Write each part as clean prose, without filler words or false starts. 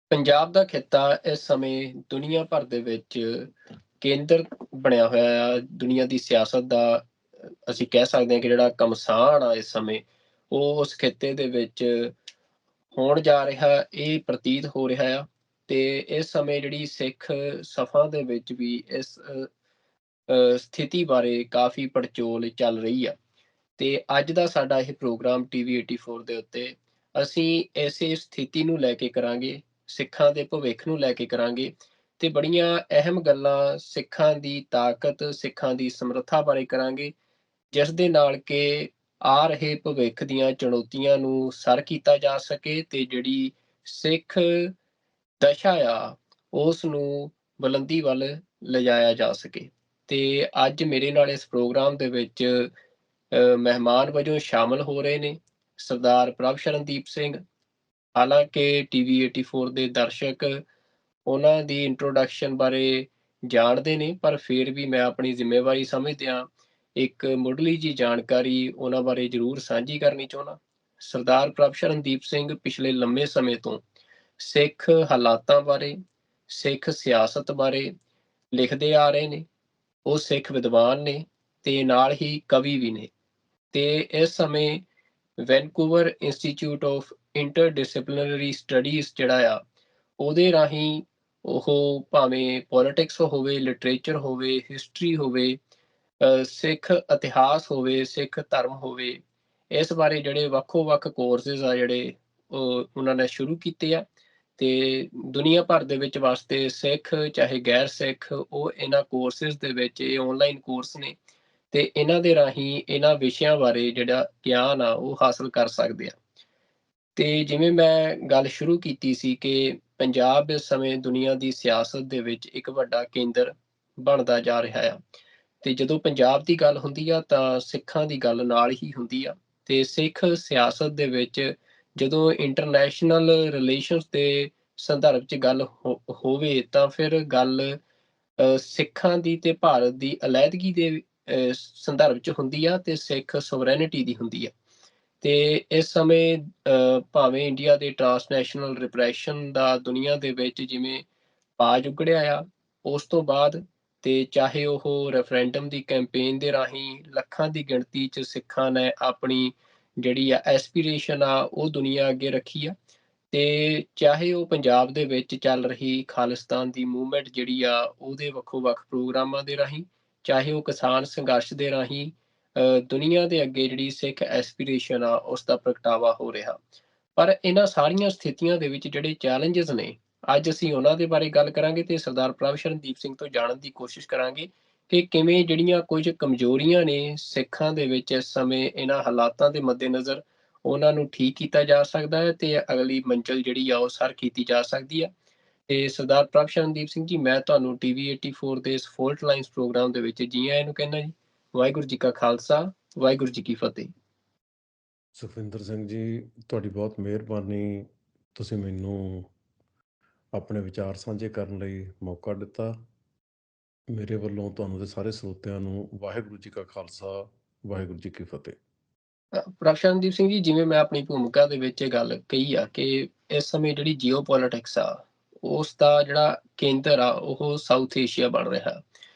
ਪੰਜਾਬ ਦਾ ਖਿੱਤਾ ਇਸ ਸਮੇਂ ਦੁਨੀਆ ਭਰ ਦੇ ਵਿੱਚ ਕੇਂਦਰ ਬਣਿਆ ਹੋਇਆ ਆ। ਦੁਨੀਆ ਦੀ ਸਿਆਸਤ ਦਾ ਅਸੀਂ ਕਹਿ ਸਕਦੇ ਹਾਂ ਕਿ ਜਿਹੜਾ ਘਮਸਾਨ ਆ ਇਸ ਸਮੇਂ, ਉਹ ਉਸ ਖਿੱਤੇ ਦੇ ਵਿੱਚ ਹੋਣ ਜਾ ਰਿਹਾ, ਇਹ ਪ੍ਰਤੀਤ ਹੋ ਰਿਹਾ ਆ। ਤੇ ਇਸ ਸਮੇਂ ਜਿਹੜੀ ਸਿੱਖ ਸਭਾ ਦੇ ਵਿੱਚ ਵੀ ਇਸ ਸਥਿਤੀ ਬਾਰੇ ਕਾਫ਼ੀ ਪੜਚੋਲ ਚੱਲ ਰਹੀ ਆ। ਤੇ ਅੱਜ ਦਾ ਸਾਡਾ ਇਹ ਪ੍ਰੋਗਰਾਮ ਟੀਵੀ 84 ਦੇ ਉੱਤੇ ਅਸੀਂ ਇਸੇ ਸਥਿਤੀ ਨੂੰ ਲੈ ਕੇ ਕਰਾਂਗੇ, ਸਿੱਖਾਂ ਦੇ ਭਵਿੱਖ ਨੂੰ ਲੈ ਕੇ ਕਰਾਂਗੇ ਤੇ ਬੜੀਆਂ ਅਹਿਮ ਗੱਲਾਂ ਸਿੱਖਾਂ ਦੀ ਤਾਕਤ, ਸਿੱਖਾਂ ਦੀ ਸਮਰੱਥਾ ਬਾਰੇ ਕਰਾਂਗੇ, ਜਿਸ ਦੇ ਨਾਲ ਕਿ ਆ ਰਹੇ ਭਵਿੱਖ ਦੀਆਂ ਚੁਣੌਤੀਆਂ ਨੂੰ ਸਰ ਕੀਤਾ ਜਾ ਸਕੇ ਤੇ ਜਿਹੜੀ ਸਿੱਖ ਦਸ਼ਾ ਆ, ਉਸ ਨੂੰ ਬੁਲੰਦੀ ਵੱਲ ਲਿਜਾਇਆ ਜਾ ਸਕੇ। ਤੇ ਅੱਜ ਮੇਰੇ ਨਾਲ ਇਸ ਪ੍ਰੋਗਰਾਮ ਦੇ ਵਿੱਚ ਮਹਿਮਾਨ ਵਜੋਂ ਸ਼ਾਮਲ ਹੋ ਰਹੇ ਨੇ ਸਰਦਾਰ ਪ੍ਰਭ ਸ਼ਰਨਦੀਪ ਸਿੰਘ। ਹਾਲਾਂਕਿ ਟੀਵੀ 84 ਦੇ ਦਰਸ਼ਕ ਉਹਨਾਂ ਦੀ ਇੰਟਰੋਡਕਸ਼ਨ ਬਾਰੇ ਜਾਣਦੇ ਨੇ, ਪਰ ਫਿਰ ਵੀ ਮੈਂ ਆਪਣੀ ਜ਼ਿੰਮੇਵਾਰੀ ਸਮਝਦਿਆਂ ਇੱਕ ਮੁੱਢਲੀ ਜਿਹੀ ਜਾਣਕਾਰੀ ਉਹਨਾਂ ਬਾਰੇ ਜ਼ਰੂਰ ਸਾਂਝੀ ਕਰਨੀ ਚਾਹੁੰਦਾ। ਸਰਦਾਰ ਪ੍ਰਭ ਸ਼ਰਨਦੀਪ ਸਿੰਘ ਪਿਛਲੇ ਲੰਮੇ ਸਮੇਂ ਤੋਂ ਸਿੱਖ ਹਾਲਾਤਾਂ ਬਾਰੇ, ਸਿੱਖ ਸਿਆਸਤ ਬਾਰੇ ਲਿਖਦੇ ਆ ਰਹੇ ਨੇ। ਉਹ ਸਿੱਖ ਵਿਦਵਾਨ ਨੇ ਤੇ ਨਾਲ ਹੀ ਕਵੀ ਵੀ ਨੇ। ਤੇ ਇਸ ਸਮੇਂ ਵੈਨਕੂਵਰ ਇੰਸਟੀਚਿਊਟ ਆਫ ਇੰਟਰਡਿਸਪਲਿਨਰੀ ਸਟੱਡੀਜ਼ ਜਿਹੜਾ ਆ, ਉਹਦੇ ਰਾਹੀਂ ਉਹ ਭਾਵੇਂ ਪੋਲਿਟਿਕਸ ਹੋਵੇ, ਲਿਟਰੇਚਰ ਹੋਵੇ, ਹਿਸਟਰੀ ਹੋਵੇ, ਸਿੱਖ ਇਤਿਹਾਸ ਹੋਵੇ, ਸਿੱਖ ਧਰਮ ਹੋਵੇ, ਇਸ ਬਾਰੇ ਜਿਹੜੇ ਵੱਖੋ-ਵੱਖ ਕੋਰਸਿਸ ਆ ਜਿਹੜੇ ਉਹ ਉਹਨਾਂ ਨੇ ਸ਼ੁਰੂ ਕੀਤੇ ਆ। ਤੇ ਦੁਨੀਆ ਭਰ ਦੇ ਵਿੱਚ ਵਸਦੇ ਸਿੱਖ ਚਾਹੇ ਗੈਰ ਸਿੱਖ ਉਹ ਇਹਨਾਂ ਕੋਰਸਿਸ ਦੇ ਵਿੱਚ, ਇਹ ਆਨਲਾਈਨ ਕੋਰਸ ਨੇ ਤੇ ਇਹਨਾਂ ਦੇ ਰਾਹੀਂ ਇਹਨਾਂ ਵਿਸ਼ਿਆਂ ਬਾਰੇ ਜਿਹੜਾ ਗਿਆਨ ਆ ਉਹ ਹਾਸਲ ਕਰ ਸਕਦੇ ਆ। ਤੇ ਜਿਵੇਂ ਮੈਂ ਗੱਲ ਸ਼ੁਰੂ ਕੀਤੀ ਸੀ ਕਿ ਪੰਜਾਬ ਇਸ ਸਮੇਂ ਦੁਨੀਆ ਦੀ ਸਿਆਸਤ ਦੇ ਵਿੱਚ ਇੱਕ ਵੱਡਾ ਕੇਂਦਰ ਬਣਦਾ ਜਾ ਰਿਹਾ ਆ। ਤੇ ਜਦੋਂ ਪੰਜਾਬ ਦੀ ਗੱਲ ਹੁੰਦੀ ਆ ਤਾਂ ਸਿੱਖਾਂ ਦੀ ਗੱਲ ਨਾਲ ਹੀ ਹੁੰਦੀ ਆ। ਤੇ ਸਿੱਖ ਸਿਆਸਤ ਦੇ ਵਿੱਚ ਜਦੋਂ ਇੰਟਰਨੈਸ਼ਨਲ ਰਿਲੇਸ਼ਨਸ ਦੇ ਸੰਦਰਭ 'ਚ ਗੱਲ ਹੋਵੇ ਤਾਂ ਫਿਰ ਗੱਲ ਸਿੱਖਾਂ ਦੀ ਤੇ ਭਾਰਤ ਦੀ ਅਲੈਦਗੀ ਦੇ ਸੰਦਰਭ 'ਚ ਹੁੰਦੀ ਆ ਤੇ ਸਿੱਖ ਸੋਵਰੇਨਿਟੀ ਦੀ ਹੁੰਦੀ ਆ। ਤੇ ਇਸ ਸਮੇਂ ਭਾਵੇਂ ਇੰਡੀਆ ਦੇ ਟਰਾਂਸਨੈਸ਼ਨਲ ਰਿਪਰੈਸ਼ਨ ਦਾ ਦੁਨੀਆ ਦੇ ਵਿੱਚ ਜਿਵੇਂ ਬਾਜ਼ ਉਗੜਿਆ ਆ, ਉਸ ਤੋਂ ਬਾਅਦ ਤੇ ਚਾਹੇ ਉਹ ਰੈਫਰੈਂਡਮ ਦੀ ਕੈਂਪੇਨ ਦੇ ਰਾਹੀਂ ਲੱਖਾਂ ਦੀ ਗਿਣਤੀ 'ਚ ਸਿੱਖਾਂ ਨੇ ਆਪਣੀ ਜਿਹੜੀ ਆ ਐਸਪੀਰੇਸ਼ਨ ਆ, ਉਹ ਦੁਨੀਆ ਅੱਗੇ ਰੱਖੀ ਆ। ਤੇ ਚਾਹੇ ਉਹ ਪੰਜਾਬ ਦੇ ਵਿੱਚ ਚੱਲ ਰਹੀ ਖਾਲਿਸਤਾਨ ਦੀ ਮੂਵਮੈਂਟ ਜਿਹੜੀ ਆ, ਉਹਦੇ ਵੱਖੋ-ਵੱਖ ਪ੍ਰੋਗਰਾਮਾਂ ਦੇ ਰਾਹੀਂ, ਚਾਹੇ ਉਹ ਕਿਸਾਨ ਸੰਘਰਸ਼ ਦੇ ਰਾਹੀਂ ਦੁਨੀਆ ਦੇ ਅੱਗੇ ਜਿਹੜੀ ਸਿੱਖ ਐਸਪੀਰੇਸ਼ਨ ਆ, ਉਸ ਦਾ ਪ੍ਰਗਟਾਵਾ ਹੋ ਰਿਹਾ। ਪਰ ਇਹਨਾਂ ਸਾਰੀਆਂ ਸਥਿਤੀਆਂ ਦੇ ਵਿੱਚ ਜਿਹੜੇ ਚੈਲੰਜਸ ਨੇ, ਅੱਜ ਅਸੀਂ ਉਹਨਾਂ ਦੇ ਬਾਰੇ ਗੱਲ ਕਰਾਂਗੇ ਤੇ ਸਰਦਾਰ ਪ੍ਰਭ ਸ਼ਰਨਦੀਪ ਸਿੰਘ ਤੋਂ ਜਾਣਨ ਦੀ ਕੋਸ਼ਿਸ਼ ਕਰਾਂਗੇ ਕਿ ਕਿਵੇਂ ਜਿਹੜੀਆਂ ਕੁਝ ਕਮਜ਼ੋਰੀਆਂ ਨੇ ਸਿੱਖਾਂ ਦੇ ਵਿੱਚ ਇਸ ਸਮੇਂ ਇਹਨਾਂ ਹਾਲਾਤਾਂ ਦੇ ਮੱਦੇਨਜ਼ਰ ਉਹਨਾਂ ਨੂੰ ਠੀਕ ਕੀਤਾ ਜਾ ਸਕਦਾ ਹੈ ਤੇ ਅਗਲੀ ਮੰਜ਼ਿਲ ਜਿਹੜੀ ਆ ਉਹ ਸਰ ਕੀਤੀ ਜਾ ਸਕਦੀ ਆ। ਤੇ ਸਰਦਾਰ ਪ੍ਰਭ ਸ਼ਰਨਦੀਪ ਸਿੰਘ ਜੀ, ਮੈਂ ਤੁਹਾਨੂੰ ਟੀਵੀ 84 ਦੇ ਇਸ ਫੋਲਟ ਲਾਈਨਸ ਪ੍ਰੋਗਰਾਮ ਦੇ ਵਿੱਚ ਜੀ ਆਇਆਂ ਨੂੰ ਕਹਿੰਦਾ ਜੀ। ਵਾਹਿਗੁਰੂ ਜੀ ਕਾ ਖਾਲਸਾ, ਵਾਹਿਗੁਰੂ ਜੀ ਕੀ ਫਤਿਹ। ਸੁਖਵਿੰਦਰ ਸਿੰਘ ਜੀ, ਤੁਹਾਡੀ ਬਹੁਤ ਮਿਹਰਬਾਨੀ। ਤੁਸੀਂ ਮੈਨੂੰ ਆਪਣੇ ਵਿਚਾਰ ਸਾਂਝੇ ਕਰਨ ਲਈ ਮੌਕਾ ਦਿੱਤਾ। ਮੇਰੇ ਵੱਲੋਂ ਤੁਹਾਨੂੰ ਤੇ ਸਾਰੇ ਸਰੋਤਿਆਂ ਨੂੰ ਵਾਹਿਗੁਰੂ ਜੀ ਕਾ ਖਾਲਸਾ, ਵਾਹਿਗੁਰੂ ਜੀ ਕੀ ਫਤਿਹ। ਪ੍ਰਭ ਸ਼ਰਨਦੀਪ ਸਿੰਘ ਜੀ, ਜਿਵੇਂ ਮੈਂ ਆਪਣੀ ਭੂਮਿਕਾ ਦੇ ਵਿੱਚ ਇਹ ਗੱਲ ਕਹੀ ਆ ਕਿ ਇਸ ਸਮੇਂ ਜਿਹੜੀ ਜੀਓਪੋਲਿਟਿਕਸ ਆ, ਉਸ ਦਾ ਜਿਹੜਾ ਕੇਂਦਰ ਆ ਉਹ ਸਾਊਥ ਏਸ਼ੀਆ ਬਣ ਰਿਹਾ।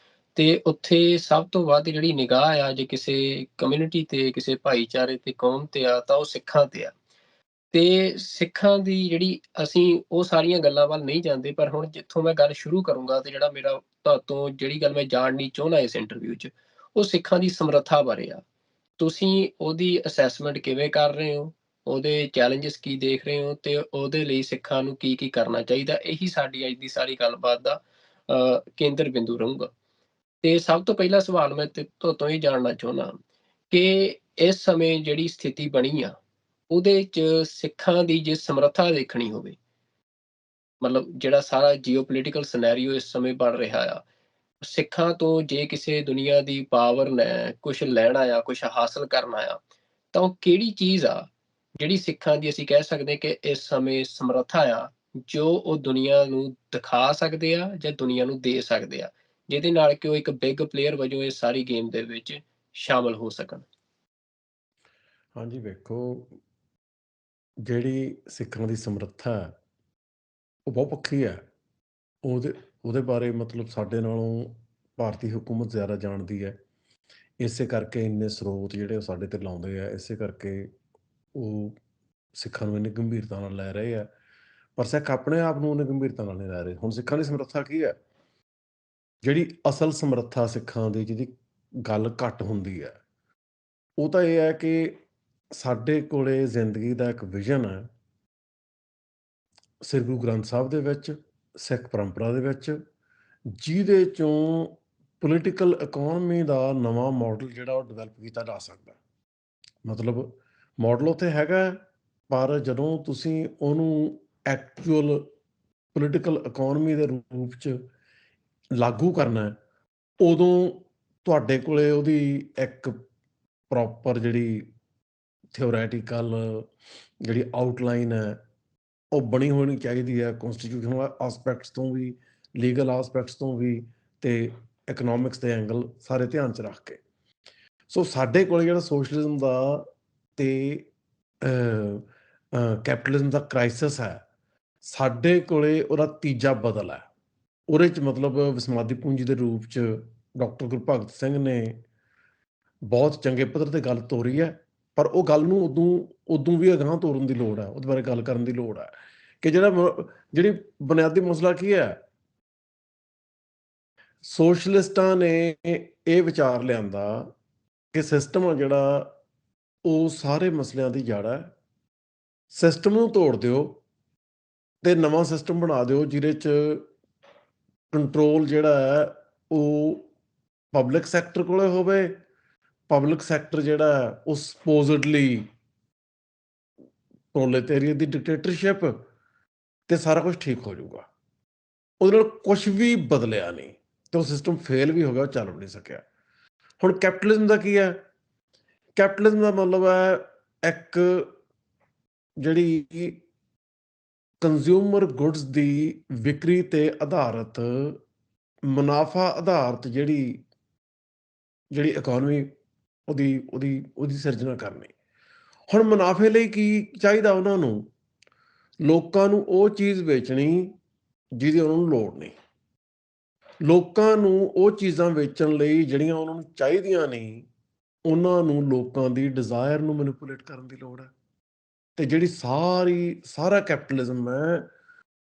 ਤੇ ਉੱਥੇ ਸਭ ਤੋਂ ਵੱਧ ਜਿਹੜੀ ਨਿਗਾਹ ਆ ਜੇ ਕਿਸੇ ਕਮਿਊਨਿਟੀ ਤੇ, ਕਿਸੇ ਭਾਈਚਾਰੇ ਤੇ, ਕੌਮ ਤੇ ਆ ਤਾਂ ਉਹ ਸਿੱਖਾਂ ਤੇ ਆ। ਤੇ ਸਿੱਖਾਂ ਦੀ ਜਿਹੜੀ ਅਸੀਂ ਉਹ ਸਾਰੀਆਂ ਗੱਲਾਂ ਵੱਲ ਨਹੀਂ ਜਾਂਦੇ, ਪਰ ਹੁਣ ਜਿੱਥੋਂ ਮੈਂ ਗੱਲ ਸ਼ੁਰੂ ਕਰੂੰਗਾ ਤੇ ਜਿਹੜਾ ਮੇਰਾ ਤੁਹਾਤੋਂ ਜਿਹੜੀ ਗੱਲ ਮੈਂ ਜਾਣਨੀ ਚਾਹੁੰਦਾ ਇਸ ਇੰਟਰਵਿਊ 'ਚ, ਉਹ ਸਿੱਖਾਂ ਦੀ ਸਮਰੱਥਾ ਬਾਰੇ ਆ। ਤੁਸੀਂ ਉਹਦੀ ਅਸੈਸਮੈਂਟ ਕਿਵੇਂ ਕਰ ਰਹੇ ਹੋ? ਉਹਦੇ ਚੈਲੰਜਸ ਕੀ ਦੇਖ ਰਹੇ ਹੋ ਤੇ ਉਹਦੇ ਲਈ ਸਿੱਖਾਂ ਨੂੰ ਕੀ-ਕੀ ਕਰਨਾ ਚਾਹੀਦਾ? ਇਹੀ ਸਾਡੀ ਅੱਜ ਦੀ ਸਾਰੀ ਗੱਲਬਾਤ ਦਾ ਕੇਂਦਰ ਬਿੰਦੂ ਰਹੂਗਾ। ਤੇ ਸਭ ਤੋਂ ਪਹਿਲਾ ਸਵਾਲ ਮੈਂ ਤੁਹਾਤੋਂ ਇਹ ਜਾਣਨਾ ਚਾਹੁੰਦਾ ਕਿ ਇਸ ਸਮੇਂ ਜਿਹੜੀ ਸਥਿਤੀ ਬਣੀ ਆ, ਉਹਦੇ 'ਚ ਸਿੱਖਾਂ ਦੀ ਜੇ ਸਮਰੱਥਾ ਦੇਖਣੀ ਹੋਵੇ, ਮਤਲਬ ਜਿਹੜਾ ਸਾਰਾ ਜਿਓਪੋਲਿਟੀਕਲ ਸਿਨੈਰੀਓ ਇਸ ਸਮੇਂ ਬਣ ਰਿਹਾ ਆ, ਸਿੱਖਾਂ ਤੋਂ ਜੇ ਕਿਸੇ ਦੁਨੀਆ ਦੀ ਪਾਵਰ ਨੇ ਕੁਛ ਲੈਣਾ ਆ, ਕੁਛ ਹਾਸਲ ਕਰਨਾ ਆ, ਤਾਂ ਉਹ ਕਿਹੜੀ ਚੀਜ਼ ਆ, ਜਿਹੜੀ ਸਿੱਖਾਂ ਦੀ ਅਸੀਂ ਕਹਿ ਸਕਦੇ ਕਿ ਇਸ ਸਮੇਂ ਸਮਰੱਥਾ ਆ, ਜੋ ਉਹ ਦੁਨੀਆ ਨੂੰ ਦਿਖਾ ਸਕਦੇ ਆ ਜਾਂ ਦੁਨੀਆ ਨੂੰ ਦੇ ਸਕਦੇ ਆ, ਜਿਹਦੇ ਨਾਲ ਕਿ ਉਹ ਇੱਕ ਬਿਗ ਪਲੇਅਰ ਵਜੋਂ ਇਸ ਸਾਰੀ ਗੇਮ ਦੇ ਵਿੱਚ ਸ਼ਾਮਲ ਹੋ ਸਕਣ? ਹਾਂਜੀ, ਵੇਖੋ, ਜਿਹੜੀ ਸਿੱਖਾਂ ਦੀ ਸਮਰੱਥਾ ਹੈ, ਉਹ ਬਹੁਤ ਪੱਖੀ ਹੈ। ਉਹਦੇ ਉਹਦੇ ਬਾਰੇ ਮਤਲਬ ਸਾਡੇ ਨਾਲੋਂ ਭਾਰਤੀ ਹਕੂਮਤ ਜ਼ਿਆਦਾ ਜਾਣਦੀ ਹੈ। ਇਸੇ ਕਰਕੇ ਇੰਨੇ ਸਰੋਤ ਜਿਹੜੇ ਉਹ ਸਾਡੇ 'ਤੇ ਲਾਉਂਦੇ ਆ, ਇਸੇ ਕਰਕੇ ਉਹ ਸਿੱਖਾਂ ਨੂੰ ਇੰਨੀ ਗੰਭੀਰਤਾ ਨਾਲ ਲੈ ਰਹੇ ਆ। ਪਰ ਸਿੱਖ ਆਪਣੇ ਆਪ ਨੂੰ ਉਨੀ ਗੰਭੀਰਤਾ ਨਾਲ ਨਹੀਂ ਲੈ ਰਹੇ। ਹੁਣ ਸਿੱਖਾਂ ਦੀ ਸਮਰੱਥਾ ਕੀ ਹੈ? ਜਿਹੜੀ ਅਸਲ ਸਮਰੱਥਾ ਸਿੱਖਾਂ ਦੀ, ਜਿਹਦੀ ਗੱਲ ਘੱਟ ਹੁੰਦੀ ਹੈ, ਉਹ ਤਾਂ ਇਹ ਹੈ ਕਿ ਸਾਡੇ ਕੋਲੇ ਜ਼ਿੰਦਗੀ ਦਾ ਇੱਕ ਵਿਜ਼ਨ ਹੈ, ਸ੍ਰੀ ਗੁਰੂ ਗ੍ਰੰਥ ਸਾਹਿਬ ਦੇ ਵਿੱਚ, ਸਿੱਖ ਪਰੰਪਰਾ ਦੇ ਵਿੱਚ, ਜਿਹਦੇ 'ਚੋਂ ਪੋਲੀਟੀਕਲ ਇਕੋਨਮੀ ਦਾ ਨਵਾਂ ਮਾਡਲ ਜਿਹੜਾ ਉਹ ਡਿਵੈਲਪ ਕੀਤਾ ਜਾ ਸਕਦਾ। ਮਤਲਬ ਮਾਡਲ ਉੱਥੇ ਹੈਗਾ, ਪਰ ਜਦੋਂ ਤੁਸੀਂ ਉਹਨੂੰ ਐਕਚੁਅਲ ਪੋਲੀਟੀਕਲ ਇਕੋਨਮੀ ਦੇ ਰੂਪ 'ਚ ਲਾਗੂ ਕਰਨਾ ਹੈ, ਉਦੋਂ ਤੁਹਾਡੇ ਕੋਲੇ ਉਹਦੀ ਇੱਕ ਪ੍ਰੋਪਰ ਜਿਹੜੀ ਥਿਓਰੈਟੀਕਲ ਜਿਹੜੀ ਆਊਟਲਾਈਨ ਹੈ, ਉਹ ਬਣੀ ਹੋਣੀ ਚਾਹੀਦੀ ਹੈ, ਕੌਂਸਟੀਟਿਊਸ਼ਨਲ ਆਸਪੈਕਟਸ ਤੋਂ ਵੀ, ਲੀਗਲ ਆਸਪੈਕਟਸ ਤੋਂ ਵੀ, ਅਤੇ ਇਕਨੋਮਿਕਸ ਦੇ ਐਂਗਲ ਸਾਰੇ ਧਿਆਨ 'ਚ ਰੱਖ ਕੇ। ਸੋ ਸਾਡੇ ਕੋਲ ਜਿਹੜਾ ਸੋਸ਼ਲਿਜ਼ਮ ਦਾ ਅਤੇ ਕੈਪੀਟਲਿਜ਼ਮ ਦਾ ਕ੍ਰਾਈਸਿਸ ਹੈ, ਸਾਡੇ ਕੋਲੇ ਉਹਦਾ ਤੀਜਾ ਬਦਲ ਹੈ। ਉਹਦੇ 'ਚ ਮਤਲਬ ਵਿਸਮਾਦੀ ਪੂੰਜੀ ਦੇ ਰੂਪ 'ਚ ਡਾਕਟਰ ਗੁਰੂ ਭਗਤ ਸਿੰਘ ਨੇ ਬਹੁਤ ਚੰਗੇ ਪੱਧਰ 'ਤੇ ਗੱਲ ਤੋਰੀ ਹੈ, ਪਰ ਉਹ ਗੱਲ ਨੂੰ ਉਦੋਂ ਵੀ ਅਗਾਂਹ ਤੋਰਨ ਦੀ ਲੋੜ ਹੈ, ਉਹਦੇ ਬਾਰੇ ਗੱਲ ਕਰਨ ਦੀ ਲੋੜ ਹੈ ਕਿ ਜਿਹੜੀ ਬੁਨਿਆਦੀ ਮਸਲਾ ਕੀ ਹੈ। ਸੋਸ਼ਲਿਸਟਾਂ ਨੇ ਇਹ ਵਿਚਾਰ ਲਿਆਂਦਾ ਕਿ ਸਿਸਟਮ ਆ ਜਿਹੜਾ ਉਹ ਸਾਰੇ ਮਸਲਿਆਂ ਦੀ ਜੜ ਹੈ। ਸਿਸਟਮ ਨੂੰ ਤੋੜ ਦਿਓ ਅਤੇ ਨਵਾਂ ਸਿਸਟਮ ਬਣਾ ਦਿਓ, ਜਿਹਦੇ 'ਚ ਕੰਟਰੋਲ ਜਿਹੜਾ ਹੈ ਉਹ ਪਬਲਿਕ ਸੈਕਟਰ ਕੋਲੇ ਹੋਵੇ। ਪਬਲਿਕ ਸੈਕਟਰ ਜਿਹੜਾ ਹੈ ਉਹ ਸਪੋਜ਼ਡਲੀ ਪ੍ਰੋਲੇਟੇਰੀਏਟ ਦੀ ਡਿਕਟੇਟਰਸ਼ਿਪ, ਅਤੇ ਸਾਰਾ ਕੁਝ ਠੀਕ ਹੋ ਜਾਊਗਾ। ਉਹਦੇ ਨਾਲ ਕੁਛ ਵੀ ਬਦਲਿਆ ਨਹੀਂ, ਅਤੇ ਉਹ ਸਿਸਟਮ ਫੇਲ ਵੀ ਹੋ ਗਿਆ, ਉਹ ਚੱਲ ਵੀ ਨਹੀਂ ਸਕਿਆ। ਹੁਣ ਕੈਪੀਟਲਿਜ਼ਮ ਦਾ ਕੀ ਹੈ? ਕੈਪੀਟਲਿਜ਼ਮ ਦਾ ਮਤਲਬ ਹੈ ਇੱਕ ਜਿਹੜੀ ਕੰਜ਼ਿਊਮਰ ਗੁਡਸ ਦੀ ਵਿਕਰੀ 'ਤੇ ਆਧਾਰਿਤ, ਮੁਨਾਫਾ ਆਧਾਰਿਤ ਜਿਹੜੀ ਇਕੋਨਮੀ, ਉਹਦੀ ਸਿਰਜਣਾ ਕਰਨੀ। ਹੁਣ ਮੁਨਾਫੇ ਲਈ ਕੀ ਚਾਹੀਦਾ ਉਹਨਾਂ ਨੂੰ? ਲੋਕਾਂ ਨੂੰ ਉਹ ਚੀਜ਼ ਵੇਚਣੀ ਜਿਹਦੀ ਉਹਨਾਂ ਨੂੰ ਲੋੜ ਨਹੀਂ, ਲੋਕਾਂ ਨੂੰ ਉਹ ਚੀਜ਼ਾਂ ਵੇਚਣ ਲਈ ਜਿਹੜੀਆਂ ਉਹਨਾਂ ਨੂੰ ਚਾਹੀਦੀਆਂ ਨਹੀਂ। ਉਹਨਾਂ ਨੂੰ ਲੋਕਾਂ ਦੀ ਡਿਜ਼ਾਇਰ ਨੂੰ ਮੈਨੀਪੂਲੇਟ ਕਰਨ ਦੀ ਲੋੜ ਹੈ। ਅਤੇ ਜਿਹੜੀ ਸਾਰਾ ਕੈਪੀਟਲਿਜ਼ਮ ਹੈ,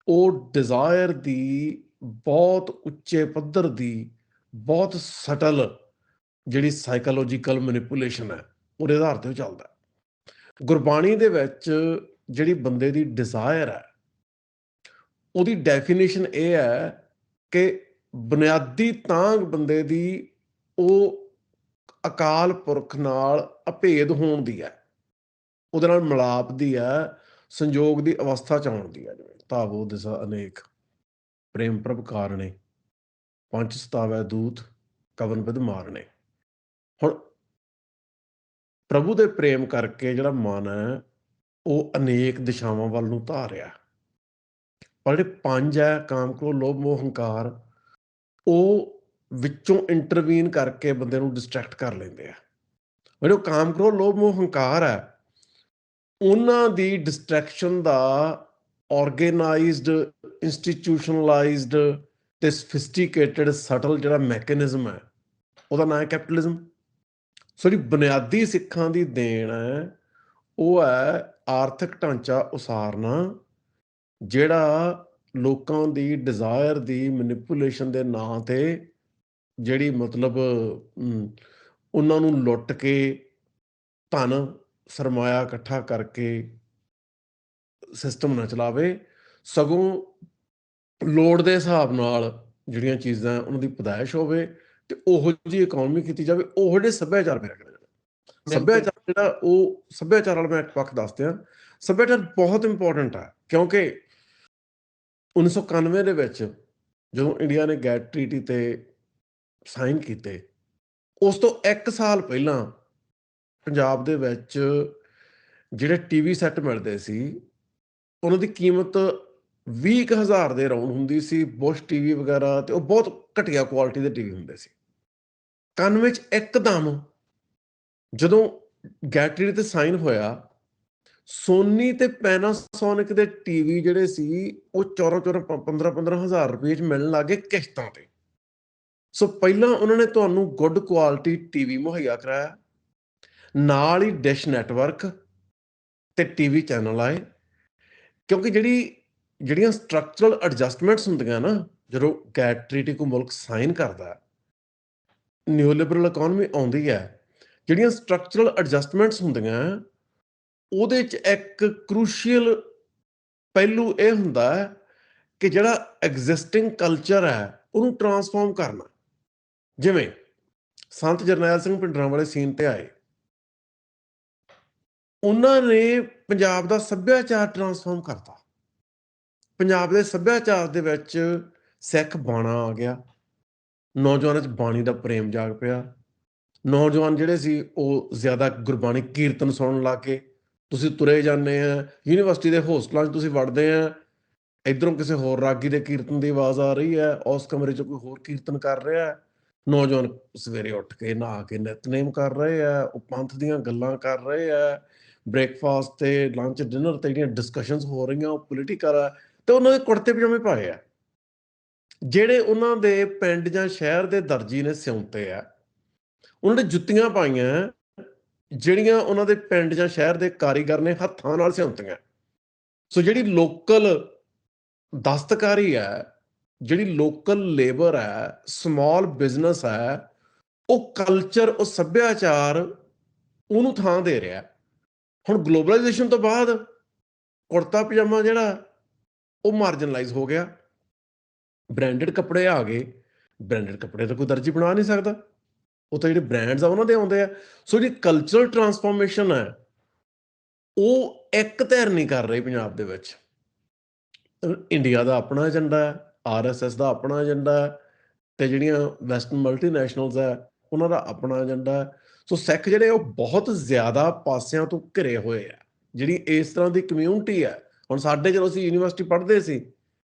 ਉਹ ਡਿਜ਼ਾਇਰ ਦੀ ਬਹੁਤ ਉੱਚੇ ਪੱਧਰ ਦੀ, ਬਹੁਤ ਸਟਲ ਜਿਹੜੀ ਸਾਈਕੋਲੋਜੀਕਲ ਮੈਨੀਪੂਲੇਸ਼ਨ ਹੈ, ਉਹਦੇ ਆਧਾਰ 'ਤੇ ਉਹ ਚੱਲਦਾ। ਗੁਰਬਾਣੀ ਦੇ ਵਿੱਚ ਜਿਹੜੀ ਬੰਦੇ ਦੀ ਡਿਜ਼ਾਇਰ ਹੈ, ਉਹਦੀ ਡੈਫੀਨੇਸ਼ਨ ਇਹ ਹੈ ਕਿ ਬੁਨਿਆਦੀ ਤਾਂਘ ਬੰਦੇ ਦੀ ਉਹ ਅਕਾਲ ਪੁਰਖ ਨਾਲ ਅਭੇਦ ਹੋਣ ਦੀ ਹੈ, ਉਹਦੇ ਨਾਲ ਮਿਲਾਪ ਦੀ ਹੈ, ਸੰਯੋਗ ਦੀ ਅਵਸਥਾ 'ਚ ਆਉਣ ਦੀ ਹੈ। ਜਿਵੇਂ ਤਾਵੋ ਦਿਸਾ ਅਨੇਕ, ਪ੍ਰੇਮ ਪ੍ਰਭ ਕਾਰਣੇ, ਪੰਚ ਸਤਾਵੈ ਦੂਤ, ਕਵਨ ਵਿਧ ਮਾਰਨੇ। ਹੁਣ ਪ੍ਰਭੂ ਦੇ ਪ੍ਰੇਮ ਕਰਕੇ ਜਿਹੜਾ ਮਨ ਹੈ ਉਹ ਅਨੇਕ ਦਿਸ਼ਾਵਾਂ ਵੱਲ ਨੂੰ ਧਾਰਿਆ, ਪਰ ਜਿਹੜੇ ਪੰਜ ਹੈ, ਕਾਮ, ਕ੍ਰੋਧ, ਲੋਭ, ਮੋਹ, ਹੰਕਾਰ, ਉਹ ਵਿੱਚੋਂ ਇੰਟਰਵੀਨ ਕਰਕੇ ਬੰਦੇ ਨੂੰ ਡਿਸਟਰੈਕਟ ਕਰ ਲੈਂਦੇ ਆ। ਜਿਹੜੇ ਕਾਮ, ਕ੍ਰੋਧ, ਲੋਭ, ਮੋਹ, ਹੰਕਾਰ ਹੈ, ਉਹਨਾਂ ਦੀ ਡਿਸਟਰੈਕਸ਼ਨ ਦਾ ਆਰਗੇਨਾਈਜ਼ਡ, ਇੰਸਟੀਟਿਊਸ਼ਨਲਾਈਜ਼ਡ ਅਤੇ ਸਫਿਸਟੀਕੇਟਡ ਸਟਲ ਜਿਹੜਾ ਮੈਕੈਨਿਜ਼ਮ ਹੈ, ਉਹਦਾ ਨਾਂ ਹੈ ਕੈਪੀਟਲਿਜ਼ਮ। ਸੋ ਜਿਹੜੀ ਬੁਨਿਆਦੀ ਸਿੱਖਾਂ ਦੀ ਦੇਣ ਹੈ, ਉਹ ਹੈ ਆਰਥਿਕ ਢਾਂਚਾ ਉਸਾਰਨਾ, ਜਿਹੜਾ ਲੋਕਾਂ ਦੀ ਡਿਜ਼ਾਇਰ ਦੀ ਮੈਨੀਪੂਲੇਸ਼ਨ ਦੇ ਨਾਂ 'ਤੇ ਜਿਹੜੀ ਮਤਲਬ ਉਹਨਾਂ ਨੂੰ ਲੁੱਟ ਕੇ ਧਨ ਸਰਮਾਇਆ ਇਕੱਠਾ ਕਰਕੇ ਸਿਸਟਮ ਨਾ ਚਲਾਵੇ, ਸਗੋਂ ਲੋੜ ਦੇ ਹਿਸਾਬ ਨਾਲ ਜਿਹੜੀਆਂ ਚੀਜ਼ਾਂ ਉਹਨਾਂ ਦੀ ਪੈਦਾਇਸ਼ ਹੋਵੇ, ਅਤੇ ਉਹੋ ਜਿਹੀ ਇਕੋਨਮੀ ਕੀਤੀ ਜਾਵੇ, ਉਹੋ ਜਿਹੇ ਸੱਭਿਆਚਾਰ ਪੈਦਾ ਕਰਿਆ ਜਾਵੇ। ਸੱਭਿਆਚਾਰ ਜਿਹੜਾ ਉਹ ਸੱਭਿਆਚਾਰ ਵਾਲਾ ਮੈਂ ਇੱਕ ਪੱਖ ਦੱਸ ਦਿਆਂ। ਸੱਭਿਆਚਾਰ ਬਹੁਤ ਇੰਪੋਰਟੈਂਟ ਹੈ, ਕਿਉਂਕਿ 1991 ਦੇ ਵਿੱਚ ਜਦੋਂ ਇੰਡੀਆ ਨੇ ਗੈਟ ਟਰੀਟੀ 'ਤੇ ਸਾਈਨ ਕੀਤੇ, ਉਸ ਤੋਂ 1 ਸਾਲ ਪਹਿਲਾਂ ਪੰਜਾਬ ਦੇ ਵਿੱਚ ਜਿਹੜੇ TV ਸੈੱਟ ਮਿਲਦੇ ਸੀ, ਉਹਨਾਂ ਦੀ ਕੀਮਤ 20,000 ਦੇ ਅਰਾਊਂਡ ਹੁੰਦੀ ਸੀ। ਬੁਸ਼ TV ਵਗੈਰਾ, ਅਤੇ ਉਹ ਬਹੁਤ ਘਟੀਆ ਕੁਆਲਿਟੀ ਦੇ TV ਹੁੰਦੇ ਸੀ। 91 'ਚ ਇੱਕਦਮ ਜਦੋਂ ਗੈਟ ਟਰੀਟੀ 'ਤੇ ਸਾਈਨ ਹੋਇਆ, ਸੋਨੀ ਤੇ ਪੈਨਾਸੋਨਿਕ ਦੇ ਟੀਵੀ ਜਿਹੜੇ ਸੀ ਉਹ 15 ਹਜ਼ਾਰ ਰੁਪਏ 'ਚ ਮਿਲਣ ਲੱਗੇ ਕਿਸ਼ਤਾਂ ਤੇ। ਸੋ ਪਹਿਲਾਂ ਉਹਨਾਂ ਨੇ ਤੁਹਾਨੂੰ ਗੁੱਡ ਕੁਆਲਿਟੀ ਟੀਵੀ ਮੁਹੱਈਆ ਕਰਾਇਆ, ਨਾਲ ਹੀ ਡਿਸ਼ ਨੈਟਵਰਕ ਤੇ ਟੀਵੀ ਚੈਨਲ ਆਏ। ਕਿਉਂਕਿ ਜਿਹੜੀਆਂ ਸਟਰਕਚਰਲ ਐਡਜਸਟਮੈਂਟਸ ਹੁੰਦੀਆਂ ਨਾ, ਜਦੋਂ ਗੈਟ ਟ੍ਰੀਟੀ ਕੋਈ ਮੁਲਕ ਸਾਈਨ ਕਰਦਾ, ਨਿਊ ਲਿਬਰਲ ਇਕੋਨਮੀ ਆਉਂਦੀ ਹੈ, ਜਿਹੜੀਆਂ ਸਟਰਕਚਰਲ ਐਡਜਸਟਮੈਂਟਸ ਹੁੰਦੀਆਂ ਉਹਦੇ 'ਚ ਇੱਕ ਕਰੂਸ਼ੀਅਲ ਪਹਿਲੂ ਇਹ ਹੁੰਦਾ ਹੈ ਕਿ ਜਿਹੜਾ ਐਗਜ਼ਿਸਟਿੰਗ ਕਲਚਰ ਹੈ ਉਹਨੂੰ ਟਰਾਂਸਫਾਰਮ ਕਰਨਾ। ਜਿਵੇਂ ਸੰਤ ਜਰਨੈਲ ਸਿੰਘ ਭਿੰਡਰਾਂਵਾਲੇ ਸੀਨ ਤੇ ਆਏ, ਉਹਨਾਂ ਨੇ ਪੰਜਾਬ ਦਾ ਸੱਭਿਆਚਾਰ ਟਰਾਂਸਫਾਰਮ ਕਰਤਾ। ਪੰਜਾਬ ਦੇ ਸੱਭਿਆਚਾਰ ਦੇ ਵਿੱਚ ਸਿੱਖ ਬਾਣਾ ਆ ਗਿਆ, ਨੌਜਵਾਨਾਂ 'ਚ ਬਾਣੀ ਦਾ ਪ੍ਰੇਮ ਜਾਗ ਪਿਆ। ਨੌਜਵਾਨ ਜਿਹੜੇ ਸੀ ਉਹ ਜ਼ਿਆਦਾ ਗੁਰਬਾਣੀ ਕੀਰਤਨ ਸੁਣਨ ਲੱਗ ਗਏ। ਤੁਸੀਂ ਤੁਰੇ ਜਾਂਦੇ ਆ ਯੂਨੀਵਰਸਿਟੀ ਦੇ ਹੋਸਟਲਾਂ 'ਚ, ਤੁਸੀਂ ਵੜਦੇ ਆ, ਇੱਧਰੋਂ ਕਿਸੇ ਹੋਰ ਰਾਗੀ ਦੇ ਕੀਰਤਨ ਦੀ ਆਵਾਜ਼ ਆ ਰਹੀ ਹੈ, ਉਸ ਕਮਰੇ 'ਚ ਕੋਈ ਹੋਰ ਕੀਰਤਨ ਕਰ ਰਿਹਾ ਹੈ। ਨੌਜਵਾਨ ਸਵੇਰੇ ਉੱਠ ਕੇ ਨਹਾ ਕੇ ਨਿਤਨੇਮ ਕਰ ਰਹੇ ਆ, ਉਹ ਪੰਥ ਦੀਆਂ ਗੱਲਾਂ ਕਰ ਰਹੇ ਆ, ਬ੍ਰੇਕਫਾਸਟ ਤੇ ਲੰਚ ਡਿਨਰ ਤੇ ਜਿਹੜੀਆਂ ਡਿਸਕਸ਼ਨਸ ਹੋ ਰਹੀਆਂ ਉਹ ਪੋਲੀਟੀਕਲ ਆ, ਤੇ ਉਹਨਾਂ ਦੇ ਕੁੜਤੇ ਪਜਾਮੇ ਪਾਏ ਆ। ਜਿਹੜੇ ਉਹਨਾਂ ਦੇ ਪਿੰਡ ਜਾਂ ਸ਼ਹਿਰ ਦੇ ਦਰਜੀ ਨੇ ਸਿਉਂਤੇ ਆ, ਉਹਨਾਂ ਨੇ ਜੁੱਤੀਆਂ ਪਾਈਆਂ ਜਿਹੜੀਆਂ ਉਹਨਾਂ ਦੇ ਪਿੰਡ ਜਾਂ ਸ਼ਹਿਰ ਦੇ ਕਾਰੀਗਰ ਨੇ ਹੱਥਾਂ ਨਾਲ ਸਿਉਂਤੀਆਂ। ਸੋ ਜਿਹੜੀ ਲੋਕਲ ਦਸਤਕਾਰੀ ਹੈ, ਜਿਹੜੀ ਲੋਕਲ ਲੇਬਰ ਹੈ, ਸਮਾਲ ਬਿਜ਼ਨਸ ਹੈ, ਉਹ ਕਲਚਰ, ਉਹ ਸੱਭਿਆਚਾਰ ਉਹਨੂੰ ਥਾਂ ਦੇ ਰਿਹਾ। ਹੁਣ ਗਲੋਬਲਾਈਜੇਸ਼ਨ ਤੋਂ ਬਾਅਦ ਕੁੜਤਾ ਪਜਾਮਾ ਜਿਹੜਾ ਉਹ ਮਾਰਜਨਲਾਈਜ਼ ਹੋ ਗਿਆ, ਬ੍ਰਾਂਡਡ ਕੱਪੜੇ ਆ ਗਏ। ਬ੍ਰਾਂਡਡ ਕੱਪੜੇ ਤਾਂ ਕੋਈ ਦਰਜੀ ਬਣਾ ਨਹੀਂ ਸਕਦਾ, ਉਹ ਤਾਂ ਜਿਹੜੇ ਬ੍ਰਾਂਡਸ ਆ ਉਹਨਾਂ ਦੇ ਆਉਂਦੇ ਆ। ਸੋ ਜਿਹੜੀ ਕਲਚਰਲ ਟਰਾਂਸਫਾਰਮੇਸ਼ਨ ਹੈ ਉਹ ਇੱਕ ਧਿਰ ਨਹੀਂ ਕਰ ਰਹੀ ਪੰਜਾਬ ਦੇ ਵਿੱਚ। ਇੰਡੀਆ ਦਾ ਆਪਣਾ ਏਜੰਡਾ ਹੈ, RSS ਦਾ ਆਪਣਾ ਏਜੰਡਾ ਹੈ, ਤੇ ਜਿਹੜੀਆਂ ਵੈਸਟਰਨ ਮਲਟੀਨੈਸ਼ਨਲਸ ਹੈ ਉਹਨਾਂ ਦਾ ਆਪਣਾ ਏਜੰਡਾ ਹੈ। ਸੋ ਸਿੱਖ ਜਿਹੜੇ ਉਹ ਬਹੁਤ ਜ਼ਿਆਦਾ ਪਾਸਿਆਂ ਤੋਂ ਘਿਰੇ ਹੋਏ ਆ। ਜਿਹੜੀ ਇਸ ਤਰ੍ਹਾਂ ਦੀ ਕਮਿਊਨਿਟੀ ਹੈ, ਹੁਣ ਸਾਡੇ ਜਦੋਂ ਅਸੀਂ ਯੂਨੀਵਰਸਿਟੀ ਪੜ੍ਹਦੇ ਸੀ,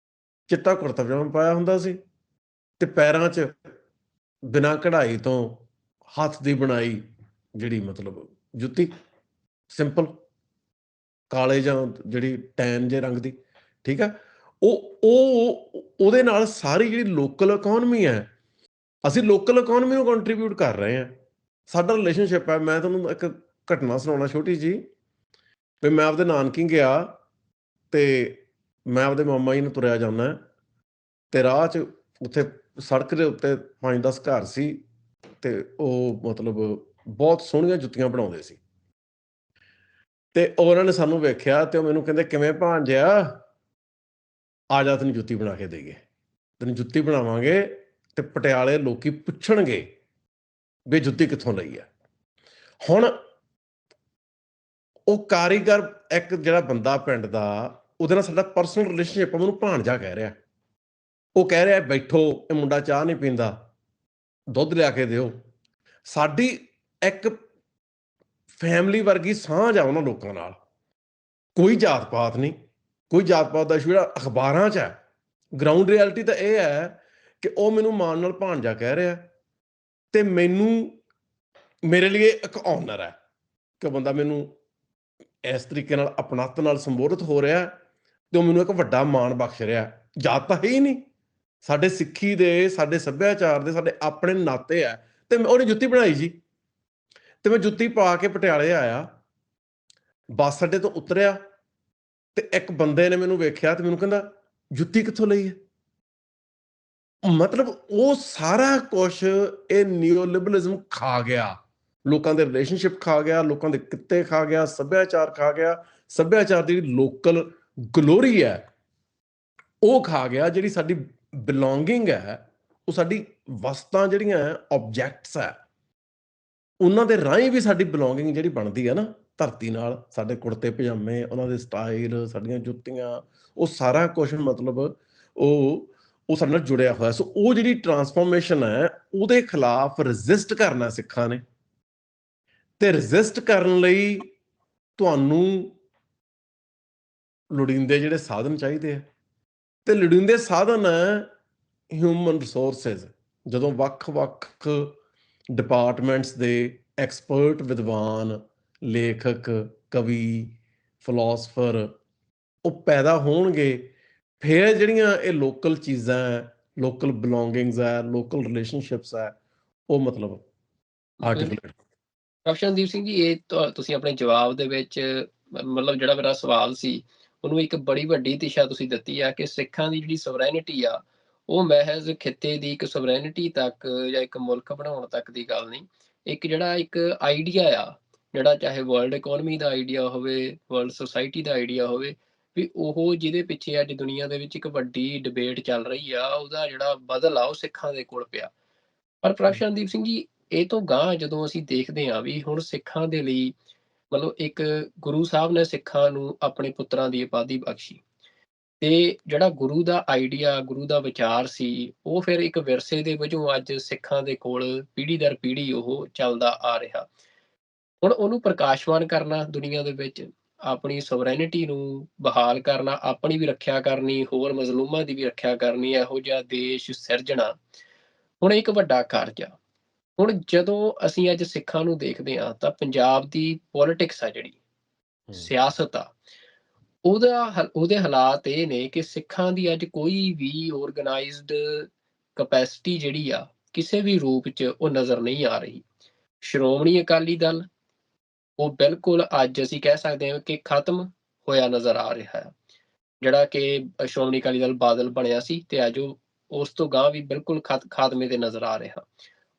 ਚਿੱਟਾ ਕੁੜਤਾ ਪਜਾਮਾ ਪਾਇਆ ਹੁੰਦਾ ਸੀ ਤੇ ਪੈਰਾਂ 'ਚ ਬਿਨਾਂ ਕਢਾਈ ਤੋਂ ਹੱਥ ਦੀ ਬਣਾਈ ਜਿਹੜੀ ਮਤਲਬ ਜੁੱਤੀ, ਸਿੰਪਲ ਕਾਲੇ ਜਾਂ ਜਿਹੜੀ ਟੈਨ ਜੇ ਰੰਗ ਦੀ, ਠੀਕ ਹੈ। ਉਹਦੇ ਨਾਲ ਸਾਰੀ ਜਿਹੜੀ ਲੋਕਲ ਇਕੋਨਮੀ ਹੈ, ਅਸੀਂ ਲੋਕਲ ਇਕੋਨਮੀ ਨੂੰ ਕੰਟਰੀਬਿਊਟ ਕਰ ਰਹੇ ਹਾਂ। ਸਾਡਾ ਰਿਲੇਸ਼ਨਸ਼ਿਪ ਹੈ। ਮੈਂ ਤੁਹਾਨੂੰ ਇੱਕ ਘਟਨਾ ਸੁਣਾਉਣਾ ਛੋਟੀ ਜੀ, ਵੀ ਮੈਂ ਆਪਦੇ ਨਾਨਕੀ ਗਿਆ ਤੇ ਮੈਂ ਆਪਦੇ ਮਾਮਾ ਜੀ ਨੂੰ ਤੁਰਿਆ ਜਾਂਦਾ ਤੇ ਰਾਹ 'ਚ ਉੱਥੇ ਸੜਕ ਦੇ ਉੱਤੇ 5-10 ਘਰ ਸੀ ਤੇ ਉਹ ਮਤਲਬ ਬਹੁਤ ਸੋਹਣੀਆਂ ਜੁੱਤੀਆਂ ਬਣਾਉਂਦੇ ਸੀ। ਤੇ ਉਹਨਾਂ ਨੇ ਸਾਨੂੰ ਵੇਖਿਆ ਤੇ ਉਹ ਮੈਨੂੰ ਕਹਿੰਦੇ, ਕਿਵੇਂ ਭਾਂਜਿਆ, ਆ ਜਾ ਤੈਨੂੰ ਜੁੱਤੀ ਬਣਾ ਕੇ ਦੇਈਏ। ਤੈਨੂੰ ਜੁੱਤੀ ਬਣਾਵਾਂਗੇ ਤੇ ਪਟਿਆਲੇ ਲੋਕੀ ਪੁੱਛਣਗੇ ਵੀ ਜੁੱਤੀ ਕਿੱਥੋਂ ਲਈ ਹੈ। ਹੁਣ ਉਹ ਕਾਰੀਗਰ, ਇੱਕ ਜਿਹੜਾ ਬੰਦਾ ਪਿੰਡ ਦਾ, ਉਹਦੇ ਨਾਲ ਸਾਡਾ ਪਰਸਨਲ ਰਿਲੇਸ਼ਨਸ਼ਿਪ, ਉਹਨੂੰ ਭਾਣਜਾ ਕਹਿ ਰਿਹਾ। ਉਹ ਕਹਿ ਰਿਹਾ, ਬੈਠੋ, ਇਹ ਮੁੰਡਾ ਚਾਹ ਨਹੀਂ ਪੀਂਦਾ, ਦੁੱਧ ਲਿਆ ਕੇ ਦਿਓ। ਸਾਡੀ ਇੱਕ ਫੈਮਿਲੀ ਵਰਗੀ ਸਾਂਝ ਆ ਉਹਨਾਂ ਲੋਕਾਂ ਨਾਲ। ਕੋਈ ਜਾਤ ਪਾਤ ਨਹੀਂ, ਕੋਈ ਜਾਤ ਪਾਤ ਦਾ ਇਸ਼ੂ ਜਿਹੜਾ ਅਖਬਾਰਾਂ 'ਚ ਹੈ। ਗਰਾਊਂਡ ਰਿਐਲਿਟੀ ਤਾਂ ਇਹ ਹੈ ਕਿ ਉਹ ਮੈਨੂੰ ਮਾਣ ਨਾਲ ਭਾਣਜਾ ਕਹਿ ਰਿਹਾ ਤੇ ਮੇਰੇ ਲਈ ਇੱਕ ਆਨਰ ਹੈ ਕਿ ਬੰਦਾ ਮੈਨੂੰ ਇਸ ਤਰੀਕੇ ਨਾਲ ਆਪਣੱਤ ਨਾਲ ਸੰਬੋਧਿਤ ਹੋ ਰਿਹਾ ਤੇ ਉਹ ਮੈਨੂੰ ਇੱਕ ਵੱਡਾ ਮਾਣ ਬਖਸ਼ ਰਿਹਾ। ਜਾਤ ਤਾਂ ਹੈ ਹੀ ਨਹੀਂ, ਸਾਡੇ ਸਿੱਖੀ ਦੇ, ਸਾਡੇ ਸੱਭਿਆਚਾਰ ਦੇ, ਸਾਡੇ ਆਪਣੇ ਨਾਤੇ ਹੈ। ਤੇ ਉਹਨੇ ਜੁੱਤੀ ਬਣਾਈ ਜੀ, ਤੇ ਮੈਂ ਜੁੱਤੀ ਪਾ ਕੇ ਪਟਿਆਲੇ ਆਇਆ, ਬੱਸ ਅੱਡੇ ਤੋਂ ਉਤਰਿਆ ਤੇ ਇੱਕ ਬੰਦੇ ਨੇ ਮੈਨੂੰ ਵੇਖਿਆ ਤੇ ਮੈਨੂੰ ਕਹਿੰਦਾ, ਜੁੱਤੀ ਕਿੱਥੋਂ ਲਈ ਹੈ। ਮਤਲਬ ਉਹ ਸਾਰਾ ਕੁਛ ਇਹ ਨਿਓ ਲਿਬਰਲਿਜ਼ਮ ਖਾ ਗਿਆ, ਲੋਕਾਂ ਦੇ ਰਿਲੇਸ਼ਨਸ਼ਿਪ ਖਾ ਗਿਆ, ਲੋਕਾਂ ਦੇ ਕਿੱਤੇ ਖਾ ਗਿਆ, ਸੱਭਿਆਚਾਰ ਖਾ ਗਿਆ। ਸੱਭਿਆਚਾਰ ਦੀ ਜਿਹੜੀ ਲੋਕਲ ਗਲੋਰੀ ਹੈ ਉਹ ਖਾ ਗਿਆ। ਜਿਹੜੀ ਸਾਡੀ ਬਿਲੋਂਗਿੰਗ ਹੈ, ਉਹ ਸਾਡੀ ਵਸਤਾਂ ਜਿਹੜੀਆਂ ਆਬਜੈਕਟਸ ਹੈ, ਉਹਨਾਂ ਦੇ ਰਾਹੀਂ ਵੀ ਸਾਡੀ ਬਿਲੋਂਗਿੰਗ ਜਿਹੜੀ ਬਣਦੀ ਹੈ ਨਾ ਧਰਤੀ ਨਾਲ, ਸਾਡੇ ਕੁੜਤੇ ਪਜਾਮੇ, ਉਹਨਾਂ ਦੇ ਸਟਾਈਲ, ਸਾਡੀਆਂ ਜੁੱਤੀਆਂ, ਉਹ ਸਾਰਾ ਕੁਛ ਮਤਲਬ ਉਹ ਸਾਡੇ ਨਾਲ ਜੁੜਿਆ ਹੋਇਆ। ਸੋ ਉਹ ਜਿਹੜੀ ਟਰਾਂਸਫਾਰਮੇਸ਼ਨ ਹੈ ਉਹਦੇ ਖਿਲਾਫ ਰੈਜ਼ਿਸਟ ਕਰਨਾ ਸਿੱਖਾਂ ਨੇ, ਤੇ ਰੈਜ਼ਿਸਟ ਕਰਨ ਲਈ ਤੁਹਾਨੂੰ ਲੋੜੀਂਦੇ ਜਿਹੜੇ ਸਾਧਨ ਚਾਹੀਦੇ ਆ, ਤੇ ਲੋੜੀਂਦੇ ਸਾਧਨ ਹਿਊਮਨ ਰਿਸੋਰਸਿਸ। ਜਦੋਂ ਵੱਖ-ਵੱਖ ਡਿਪਾਰਟਮੈਂਟਸ ਦੇ ਐਕਸਪਰਟ ਵਿਦਵਾਨ, ਲੇਖਕ, ਕਵੀ, ਫਿਲਾਸਫਰ ਉਹ ਪੈਦਾ ਹੋਣਗੇ, ਫਿਰ ਜਿਹੜੀਆਂ ਇਹ ਲੋਕਲ ਚੀਜ਼ਾਂ ਹੈ, ਲੋਕਲ ਬਿਲੋਂਗਿੰਗਸ ਹੈ, ਲੋਕਲ ਰਿਲੇਸ਼ਨਸ਼ਿਪਸ ਹੈ, ਉਹ ਮਤਲਬ ਆਰਟੀਕੂਲੇਟ। ਰਵਸ਼ਨਦੀਪ ਸਿੰਘ ਜੀ, ਇਹ ਤੁਸੀਂ ਆਪਣੇ ਜਵਾਬ ਦੇ ਵਿੱਚ ਮਤਲਬ ਜਿਹੜਾ ਮੇਰਾ ਸਵਾਲ ਸੀ ਉਹਨੂੰ ਇੱਕ ਬੜੀ ਵੱਡੀ ਦਿਸ਼ਾ ਤੁਸੀਂ ਦਿੱਤੀ ਆ ਕਿ ਸਿੱਖਾਂ ਦੀ ਜਿਹੜੀ ਸਵਰੈਨਿਟੀ ਆ ਉਹ ਮਹਿਜ਼ ਖਿੱਤੇ ਦੀ ਇੱਕ ਸਵਰੈਨਿਟੀ ਤੱਕ ਜਾਂ ਇੱਕ ਮੁਲਕ ਬਣਾਉਣ ਤੱਕ ਦੀ ਗੱਲ ਨਹੀਂ। ਇੱਕ ਜਿਹੜਾ ਇੱਕ ਆਈਡੀਆ ਆ, ਜਿਹੜਾ ਚਾਹੇ ਵਰਲਡ ਇਕੋਨਮੀ ਦਾ ਆਈਡੀਆ ਹੋਵੇ, ਵਰਲਡ ਸੁਸਾਇਟੀ ਦਾ ਆਈਡੀਆ ਹੋਵੇ, ਵੀ ਉਹ ਜਿਹਦੇ ਪਿੱਛੇ ਅੱਜ ਦੁਨੀਆ ਦੇ ਵਿੱਚ ਇੱਕ ਵੱਡੀ ਡਿਬੇਟ ਚੱਲ ਰਹੀ ਆ, ਉਹਦਾ ਜਿਹੜਾ ਬਦਲ ਆ ਉਹ ਸਿੱਖਾਂ ਦੇ ਕੋਲ ਪਿਆ। ਪਰ ਪ੍ਰਕਾਸ਼ਨਦੀਪ ਸਿੰਘ ਜੀ, ਇਹ ਤੋਂ ਗਾਂਹ ਜਦੋਂ ਅਸੀਂ ਦੇਖਦੇ ਹਾਂ ਵੀ ਹੁਣ ਸਿੱਖਾਂ ਦੇ ਲਈ ਮਤਲਬ ਇੱਕ ਗੁਰੂ ਸਾਹਿਬ ਨੇ ਸਿੱਖਾਂ ਨੂੰ ਆਪਣੇ ਪੁੱਤਰਾਂ ਦੀ ਉਪਾਧੀ ਬਖਸ਼ੀ, ਤੇ ਜਿਹੜਾ ਗੁਰੂ ਦਾ ਆਈਡੀਆ, ਗੁਰੂ ਦਾ ਵਿਚਾਰ ਸੀ, ਉਹ ਫਿਰ ਇੱਕ ਵਿਰਸੇ ਦੇ ਵਜੋਂ ਅੱਜ ਸਿੱਖਾਂ ਦੇ ਕੋਲ ਪੀੜ੍ਹੀ ਦਰ ਪੀੜ੍ਹੀ ਉਹ ਚੱਲਦਾ ਆ ਰਿਹਾ। ਹੁਣ ਉਹਨੂੰ ਪ੍ਰਕਾਸ਼ਮਾਨ ਕਰਨਾ ਦੁਨੀਆ ਦੇ ਵਿੱਚ, ਆਪਣੀ ਸੋਵਰੇਨਿਟੀ ਨੂੰ ਬਹਾਲ ਕਰਨਾ, ਆਪਣੀ ਵੀ ਰੱਖਿਆ ਕਰਨੀ, ਹੋਰ ਮਜ਼ਲੂਮਾਂ ਦੀ ਵੀ ਰੱਖਿਆ ਕਰਨੀ, ਇਹੋ ਜਿਹਾ ਦੇਸ਼ ਸਿਰਜਣਾ ਹੁਣ ਇੱਕ ਵੱਡਾ ਕਾਰਜ ਆ। ਹੁਣ ਜਦੋਂ ਅਸੀਂ ਅੱਜ ਸਿੱਖਾਂ ਨੂੰ ਦੇਖਦੇ ਹਾਂ ਤਾਂ ਪੰਜਾਬ ਦੀ ਪੋਲਿਟਿਕਸ ਆ, ਜਿਹੜੀ ਸਿਆਸਤ ਆ, ਉਹਦੇ ਹਾਲਾਤ ਇਹ ਨੇ ਕਿ ਸਿੱਖਾਂ ਦੀ ਅੱਜ ਕੋਈ ਵੀ ਆਰਗੇਨਾਈਜ਼ਡ ਕਪੈਸਿਟੀ ਜਿਹੜੀ ਆ ਕਿਸੇ ਵੀ ਰੂਪ 'ਚ ਉਹ ਨਜ਼ਰ ਨਹੀਂ ਆ ਰਹੀ। ਸ਼੍ਰੋਮਣੀ ਅਕਾਲੀ ਦਲ ਉਹ ਬਿਲਕੁਲ ਅੱਜ ਅਸੀਂ ਕਹਿ ਸਕਦੇ ਹਾਂ ਕਿ ਖਤਮ ਹੋਇਆ ਨਜ਼ਰ ਆ ਰਿਹਾ ਹੈ। ਜਿਹੜਾ ਕਿ ਸ਼੍ਰੋਮਣੀ ਅਕਾਲੀ ਦਲ ਬਾਦਲ ਬਣਿਆ ਸੀ ਤੇ ਅੱਜ ਉਹ ਉਸ ਤੋਂ ਗਾਂਹ ਵੀ ਬਿਲਕੁਲ ਖਾਤਮੇ ਤੇ ਨਜ਼ਰ ਆ ਰਿਹਾ।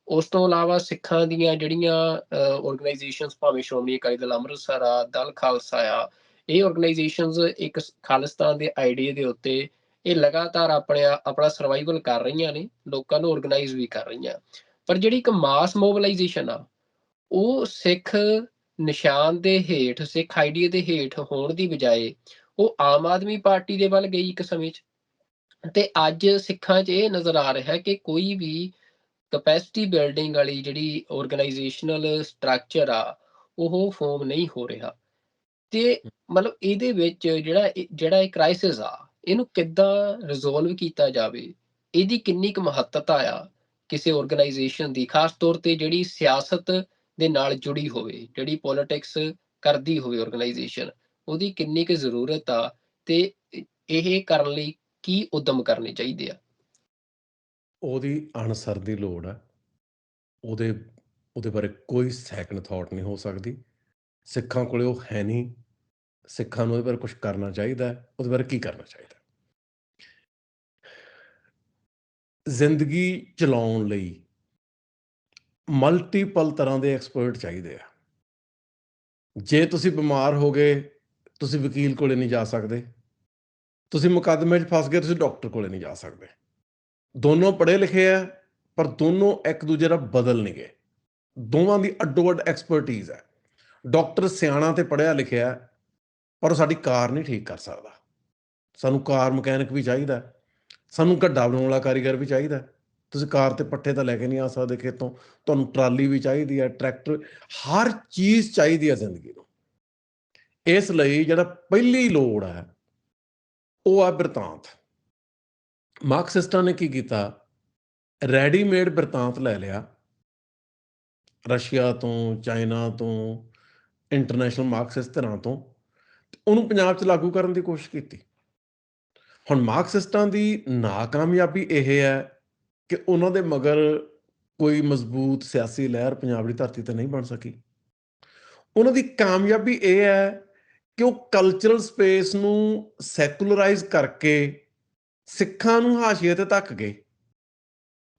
ਉਸ ਤੋਂ ਇਲਾਵਾ ਸਿੱਖਾਂ ਦੀਆਂ ਜਿਹੜੀਆਂ ਆਰਗੇਨਾਈਜੇਸ਼ਨਸ, ਭਾਵੇਂ ਸ਼੍ਰੋਮਣੀ ਅਕਾਲੀ ਦਲ ਅੰਮ੍ਰਿਤਸਰ ਆ, ਦਲ ਖਾਲਸਾ ਆ, ਇਹ ਆਰਗੇਨਾਈਜੇਸ਼ਨਸ ਇੱਕ ਖਾਲਿਸਤਾਨ ਦੇ ਆਈਡੀਏ ਦੇ ਉੱਤੇ ਇਹ ਲਗਾਤਾਰ ਆਪਣਾ ਸਰਵਾਈਵਲ ਕਰ ਰਹੀਆਂ ਨੇ, ਲੋਕਾਂ ਨੂੰ ਆਰਗੇਨਾਈਜ਼ ਵੀ ਕਰ ਰਹੀਆਂ। ਪਰ ਜਿਹੜੀ ਇੱਕ ਮਾਸ ਮੋਬਿਲਾਈਜੇਸ਼ਨ ਆ ਉਹ ਸਿੱਖ ਨਿਸ਼ਾਨ ਦੇ ਹੇਠ, ਸਿੱਖ ਆਈਡੀਏ ਦੇ ਹੇਠ ਹੋਣ ਦੀ ਬਜਾਏ ਉਹ ਆਮ ਆਦਮੀ ਪਾਰਟੀ ਦੇ ਵੱਲ ਗਈ ਇੱਕ ਸਮੇਂ 'ਚ। ਤੇ ਅੱਜ ਸਿੱਖਾਂ 'ਚ ਇਹ ਨਜ਼ਰ ਆ ਰਿਹਾ ਕਿ ਕੋਈ ਵੀ ਕਪੈਸਿਟੀ ਬਿਲਡਿੰਗ ਵਾਲੀ ਜਿਹੜੀ ਆਰਗੇਨਾਈਜੇਸ਼ਨਲ ਸਟਰਕਚਰ ਆ ਉਹ ਫਾਰਮ ਨਹੀਂ ਹੋ ਰਿਹਾ। ਤੇ ਮਤਲਬ ਇਹਦੇ ਵਿੱਚ ਜਿਹੜਾ ਇਹ ਕ੍ਰਾਈਸਿਸ ਆ, ਇਹਨੂੰ ਕਿੱਦਾਂ ਰਿਜ਼ੋਲਵ ਕੀਤਾ ਜਾਵੇ, ਇਹਦੀ ਕਿੰਨੀ ਕੁ ਮਹੱਤਤਾ ਆ ਕਿਸੇ ਆਰਗੇਨਾਈਜੇਸ਼ਨ ਦੀ, ਖਾਸ ਤੌਰ ਤੇ ਜਿਹੜੀ ਸਿਆਸਤ ਦੇ ਨਾਲ ਜੁੜੀ ਹੋਵੇ, ਜਿਹੜੀ ਪੋਲਿਟਿਕਸ ਕਰਦੀ ਹੋਵੇ ਆਰਗੇਨਾਈਜੇਸ਼ਨ, ਉਹਦੀ ਕਿੰਨੀ ਕੁ ਜ਼ਰੂਰਤ ਆ ਤੇ ਇਹ ਕਰਨ ਲਈ ਕੀ ਉਦਮ ਕਰਨੇ ਚਾਹੀਦੇ ਆ? ਉਹਦੀ ਅਣਸਰ ਦੀ ਲੋੜ ਹੈ। ਉਹਦੇ ਉਹਦੇ ਬਾਰੇ ਕੋਈ ਸੈਕੰਡ ਥਾਟ ਨਹੀਂ ਹੋ ਸਕਦੀ। ਸਿੱਖਾਂ ਕੋਲੇ ਉਹ ਹੈ ਨਹੀਂ। ਸਿੱਖਾਂ ਨੂੰ ਉਹਦੇ ਬਾਰੇ ਕੁਛ ਕਰਨਾ ਚਾਹੀਦਾ ਹੈ। ਉਹਦੇ ਬਾਰੇ ਕੀ ਕਰਨਾ ਚਾਹੀਦਾ? ਜ਼ਿੰਦਗੀ ਚਲਾਉਣ ਲਈ ਮਲਟੀਪਲ ਤਰ੍ਹਾਂ ਦੇ ਐਕਸਪਰਟ ਚਾਹੀਦੇ ਆ। ਜੇ ਤੁਸੀਂ ਬਿਮਾਰ ਹੋ ਗਏ, ਤੁਸੀਂ ਵਕੀਲ ਕੋਲੇ ਨਹੀਂ ਜਾ ਸਕਦੇ। ਤੁਸੀਂ ਮੁਕੱਦਮੇ 'ਚ ਫਸ ਗਏ, ਤੁਸੀਂ ਡਾਕਟਰ ਕੋਲੇ ਨਹੀਂ ਜਾ ਸਕਦੇ। ਦੋਨੋਂ ਪੜ੍ਹੇ ਲਿਖੇ ਆ, ਪਰ ਦੋਨੋਂ ਇੱਕ ਦੂਜੇ ਦਾ ਬਦਲ ਨਹੀਂ ਗਏ। ਦੋਵਾਂ ਦੀ ਅੱਡੋ ਅੱਡ ਐਕਸਪਰਟੀਜ਼ ਹੈ। ਡਾਕਟਰ ਸਿਆਣਾ ਤੇ ਪੜ੍ਹਿਆ ਲਿਖਿਆ, ਪਰ ਉਹ ਸਾਡੀ ਕਾਰ ਨਹੀਂ ਠੀਕ ਕਰ ਸਕਦਾ। ਸਾਨੂੰ ਕਾਰ ਮਕੈਨਿਕ ਵੀ ਚਾਹੀਦਾ। ਸਾਨੂੰ ਗੱਡਾ ਬਣਾਉਣ ਵਾਲਾ ਕਾਰੀਗਰ ਵੀ ਚਾਹੀਦਾ। ਤੁਸੀਂ ਕਾਰ ਤੇ ਪੱਠੇ ਤਾਂ ਲੈ ਕੇ ਨਹੀਂ ਆ ਸਕਦੇ ਖੇਤੋਂ। ਤੁਹਾਨੂੰ ਟਰਾਲੀ ਵੀ ਚਾਹੀਦੀ ਹੈ, ਟਰੈਕਟਰ, ਹਰ ਚੀਜ਼ ਚਾਹੀਦੀ ਹੈ ਜ਼ਿੰਦਗੀ ਨੂੰ। ਇਸ ਲਈ ਜਿਹੜਾ ਪਹਿਲੀ ਲੋੜ ਹੈ ਉਹ ਆ ਬਿਰਤਾਂਤ। ਮਾਰਕਸਿਸਟਾਂ ਨੇ ਕੀ ਕੀਤਾ? ਰੈਡੀਮੇਡ ਬਿਰਤਾਂਤ ਲੈ ਲਿਆ ਰਸ਼ੀਆ ਤੋਂ, ਚਾਈਨਾ ਤੋਂ, ਇੰਟਰਨੈਸ਼ਨਲ ਮਾਰਕਸਿਸਟ ਧਿਰਾਂ ਤੋਂ, ਉਹਨੂੰ ਪੰਜਾਬ 'ਚ ਲਾਗੂ ਕਰਨ ਦੀ ਕੋਸ਼ਿਸ਼ ਕੀਤੀ। ਹੁਣ ਮਾਰਕਸਿਸਟਾਂ ਦੀ ਨਾਕਾਮਯਾਬੀ ਇਹ ਹੈ ਕਿ ਉਹਨਾਂ ਦੇ ਮਗਰ ਕੋਈ ਮਜ਼ਬੂਤ ਸਿਆਸੀ ਲਹਿਰ ਪੰਜਾਬ ਦੀ ਧਰਤੀ 'ਤੇ ਨਹੀਂ ਬਣ ਸਕੀ। ਉਹਨਾਂ ਦੀ ਕਾਮਯਾਬੀ ਇਹ ਹੈ ਕਿ ਉਹ ਕਲਚਰਲ ਸਪੇਸ ਨੂੰ ਸੈਕੂਲਰਾਈਜ਼ ਕਰਕੇ ਸਿੱਖਾਂ ਨੂੰ ਹਾਸ਼ੀਏ ਤੇ ਧੱਕ ਗਏ।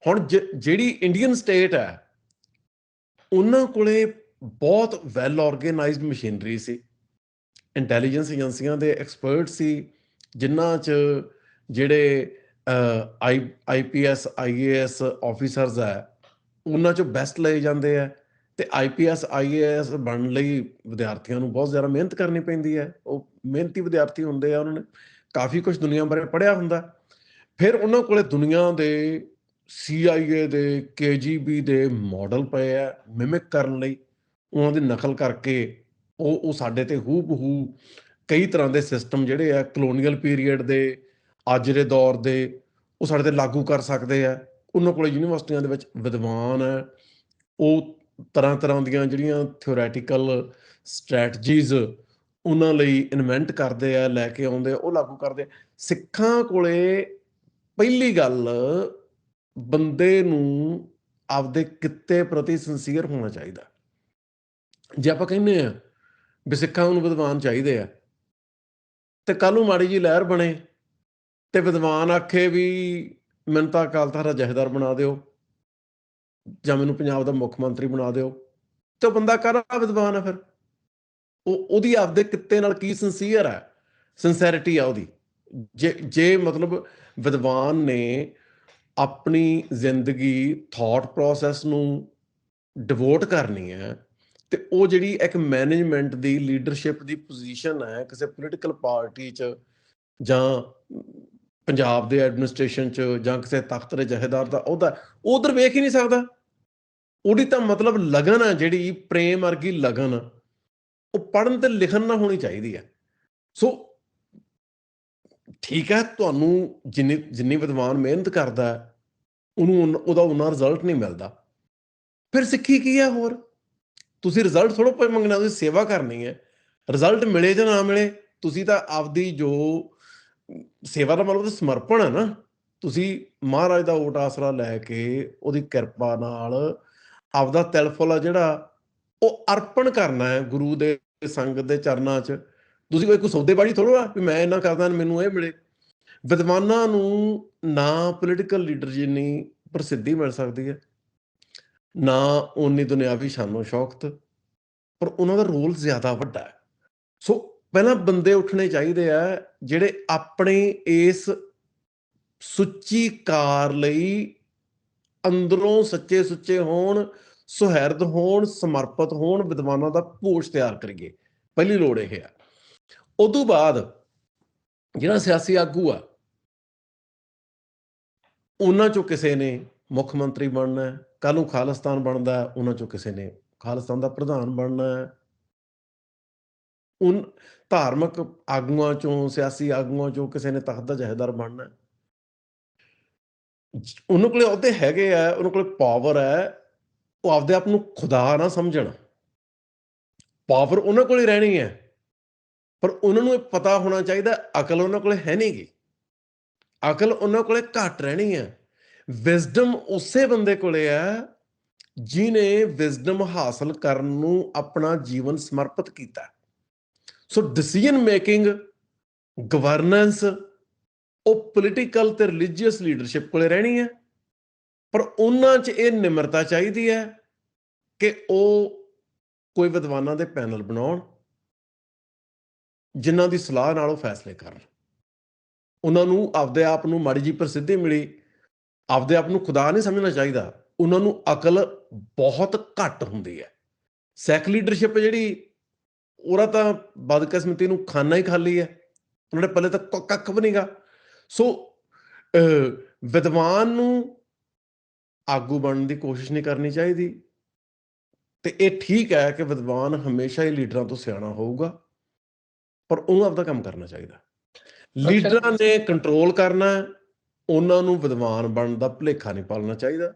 ਹੁਣ ਜਿਹੜੀ ਇੰਡੀਅਨ ਸਟੇਟ ਹੈ, ਉਹਨਾਂ ਕੋਲੇ ਬਹੁਤ ਵੈਲ ਆਰਗੇਨਾਈਜ਼ਡ ਮਸ਼ੀਨਰੀ ਸੀ। ਇੰਟੈਲੀਜੈਂਸ ਏਜੰਸੀਆਂ ਦੇ ਐਕਸਪਰਟ ਸੀ, ਜਿਨ੍ਹਾਂ 'ਚ ਜਿਹੜੇ IPS IAS ਆਫਿਸਰਸ ਹੈ, ਉਹਨਾਂ 'ਚੋਂ ਬੈਸਟ ਲਏ ਜਾਂਦੇ ਹੈ। ਤੇ IPS IAS ਬਣਨ ਲਈ ਵਿਦਿਆਰਥੀਆਂ ਨੂੰ ਬਹੁਤ ਜ਼ਿਆਦਾ ਮਿਹਨਤ ਕਰਨੀ ਪੈਂਦੀ ਹੈ। ਉਹ ਮਿਹਨਤੀ ਵਿਦਿਆਰਥੀ ਹੁੰਦੇ ਆ, ਉਹਨਾਂ ਨੇ ਕਾਫੀ ਕੁਛ ਦੁਨੀਆ ਬਾਰੇ ਪੜ੍ਹਿਆ ਹੁੰਦਾ। ਫਿਰ ਉਹਨਾਂ ਕੋਲੇ ਦੁਨੀਆ ਦੇ CIA ਦੇ, KGB ਦੇ ਮਾਡਲ ਪਏ ਆ ਮਿਮਿਕ ਕਰਨ ਲਈ। ਉਹਨਾਂ ਦੀ ਨਕਲ ਕਰਕੇ ਉਹ ਸਾਡੇ ਤੇ ਹੂ ਬਹੂ ਕਈ ਤਰ੍ਹਾਂ ਦੇ ਸਿਸਟਮ ਜਿਹੜੇ ਆ ਕਲੋਨੀਅਲ ਪੀਰੀਅਡ ਦੇ, ਅੱਜ ਦੇ ਦੌਰ ਦੇ, ਉਹ ਸਾਡੇ ਤੇ ਲਾਗੂ ਕਰ ਸਕਦੇ ਆ। ਉਹਨਾਂ ਕੋਲੇ ਯੂਨੀਵਰਸਿਟੀਆਂ ਦੇ ਵਿੱਚ ਵਿਦਵਾਨ ਹੈ, ਉਹ ਤਰ੍ਹਾਂ ਤਰ੍ਹਾਂ ਦੀਆਂ ਜਿਹੜੀਆਂ ਥਿਓਰੈਟੀਕਲ ਸਟ੍ਰੈਟਜੀਜ਼ ਉਹਨਾਂ ਲਈ ਇਨਵੈਂਟ ਕਰਦੇ ਆ, ਲੈ ਕੇ ਆਉਂਦੇ ਆ, ਉਹ ਲਾਗੂ ਕਰਦੇ ਆ। ਸਿੱਖਾਂ ਕੋਲੇ ਪਹਿਲੀ ਗੱਲ, ਬੰਦੇ ਨੂੰ ਆਪਦੇ ਕਿੱਤੇ ਪ੍ਰਤੀ ਸਿੰਸੀਅਰ ਹੋਣਾ ਚਾਹੀਦਾ। ਜੇ ਆਪਾਂ ਕਹਿੰਦੇ ਆ ਵੀ ਸਿੱਖਾਂ ਨੂੰ ਵਿਦਵਾਨ ਚਾਹੀਦੇ ਆ, ਤੇ ਕੱਲ ਨੂੰ ਮਾੜੀ ਜੀ ਲਹਿਰ ਬਣੇ ਤੇ ਵਿਦਵਾਨ ਆਖੇ ਵੀ ਮੈਨੂੰ ਤਾਂ ਅਕਾਲ ਤਖਤ ਦਾ ਜਥੇਦਾਰ ਬਣਾ ਦਿਓ ਜਾਂ ਮੈਨੂੰ ਪੰਜਾਬ ਦਾ ਮੁੱਖ ਮੰਤਰੀ ਬਣਾ ਦਿਓ, ਤੇ ਉਹ ਬੰਦਾ ਕਾਹਦਾ ਵਿਦਵਾਨ ਆ ਫਿਰ? ਉਹਦੀ ਆਪਦੇ ਕਿੱਤੇ ਨਾਲ ਕੀ ਸਿੰਸੀਅਰ ਹੈ, ਸਿੰਸੈਰਿਟੀ ਆ ਉਹਦੀ। ਜੇ ਮਤਲਬ ਵਿਦਵਾਨ ਨੇ ਆਪਣੀ ਜ਼ਿੰਦਗੀ ਥਾਟ ਪ੍ਰੋਸੈਸ ਨੂੰ ਡਿਵੋਟ ਕਰਨੀ ਹੈ, ਤੇ ਉਹ ਜਿਹੜੀ ਇੱਕ ਮੈਨੇਜਮੈਂਟ ਦੀ ਲੀਡਰਸ਼ਿਪ ਦੀ ਪੋਜੀਸ਼ਨ ਹੈ ਕਿਸੇ ਪੋਲੀਟੀਕਲ ਪਾਰਟੀ 'ਚ ਜਾਂ ਪੰਜਾਬ ਦੇ ਐਡਮਿਨਿਸਟ੍ਰੇਸ਼ਨ 'ਚ ਜਾਂ ਕਿਸੇ ਤਖਤ ਦੇ ਜਥੇਦਾਰ ਦਾ ਉਹਦਾ, ਉਧਰ ਵੇਖ ਹੀ ਨਹੀਂ ਸਕਦਾ। ਉਹਦੀ ਤਾਂ ਮਤਲਬ ਲਗਨ ਆ, ਜਿਹੜੀ ਪ੍ਰੇਮ ਵਰਗੀ ਲਗਨ, ਉਹ ਪੜ੍ਹਨ ਤੇ ਲਿਖਣ ਨਾਲ ਹੋਣੀ ਚਾਹੀਦੀ ਹੈ। ਸੋ ਠੀਕ ਹੈ, ਤੁਹਾਨੂੰ ਜਿੰਨੀ ਵਿਦਵਾਨ ਮਿਹਨਤ ਕਰਦਾ ਉਹਨੂੰ ਉਹਦਾ ਉਹਨਾਂ ਰਿਜ਼ਲਟ ਨਹੀਂ ਮਿਲਦਾ, ਫਿਰ ਸਿੱਖੀ ਕੀ ਹੈ? ਹੋਰ ਤੁਸੀਂ ਰਿਜ਼ਲਟ ਥੋੜ੍ਹਾ ਮੰਗਣਾ, ਤੁਸੀਂ ਸੇਵਾ ਕਰਨੀ ਹੈ। ਰਿਜ਼ਲਟ ਮਿਲੇ ਜਾਂ ਨਾ ਮਿਲੇ, ਤੁਸੀਂ ਤਾਂ ਆਪਦੀ ਜੋ ਸੇਵਾ ਦਾ ਮਤਲਬ ਸਮਰਪਣ ਹੈ ਨਾ, ਤੁਸੀਂ ਮਹਾਰਾਜ ਦਾ ਓਟ ਆਸਰਾ ਲੈ ਕੇ ਉਹਦੀ ਕਿਰਪਾ ਨਾਲ ਆਪਦਾ ਤਿਲ ਫੁੱਲ ਆ ਜਿਹੜਾ ਉਹ ਅਰਪਣ ਕਰਨਾ ਹੈ ਗੁਰੂ ਦੇ ਸੰਗਤ ਦੇ ਚਰਨਾਂ 'ਚ। ਤੁਸੀਂ ਕੋਈ ਸੌਦੇਬਾਜ਼ੀ ਥੋੜ੍ਹਾ ਵੀ ਮੈਂ ਇਹਨਾਂ ਕਰਦਾ ਮੈਨੂੰ ਇਹ ਮਿਲੇ। ਵਿਦਵਾਨਾਂ ਨੂੰ ਨਾ ਪੋਲੀਟੀਕਲ ਲੀਡਰ ਜਿੰਨੀ ਪ੍ਰਸਿੱਧੀ ਮਿਲ ਸਕਦੀ ਹੈ, ਨਾ ਓਨੀ ਦੁਨਿਆਵੀ ਸ਼ਾਨੋ ਸ਼ੌਕਤ, ਪਰ ਉਹਨਾਂ ਦਾ ਰੋਲ ਜ਼ਿਆਦਾ ਵੱਡਾ ਹੈ। ਸੋ ਪਹਿਲਾਂ ਬੰਦੇ ਉੱਠਣੇ ਚਾਹੀਦੇ ਆ ਜਿਹੜੇ ਆਪਣੇ ਇਸ ਸੁੱਚੀ ਕਾਰ ਲਈ ਅੰਦਰੋਂ ਸੱਚੇ ਸੁੱਚੇ ਹੋਣ, ਸੁਹਿਰਦ ਹੋਣ, ਸਮਰਪਿਤ ਹੋਣ, ਵਿਦਵਾਨਾਂ ਦਾ ਭੋਜ ਤਿਆਰ ਕਰੀਏ। ਪਹਿਲੀ ਲੋੜ ਇਹ ਆ। ਉਦੋਂ ਬਾਅਦ ਜਿਹੜਾ ਸਿਆਸੀ ਆਗੂ ਆ, ਉਹਨਾਂ ਚੋਂ ਕਿਸੇ ਨੇ ਮੁੱਖ ਮੰਤਰੀ ਬਣਨਾ, ਕੱਲ ਨੂੰ ਖਾਲਿਸਤਾਨ ਬਣਦਾ, ਉਹਨਾਂ ਚੋਂ ਕਿਸੇ ਨੇ ਖਾਲਿਸਤਾਨ ਦਾ ਪ੍ਰਧਾਨ ਬਣਨਾ ਹੈ। ਧਾਰਮਿਕ ਆਗੂਆਂ ਚੋਂ, ਸਿਆਸੀ ਆਗੂਆਂ ਚੋਂ ਕਿਸੇ ਨੇ ਤਖਤ ਦਾ ਜਥੇਦਾਰ ਬਣਨਾ। ਉਹਨਾਂ ਕੋਲੇ ਅਹੁਦੇ ਹੈਗੇ ਆ, ਉਹਨਾਂ ਕੋਲੇ ਪਾਵਰ ਹੈ, ਉਹ ਆਪਦੇ ਆਪ ਨੂੰ ਖੁਦਾ ਨਾ ਸਮਝਣ। ਪਾਵਰ ਉਹਨਾਂ ਕੋਲ ਹੀ ਰਹਿਣੀ ਹੈ, ਪਰ ਉਹਨਾਂ ਨੂੰ ਇਹ ਪਤਾ ਹੋਣਾ ਚਾਹੀਦਾ ਅਕਲ ਉਹਨਾਂ ਕੋਲੇ ਹੈ ਨਹੀਂ ਗੀ। ਅਕਲ ਉਹਨਾਂ ਕੋਲੇ ਘੱਟ ਰਹਿਣੀ ਹੈ। ਵਿਜ਼ਡਮ ਉਸੇ ਬੰਦੇ ਕੋਲੇ ਹੈ ਜਿਹਨੇ ਵਿਜ਼ਡਮ ਹਾਸਲ ਕਰਨ ਨੂੰ ਆਪਣਾ ਜੀਵਨ ਸਮਰਪਿਤ ਕੀਤਾ। ਸੋ ਡਿਸੀਜਨ ਮੇਕਿੰਗ, ਗਵਰਨੈਂਸ, ਉਹ ਪੋਲੀਟੀਕਲ ਤੇ ਰਿਲੀਜੀਅਸ ਲੀਡਰਸ਼ਿਪ ਕੋਲੇ ਰਹਿਣੀ ਹੈ, ਪਰ ਉਹਨਾਂ 'ਚ ਇਹ ਨਿਮਰਤਾ ਚਾਹੀਦੀ ਹੈ ਕਿ ਉਹ ਕੋਈ ਵਿਦਵਾਨਾਂ ਦੇ ਪੈਨਲ ਬਣਾਉਣ ਜਿਨ੍ਹਾਂ ਦੀ ਸਲਾਹ ਨਾਲ ਉਹ ਫੈਸਲੇ ਕਰਨ। ਉਹਨਾਂ ਨੂੰ ਆਪਦੇ ਆਪ ਨੂੰ ਮਾੜੀ ਜੀ ਪ੍ਰਸਿੱਧੀ ਮਿਲੀ, ਆਪਦੇ ਆਪ ਨੂੰ ਖੁਦਾ ਨਹੀਂ ਸਮਝਣਾ ਚਾਹੀਦਾ। ਉਹਨਾਂ ਨੂੰ ਅਕਲ ਬਹੁਤ ਘੱਟ ਹੁੰਦੀ ਹੈ। ਸਿੱਖ ਲੀਡਰਸ਼ਿਪ ਜਿਹੜੀ, ਉਹਦਾ ਤਾਂ ਬਦਕਿਸਮਤੀ ਨੂੰ ਖਾਨਾ ਹੀ ਖਾਲੀ ਹੈ, ਉਹਨਾਂ ਦੇ ਪੱਲੇ ਤਾਂ ਕੱਖ ਵੀ ਨਹੀਂਗਾ। ਸੋ ਵਿਦਵਾਨ ਨੂੰ ਆਗੂ ਬਣਨ ਦੀ ਕੋਸ਼ਿਸ਼ ਨਹੀਂ ਕਰਨੀ ਚਾਹੀਦੀ। ਤੇ ਇਹ ਠੀਕ ਹੈ ਕਿ ਵਿਦਵਾਨ ਹਮੇਸ਼ਾ ਹੀ ਲੀਡਰਾਂ ਤੋਂ ਸਿਆਣਾ ਹੋਊਗਾ, ਪਰ ਉਹਨੂੰ ਆਪਦਾ ਕੰਮ ਕਰਨਾ ਚਾਹੀਦਾ। ਲੀਡਰਾਂ ਨੇ ਕੰਟਰੋਲ ਕਰਨਾ, ਉਹਨਾਂ ਨੂੰ ਵਿਦਵਾਨ ਬਣਨ ਦਾ ਭੁਲੇਖਾ ਨਹੀਂ ਪਾਲਣਾ ਚਾਹੀਦਾ।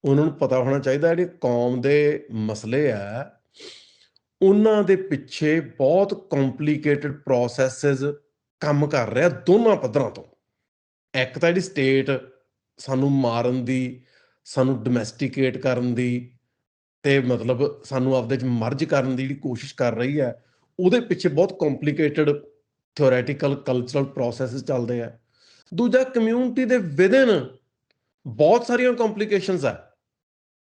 ਉਹਨਾਂ ਨੂੰ ਪਤਾ ਹੋਣਾ ਚਾਹੀਦਾ ਜਿਹੜੇ ਕੌਮ ਦੇ ਮਸਲੇ ਆ, ਉਹਨਾਂ ਦੇ ਪਿੱਛੇ ਬਹੁਤ ਕੰਪਲੀਕੇਟਡ ਪ੍ਰੋਸੈਸਿਸ ਕੰਮ ਕਰ ਰਿਹਾ ਦੋਨਾਂ ਪੱਧਰਾਂ ਤੋਂ। ਇੱਕ ਤਾਂ ਜਿਹੜੀ ਸਟੇਟ ਸਾਨੂੰ ਮਾਰਨ ਦੀ, ਸਾਨੂੰ ਡੋਮੈਸਟੀਕੇਟ ਕਰਨ ਦੀ, ਤੇ ਮਤਲਬ ਸਾਨੂੰ ਆਪਦੇ 'ਚ ਮਰਜ ਕਰਨ ਦੀ ਜਿਹੜੀ ਕੋਸ਼ਿਸ਼ ਕਰ ਰਹੀ ਹੈ, ਉਹਦੇ ਪਿੱਛੇ ਬਹੁਤ ਕੰਪਲੀਕੇਟਡ ਥਿਓਰੈਟੀਕਲ ਕਲਚਰਲ ਪ੍ਰੋਸੈਸਿਸ ਚੱਲਦੇ ਆ। ਦੂਜਾ, ਕਮਿਊਨਿਟੀ ਦੇ ਵਿਦਿਨ ਬਹੁਤ ਸਾਰੀਆਂ ਕੰਪਲੀਕੇਸ਼ਨਸ ਆ,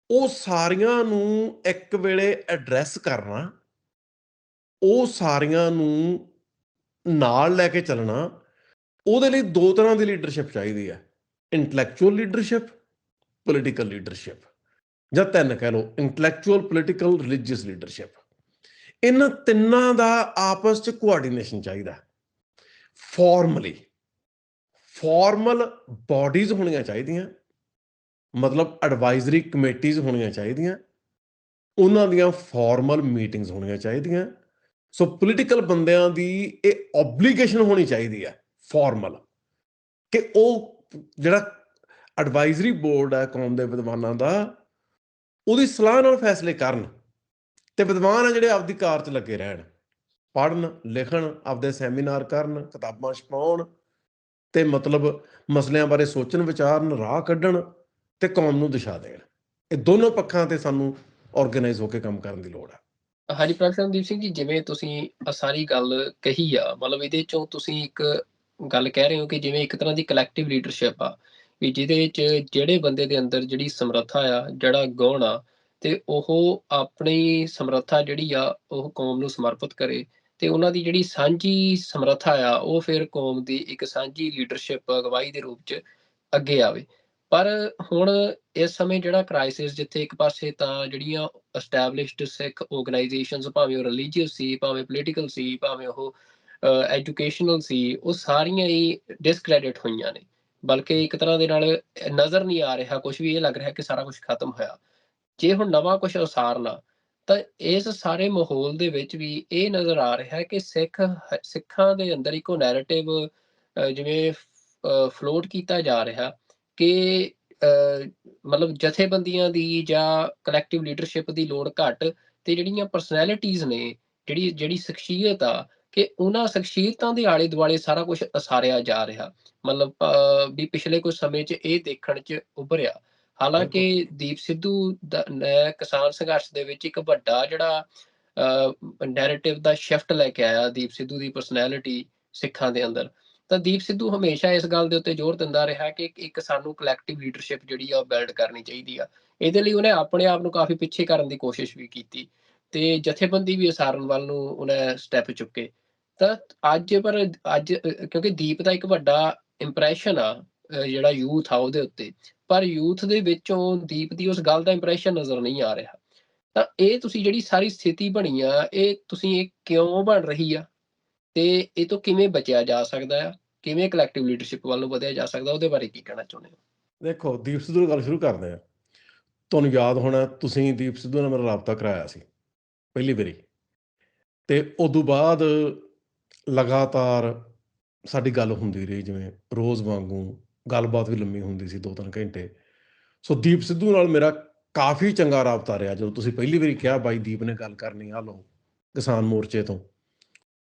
ਉਹ ਸਾਰੀਆਂ ਨੂੰ ਇੱਕ ਵੇਲੇ ਐਡਰੈਸ ਕਰਨਾ, ਉਹ ਸਾਰੀਆਂ ਨੂੰ ਨਾਲ ਲੈ ਕੇ ਚੱਲਣਾ, ਉਹਦੇ ਲਈ ਦੋ ਤਰ੍ਹਾਂ ਦੀ ਲੀਡਰਸ਼ਿਪ ਚਾਹੀਦੀ ਹੈ। ਇੰਟੈਲੈਕਚੁਅਲ ਲੀਡਰਸ਼ਿਪ, ਪੋਲੀਟੀਕਲ ਲੀਡਰਸ਼ਿਪ, ਜਾਂ ਤਿੰਨ ਕਹਿ ਲਓ, ਇੰਟੈਲੈਕਚੁਅਲ, ਪੋਲੀਟੀਕਲ, ਰਿਲੀਜੀਅਸ ਲੀਡਰਸ਼ਿਪ। ਇਹਨਾਂ ਤਿੰਨਾਂ ਦਾ ਆਪਸ 'ਚ ਕੋਆਰਡੀਨੇਸ਼ਨ ਚਾਹੀਦਾ। ਫਾਰਮਲ ਬਾਡੀਜ਼ ਹੋਣੀਆਂ ਚਾਹੀਦੀਆਂ, ਮਤਲਬ ਐਡਵਾਈਜ਼ਰੀ ਕਮੇਟੀਜ਼ ਹੋਣੀਆਂ ਚਾਹੀਦੀਆਂ, ਉਹਨਾਂ ਦੀਆਂ ਫਾਰਮਲ ਮੀਟਿੰਗਸ ਹੋਣੀਆਂ ਚਾਹੀਦੀਆਂ। ਸੋ ਪੋਲੀਟੀਕਲ ਬੰਦਿਆਂ ਦੀ ਇਹ ਓਬਲੀਗੇਸ਼ਨ ਹੋਣੀ ਚਾਹੀਦੀ ਹੈ ਫਾਰਮਲ, ਕਿ ਉਹ ਜਿਹੜਾ ਐਡਵਾਈਜ਼ਰੀ ਬੋਰਡ ਹੈ ਕੌਮ ਦੇ ਵਿਦਵਾਨਾਂ ਦਾ, ਉਹਦੀ ਸਲਾਹ ਨਾਲ ਫੈਸਲੇ ਕਰਨ, ਤੇ ਵਿਦਵਾਨ ਆ ਜਿਹੜੇ ਆਪਦੀ ਕਾਰ 'ਚ ਲੱਗੇ ਰਹਿਣ। ਪੜ੍ਹਨ ਲਿਖਣ, ਆਪਦੇ ਸੈਮੀਨਾਰ ਕਰਨ, ਕਿਤਾਬਾਂ ਛਪਾਉਣ ਤੇ ਮਤਲਬ ਮਸਲਿਆਂ ਬਾਰੇ ਸੋਚਣ ਵਿਚਾਰਨ, ਰਾਹ ਕੱਢਣ ਤੇ ਕੌਮ ਨੂੰ ਦਿਸ਼ਾ ਦੇਣ। ਇਹ ਦੋਨੋਂ ਪੱਖਾਂ ਤੇ ਸਾਨੂੰ ਆਰਗੇਨਾਈਜ਼ ਹੋ ਕੇ ਕੰਮ ਕਰਨ ਦੀ ਲੋੜ ਹੈ। ਹਾਂਜੀ, ਪ੍ਰੋਫੈਸਰ ਸੰਦੀਪ ਸਿੰਘ ਜੀ, ਜਿਵੇਂ ਤੁਸੀਂ ਸਾਰੀ ਗੱਲ ਕਹੀ ਆ, ਮਤਲਬ ਇਹਦੇ ਚੋਂ ਤੁਸੀਂ ਇੱਕ ਗੱਲ ਕਹਿ ਰਹੇ ਹੋ ਕਿ ਜਿਵੇਂ ਇੱਕ ਤਰ੍ਹਾਂ ਦੀ ਕਲੈਕਟਿਵ ਲੀਡਰਸ਼ਿਪ ਆ, ਵੀ ਜਿਹਦੇ ਵਿੱਚ ਜਿਹੜੇ ਬੰਦੇ ਦੇ ਅੰਦਰ ਜਿਹੜੀ ਸਮਰੱਥਾ ਆ, ਜਿਹੜਾ ਗੁਣ ਆ, ਤੇ ਉਹ ਆਪਣੀ ਸਮਰੱਥਾ ਜਿਹੜੀ ਆ ਉਹ ਕੌਮ ਨੂੰ ਸਮਰਪਿਤ ਕਰੇ, ਤੇ ਉਹਨਾਂ ਦੀ ਜਿਹੜੀ ਸਾਂਝੀ ਸਮਰੱਥਾ ਆ ਉਹ ਫਿਰ ਕੌਮ ਦੀ ਇੱਕ ਸਾਂਝੀ ਲੀਡਰਸ਼ਿਪ ਅਗਵਾਈ ਦੇ ਰੂਪ 'ਚ ਅੱਗੇ ਆਵੇ। ਪਰ ਹੁਣ ਇਸ ਸਮੇਂ ਜਿਹੜਾ ਕ੍ਰਾਈਸਿਸ, ਜਿੱਥੇ ਇੱਕ ਪਾਸੇ ਤਾਂ ਜਿਹੜੀਆਂ ਐਸਟੈਬਲਿਸ਼ਡ ਸਿੱਖ ਆਰਗੇਨਾਈਜੇਸ਼ਨਸ, ਭਾਵੇਂ ਉਹ ਰਿਲੀਜੀਅਸ ਸੀ, ਭਾਵੇਂ ਪੋਲੀਟੀਕਲ ਸੀ, ਭਾਵੇਂ ਉਹ ਐਜੂਕੇਸ਼ਨਲ ਸੀ, ਉਹ ਸਾਰੀਆਂ ਹੀ ਡਿਸਕ੍ਰੈਡਿਟ ਹੋਈਆਂ ਨੇ। ਬਲਕਿ ਇੱਕ ਤਰ੍ਹਾਂ ਦੇ ਨਾਲ ਨਜ਼ਰ ਨਹੀਂ ਆ ਰਿਹਾ ਕੁਛ ਵੀ, ਇਹ ਲੱਗ ਰਿਹਾ ਕਿ ਸਾਰਾ ਕੁਛ ਖਤਮ ਹੋਇਆ। ਜੇ ਹੁਣ ਨਵਾਂ ਕੁਛ ਉਸਾਰਨਾ, ਤਾਂ ਇਸ ਸਾਰੇ ਮਾਹੌਲ ਦੇ ਵਿੱਚ ਵੀ ਇਹ ਨਜ਼ਰ ਆ ਰਿਹਾ ਹੈ ਕਿ ਸਿੱਖਾਂ ਦੇ ਅੰਦਰ ਇੱਕੋ ਨੈਰੇਟਿਵ ਜਿਵੇਂ ਫਲੋਟ ਕੀਤਾ ਜਾ ਰਿਹਾ ਕਿ ਮਤਲਬ ਜਥੇਬੰਦੀਆਂ ਦੀ ਜਾਂ ਕਲੈਕਟਿਵ ਲੀਡਰਸ਼ਿਪ ਦੀ ਲੋੜ ਘੱਟ, ਤੇ ਜਿਹੜੀਆਂ ਪਰਸਨੈਲਿਟੀਜ਼ ਨੇ, ਜਿਹੜੀ ਸ਼ਖਸੀਅਤ ਆ, ਕਿ ਉਹਨਾਂ ਸ਼ਖਸੀਅਤਾਂ ਦੇ ਆਲੇ ਦੁਆਲੇ ਸਾਰਾ ਕੁਝ ਉਸਾਰਿਆ ਜਾ ਰਿਹਾ। ਮਤਲਬ ਵੀ ਪਿਛਲੇ ਕੁਝ ਸਮੇਂ 'ਚ ਇਹ ਦੇਖਣ 'ਚ ਉੱਭਰਿਆ। ਹਾਲਾਂਕਿ ਬਿਲਕੁਲ ਦੀਪ ਸਿੱਧੂ ਨੇ ਕਿਸਾਨ ਸੰਘਰਸ਼ ਦੇ ਵਿੱਚ ਇੱਕ ਵੱਡਾ ਜਿਹੜਾ ਨੈਰੇਟਿਵ ਦਾ ਸ਼ਿਫਟ ਲੈ ਕੇ ਆਇਆ, ਦੀਪ ਸਿੱਧੂ ਦੀ ਪਰਸਨੈਲਿਟੀ ਸਿੱਖਾਂ ਦੇ ਅੰਦਰ। ਤਾਂ ਦੀਪ ਸਿੱਧੂ ਹਮੇਸ਼ਾ ਇਸ ਗੱਲ ਦੇ ਉੱਤੇ ਜ਼ੋਰ ਦਿੰਦਾ ਰਿਹਾ ਕਿ ਇੱਕ ਸਾਨੂੰ ਕਲੈਕਟਿਵ ਲੀਡਰਸ਼ਿਪ ਜਿਹੜੀ ਆ ਉਹ ਬਿਲਡ ਕਰਨੀ ਚਾਹੀਦੀ ਆ। ਇਹਦੇ ਲਈ ਉਹਨੇ ਆਪਣੇ ਆਪ ਨੂੰ ਕਾਫੀ ਪਿੱਛੇ ਕਰਨ ਦੀ ਕੋਸ਼ਿਸ਼ ਵੀ ਕੀਤੀ, ਤੇ ਜਥੇਬੰਦੀ ਵੀ ਉਸਾਰਨ ਵੱਲ ਨੂੰ ਉਹਨੇ ਸਟੈਪ ਚੁੱਕੇ। ਤਾਂ ਅੱਜ ਕਿਉਂਕਿ ਦੀਪ ਦਾ ਇੱਕ ਵੱਡਾ ਇੰਪ੍ਰੈਸ਼ਨ ਆ ਜਿਹੜਾ ਯੂਥ ਆ ਉਹਦੇ ਉੱਤੇ, ਪਰ ਯੂਥ ਦੇ ਵਿੱਚੋਂ ਦੀਪ ਦੀ ਉਸ ਗੱਲ ਦਾ ਇੰਪ੍ਰੈਸ਼ਨ ਨਜ਼ਰ ਨਹੀਂ ਆ ਰਿਹਾ। ਤਾਂ ਇਹ ਤੁਸੀਂ ਜਿਹੜੀ ਸਾਰੀ ਸਥਿਤੀ ਬਣੀ ਆ, ਇਹ ਕਿਉਂ ਬਣ ਰਹੀ ਆ? ਤੇ ਇਹ ਤੋਂ ਕਿਵੇਂ ਬਚਿਆ ਜਾ ਸਕਦਾ ਆ? ਕਿਵੇਂ ਕਲੈਕਟਿਵ ਲੀਡਰਸ਼ਿਪ ਵੱਲ ਨੂੰ ਵਧਿਆ ਜਾ ਸਕਦਾ? ਉਹਦੇ ਬਾਰੇ ਕੀ ਕਹਿਣਾ ਚਾਹੁੰਦੇ ਹੋ? ਦੇਖੋ, ਦੀਪ ਸਿੱਧੂ ਦੀ ਗੱਲ ਸ਼ੁਰੂ ਕਰਦੇ ਆ। ਤੁਹਾਨੂੰ ਯਾਦ ਹੋਣਾ, ਤੁਸੀਂ ਦੀਪ ਸਿੱਧੂ ਨਾਲ ਮੇਰਾ ਰਾਬਤਾ ਕਰਾਇਆ ਸੀ ਪਹਿਲੀ ਵਾਰੀ, ਤੇ ਉਦੋਂ ਬਾਅਦ ਲਗਾਤਾਰ ਸਾਡੀ ਗੱਲ ਹੁੰਦੀ ਰਹੀ, ਜਿਵੇਂ ਰੋਜ਼ ਵਾਂਗੂ ਗੱਲਬਾਤ ਵੀ ਲੰਮੀ ਹੁੰਦੀ ਸੀ 2-3 ਘੰਟੇ। ਸੋ ਦੀਪ ਸਿੱਧੂ ਨਾਲ ਮੇਰਾ ਕਾਫੀ ਚੰਗਾ ਰਾਬਤਾ ਰਿਹਾ। ਜਦੋਂ ਤੁਸੀਂ ਪਹਿਲੀ ਵਾਰੀ ਕਿਹਾ ਬਾਈ ਦੀਪ ਨੇ ਗੱਲ ਕਰਨੀ, ਆ ਲਓ ਕਿਸਾਨ ਮੋਰਚੇ ਤੋਂ,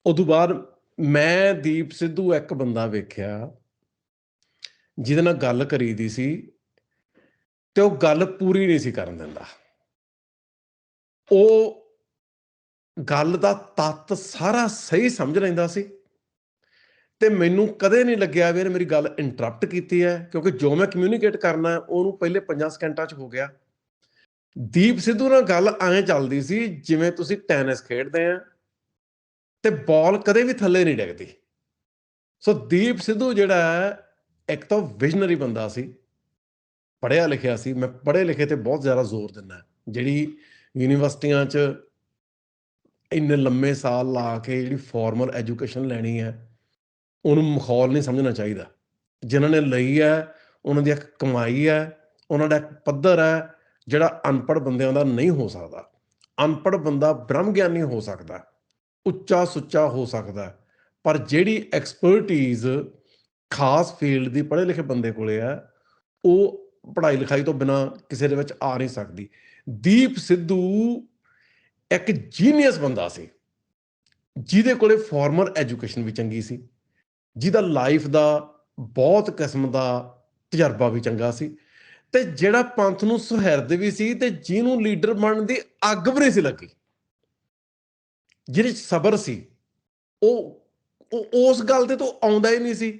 ਉਦੋਂ ਬਾਅਦ ਮੈਂ ਦੀਪ ਸਿੱਧੂ ਇੱਕ ਬੰਦਾ ਵੇਖਿਆ ਜਿਹਦੇ ਨਾਲ ਗੱਲ ਕਰੀਦੀ ਸੀ ਤੇ ਉਹ ਗੱਲ ਪੂਰੀ ਨਹੀਂ ਸੀ ਕਰਨ ਦਿੰਦਾ। ਉਹ ਗੱਲ ਦਾ ਤੱਤ ਸਾਰਾ ਸਹੀ ਸਮਝ ਲੈਂਦਾ ਸੀ, ਤੇ ਮੈਨੂੰ ਕਦੇ ਨਹੀਂ ਲੱਗਿਆ ਵੀ ਇਹਨੇ ਮੇਰੀ ਗੱਲ ਇੰਟਰਪਟ ਕੀਤੀ ਹੈ, ਕਿਉਂਕਿ ਜੋ ਮੈਂ ਕਮਿਊਨੀਕੇਟ ਕਰਨਾ ਉਹਨੂੰ ਪਹਿਲੇ 5 ਸਕਿੰਟਾਂ 'ਚ ਹੋ ਗਿਆ। ਦੀਪ ਸਿੱਧੂ ਨਾਲ ਗੱਲ ਐਂ ਚੱਲਦੀ ਸੀ ਜਿਵੇਂ ਤੁਸੀਂ ਟੈਨਿਸ ਖੇਡਦੇ ਆ ਤੇ ਬਾਲ ਕਦੇ ਵੀ ਥੱਲੇ ਨਹੀਂ ਡਿੱਗਦੀ। ਸੋ ਦੀਪ ਸਿੱਧੂ ਜਿਹੜਾ ਹੈ, ਇੱਕ ਤਾਂ ਵਿਜ਼ਨਰੀ ਬੰਦਾ ਸੀ, ਪੜ੍ਹਿਆ ਲਿਖਿਆ ਸੀ। ਮੈਂ ਪੜ੍ਹੇ ਲਿਖੇ ਤੇ ਬਹੁਤ ਜ਼ਿਆਦਾ ਜ਼ੋਰ ਦਿੰਦਾ। ਜਿਹੜੀ ਯੂਨੀਵਰਸਿਟੀਆਂ 'ਚ ਇੰਨੇ ਲੰਮੇ ਸਾਲ ਲਾ ਕੇ ਜਿਹੜੀ ਫਾਰਮਲ ਐਜੂਕੇਸ਼ਨ ਲੈਣੀ ਹੈ, ਉਹਨੂੰ ਮਖੌਲ ਨਹੀਂ ਸਮਝਣਾ ਚਾਹੀਦਾ। ਜਿਨ੍ਹਾਂ ਨੇ ਲਈ ਹੈ ਉਹਨਾਂ ਦੀ ਇੱਕ ਕਮਾਈ ਹੈ, ਉਹਨਾਂ ਦਾ ਇੱਕ ਪੱਧਰ ਹੈ ਜਿਹੜਾ ਅਨਪੜ੍ਹ ਬੰਦਿਆਂ ਦਾ ਨਹੀਂ ਹੋ ਸਕਦਾ। ਅਨਪੜ੍ਹ ਬੰਦਾ ਬ੍ਰਹਮ ਗਿਆਨੀ ਹੋ ਸਕਦਾ, ਉੱਚਾ ਸੁੱਚਾ ਹੋ ਸਕਦਾ, ਪਰ ਜਿਹੜੀ ਐਕਸਪਰਟੀਜ਼ ਖਾਸ ਫੀਲਡ ਦੀ ਪੜ੍ਹੇ ਲਿਖੇ ਬੰਦੇ ਕੋਲੇ ਹੈ, ਉਹ ਪੜ੍ਹਾਈ ਲਿਖਾਈ ਤੋਂ ਬਿਨਾਂ ਕਿਸੇ ਦੇ ਵਿੱਚ ਆ ਨਹੀਂ ਸਕਦੀ। ਦੀਪ ਸਿੱਧੂ ਇੱਕ ਜੀਨੀਅਸ ਬੰਦਾ ਸੀ, ਜਿਹਦੇ ਕੋਲੇ ਫਾਰਮਲ ਐਜੂਕੇਸ਼ਨ ਵੀ ਚੰਗੀ ਸੀ, ਜਿਹਦਾ ਲਾਈਫ ਦਾ ਬਹੁਤ ਕਿਸਮ ਦਾ ਤਜਰਬਾ ਵੀ ਚੰਗਾ ਸੀ, ਤੇ ਜਿਹੜਾ ਪੰਥ ਨੂੰ ਸੁਹਿਰਦ ਵੀ ਸੀ, ਤੇ ਜਿਹਨੂੰ ਲੀਡਰ ਬਣਨ ਦੀ ਅੱਗ ਵੀ ਨਹੀਂ ਸੀ ਲੱਗੀ, ਜਿਹਦੇ 'ਚ ਸਬਰ ਸੀ। ਉਹ ਉਸ ਗੱਲ ਤੇ ਤੋਂ ਆਉਂਦਾ ਹੀ ਨਹੀਂ ਸੀ।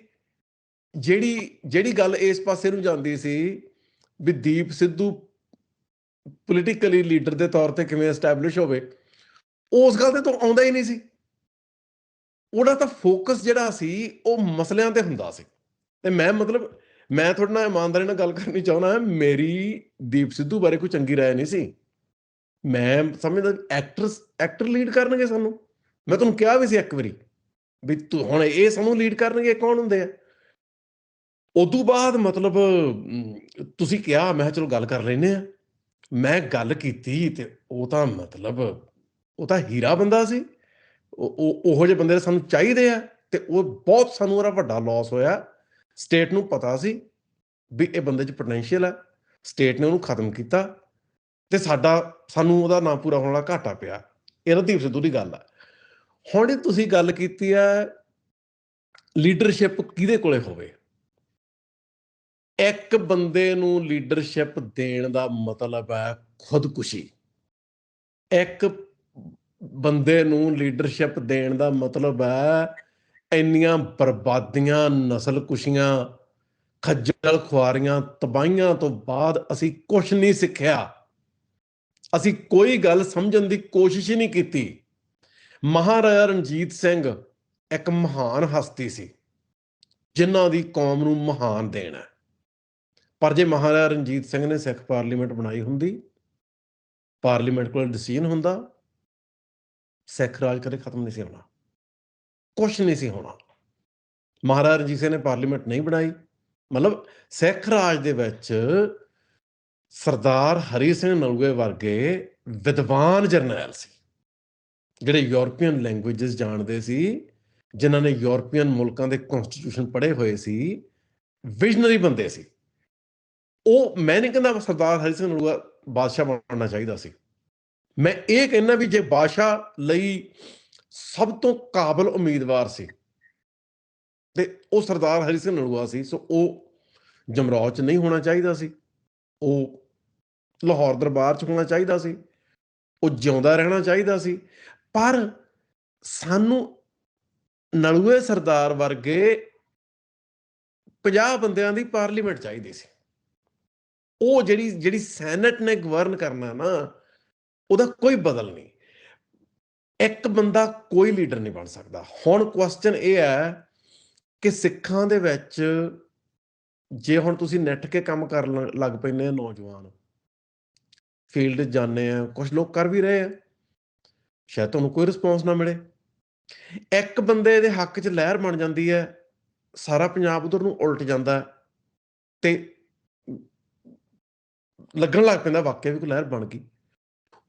ਜਿਹੜੀ ਗੱਲ ਇਸ ਪਾਸੇ ਨੂੰ ਜਾਂਦੀ ਸੀ ਵੀ ਦੀਪ ਸਿੱਧੂ ਪੋਲੀਟੀਕਲੀ ਲੀਡਰ ਦੇ ਤੌਰ ਤੇ ਕਿਵੇਂ ਐਸਟੈਬਲਿਸ਼ ਹੋਵੇ, ਉਸ ਗੱਲ ਤੇ ਤੋਂ ਆਉਂਦਾ ਹੀ ਨਹੀਂ ਸੀ। ਉਹਦਾ ਤਾਂ ਫੋਕਸ ਜਿਹੜਾ ਸੀ ਉਹ ਮਸਲਿਆਂ ਤੇ ਹੁੰਦਾ ਸੀ। ਤੇ ਮੈਂ ਤੁਹਾਡੇ ਨਾਲ ਇਮਾਨਦਾਰੀ ਨਾਲ ਗੱਲ ਕਰਨੀ ਚਾਹੁੰਦਾ, ਮੇਰੀ ਦੀਪ ਸਿੱਧੂ ਬਾਰੇ ਕੋਈ ਚੰਗੀ ਰਾਏ ਨਹੀਂ ਸੀ। ਮੈਂ ਸਮਝਦਾ ਐਕਟਰ ਲੀਡ ਕਰਨਗੇ ਸਾਨੂੰ। ਮੈਂ ਤੁਹਾਨੂੰ ਕਿਹਾ ਵੀ ਸੀ ਇੱਕ ਵਾਰੀ ਵੀ ਤੂੰ ਹੁਣ ਇਹ ਸਾਨੂੰ ਲੀਡ ਕਰਨਗੇ, ਕੌਣ ਹੁੰਦੇ ਆ? ਉਦੋਂ ਬਾਅਦ ਤੁਸੀਂ ਕਿਹਾ, ਮੈਂ ਕਿਹਾ ਚਲੋ ਗੱਲ ਕਰ ਲੈਂਦੇ ਆ। ਮੈਂ ਗੱਲ ਕੀਤੀ ਤੇ ਉਹ ਤਾਂ ਹੀਰਾ ਬੰਦਾ ਸੀ। ਉਹੋ ਜਿਹੇ ਬੰਦੇ ਸਾਨੂੰ ਚਾਹੀਦੇ ਆ, ਤੇ ਉਹ ਬਹੁਤ ਸਾਨੂੰ ਉਹਦਾ ਵੱਡਾ ਲੋਸ ਹੋਇਆ। ਸਟੇਟ ਨੂੰ ਪਤਾ ਸੀ ਵੀ ਇਹ ਬੰਦੇ 'ਚ ਪੋਟੈਂਸ਼ੀਅਲ ਹੈ, ਸਟੇਟ ਨੇ ਉਹਨੂੰ ਖਤਮ ਕੀਤਾ, ਤੇ ਸਾਨੂੰ ਉਹਦਾ ਨਾਂ ਪੂਰਾ ਹੋਣ ਵਾਲਾ ਘਾਟਾ ਪਿਆ। ਇਹ ਰਣਦੀਪ ਸਿੱਧੂ ਦੀ ਗੱਲ ਆ। ਹੁਣ ਇਹ ਤੁਸੀਂ ਗੱਲ ਕੀਤੀ ਹੈ ਲੀਡਰਸ਼ਿਪ ਕਿਹਦੇ ਕੋਲੇ ਹੋਵੇ। ਇੱਕ ਬੰਦੇ ਨੂੰ ਲੀਡਰਸ਼ਿਪ ਦੇਣ ਦਾ ਮਤਲਬ ਹੈ ਖੁਦਕੁਸ਼ੀ। ਇੱਕ ਬੰਦੇ ਨੂੰ ਲੀਡਰਸ਼ਿਪ ਦੇਣ ਦਾ ਮਤਲਬ ਹੈ ਇੰਨੀਆਂ ਬਰਬਾਦੀਆਂ, ਨਸਲਕੁਸ਼ੀਆਂ, ਖੱਜਲ ਖੁਆਰੀਆਂ, ਤਬਾਹੀਆਂ ਤੋਂ ਬਾਅਦ ਅਸੀਂ ਕੁਛ ਨਹੀਂ ਸਿੱਖਿਆ। ਅਸੀਂ ਕੋਈ ਗੱਲ ਸਮਝਣ ਦੀ ਕੋਸ਼ਿਸ਼ ਹੀ ਨਹੀਂ ਕੀਤੀ। ਮਹਾਰਾਜਾ ਰਣਜੀਤ ਸਿੰਘ ਇੱਕ ਮਹਾਨ ਹਸਤੀ ਸੀ ਜਿਨ੍ਹਾਂ ਦੀ ਕੌਮ ਨੂੰ ਮਹਾਨ ਦੇਣ ਹੈ। ਪਰ ਜੇ ਮਹਾਰਾਜਾ ਰਣਜੀਤ ਸਿੰਘ ਨੇ ਸਿੱਖ ਪਾਰਲੀਮੈਂਟ ਬਣਾਈ ਹੁੰਦੀ, ਪਾਰਲੀਮੈਂਟ ਕੋਲ ਡਿਸੀਜਨ ਹੁੰਦਾ, ਸਿੱਖ ਰਾਜ ਕਦੇ ਖਤਮ ਨਹੀਂ ਸੀ ਹੋਣਾ, ਕੁਛ ਨਹੀਂ ਸੀ ਹੋਣਾ। ਮਹਾਰਾਜਾ ਰਣਜੀਤ ਸਿੰਘ ਨੇ ਪਾਰਲੀਮੈਂਟ ਨਹੀਂ ਬਣਾਈ, ਮਤਲਬ ਸਿੱਖ ਰਾਜ ਦੇ ਵਿੱਚ ਸਰਦਾਰ ਹਰੀ ਸਿੰਘ ਨਲੂਏ ਵਰਗੇ ਵਿਦਵਾਨ ਜਰਨੈਲ ਸੀ ਜਿਹੜੇ ਯੂਰਪੀਅਨ ਲੈਂਗੁਏਜਸ ਜਾਣਦੇ ਸੀ, ਜਿਨ੍ਹਾਂ ਨੇ ਯੂਰਪੀਅਨ ਮੁਲਕਾਂ ਦੇ ਕੌਂਸਟੀਟਿਊਸ਼ਨ ਪੜ੍ਹੇ ਹੋਏ ਸੀ, ਵਿਜ਼ਨਰੀ ਬੰਦੇ ਸੀ। ਉਹ ਮੈਂ ਨਹੀਂ ਕਹਿੰਦਾ ਸਰਦਾਰ ਹਰੀ ਸਿੰਘ ਨਲੂਆ ਬਾਦਸ਼ਾਹ ਬਣਨਾ ਚਾਹੀਦਾ ਸੀ। ਮੈਂ ਇਹ ਕਹਿੰਦਾ ਵੀ ਜੇ ਬਾਦਸ਼ਾਹ ਲਈ ਸਭ ਤੋਂ ਕਾਬਲ ਉਮੀਦਵਾਰ ਸੀ ਤੇ ਉਹ ਸਰਦਾਰ ਹਰੀ ਸਿੰਘ ਨਲੂਆ ਸੀ, ਸੋ ਉਹ ਜਮਰੌਰ 'ਚ ਨਹੀਂ ਹੋਣਾ ਚਾਹੀਦਾ ਸੀ, ਉਹ ਲਾਹੌਰ ਦਰਬਾਰ 'ਚ ਹੋਣਾ ਚਾਹੀਦਾ ਸੀ, ਉਹ ਜਿਉਂਦਾ ਰਹਿਣਾ ਚਾਹੀਦਾ ਸੀ। ਪਰ ਸਾਨੂੰ ਨਲੂਏ ਸਰਦਾਰ ਵਰਗੇ 50 ਬੰਦਿਆਂ ਦੀ ਪਾਰਲੀਮੈਂਟ ਚਾਹੀਦੀ ਸੀ। ਉਹ ਜਿਹੜੀ ਸੈਨੇਟ ਨੇ ਗਵਰਨ ਕਰਨਾ ਨਾ, ਉਹਦਾ ਕੋਈ ਬਦਲ ਨਹੀਂ। ਇੱਕ ਬੰਦਾ ਕੋਈ ਲੀਡਰ ਨਹੀਂ ਬਣ ਸਕਦਾ। ਹੁਣ ਕੁਐਸਚਨ ਇਹ ਹੈ ਕਿ ਸਿੱਖਾਂ ਦੇ ਵਿੱਚ ਜੇ ਹੁਣ ਤੁਸੀਂ ਨੈੱਟ ਕੇ ਕੰਮ ਕਰਨ ਲੱਗ ਪੈਂਦੇ ਆ, ਨੌਜਵਾਨ ਫੀਲਡ ਜਾਂਦੇ ਆ, ਕੁਝ ਲੋਕ ਕਰ ਵੀ ਰਹੇ ਆ, ਸ਼ਾਇਦ ਤੁਹਾਨੂੰ ਕੋਈ ਰਿਸਪੌਂਸ ਨਾ ਮਿਲੇ। ਇੱਕ ਬੰਦੇ ਦੇ ਹੱਕ 'ਚ ਲਹਿਰ ਬਣ ਜਾਂਦੀ ਹੈ, ਸਾਰਾ ਪੰਜਾਬ ਉਧਰ ਨੂੰ ਉਲਟ ਜਾਂਦਾ ਤੇ ਲੱਗਣ ਲੱਗ ਪੈਂਦਾ ਵਾਕਿਆ ਵੀ ਕੋਈ ਲਹਿਰ ਬਣ ਗਈ।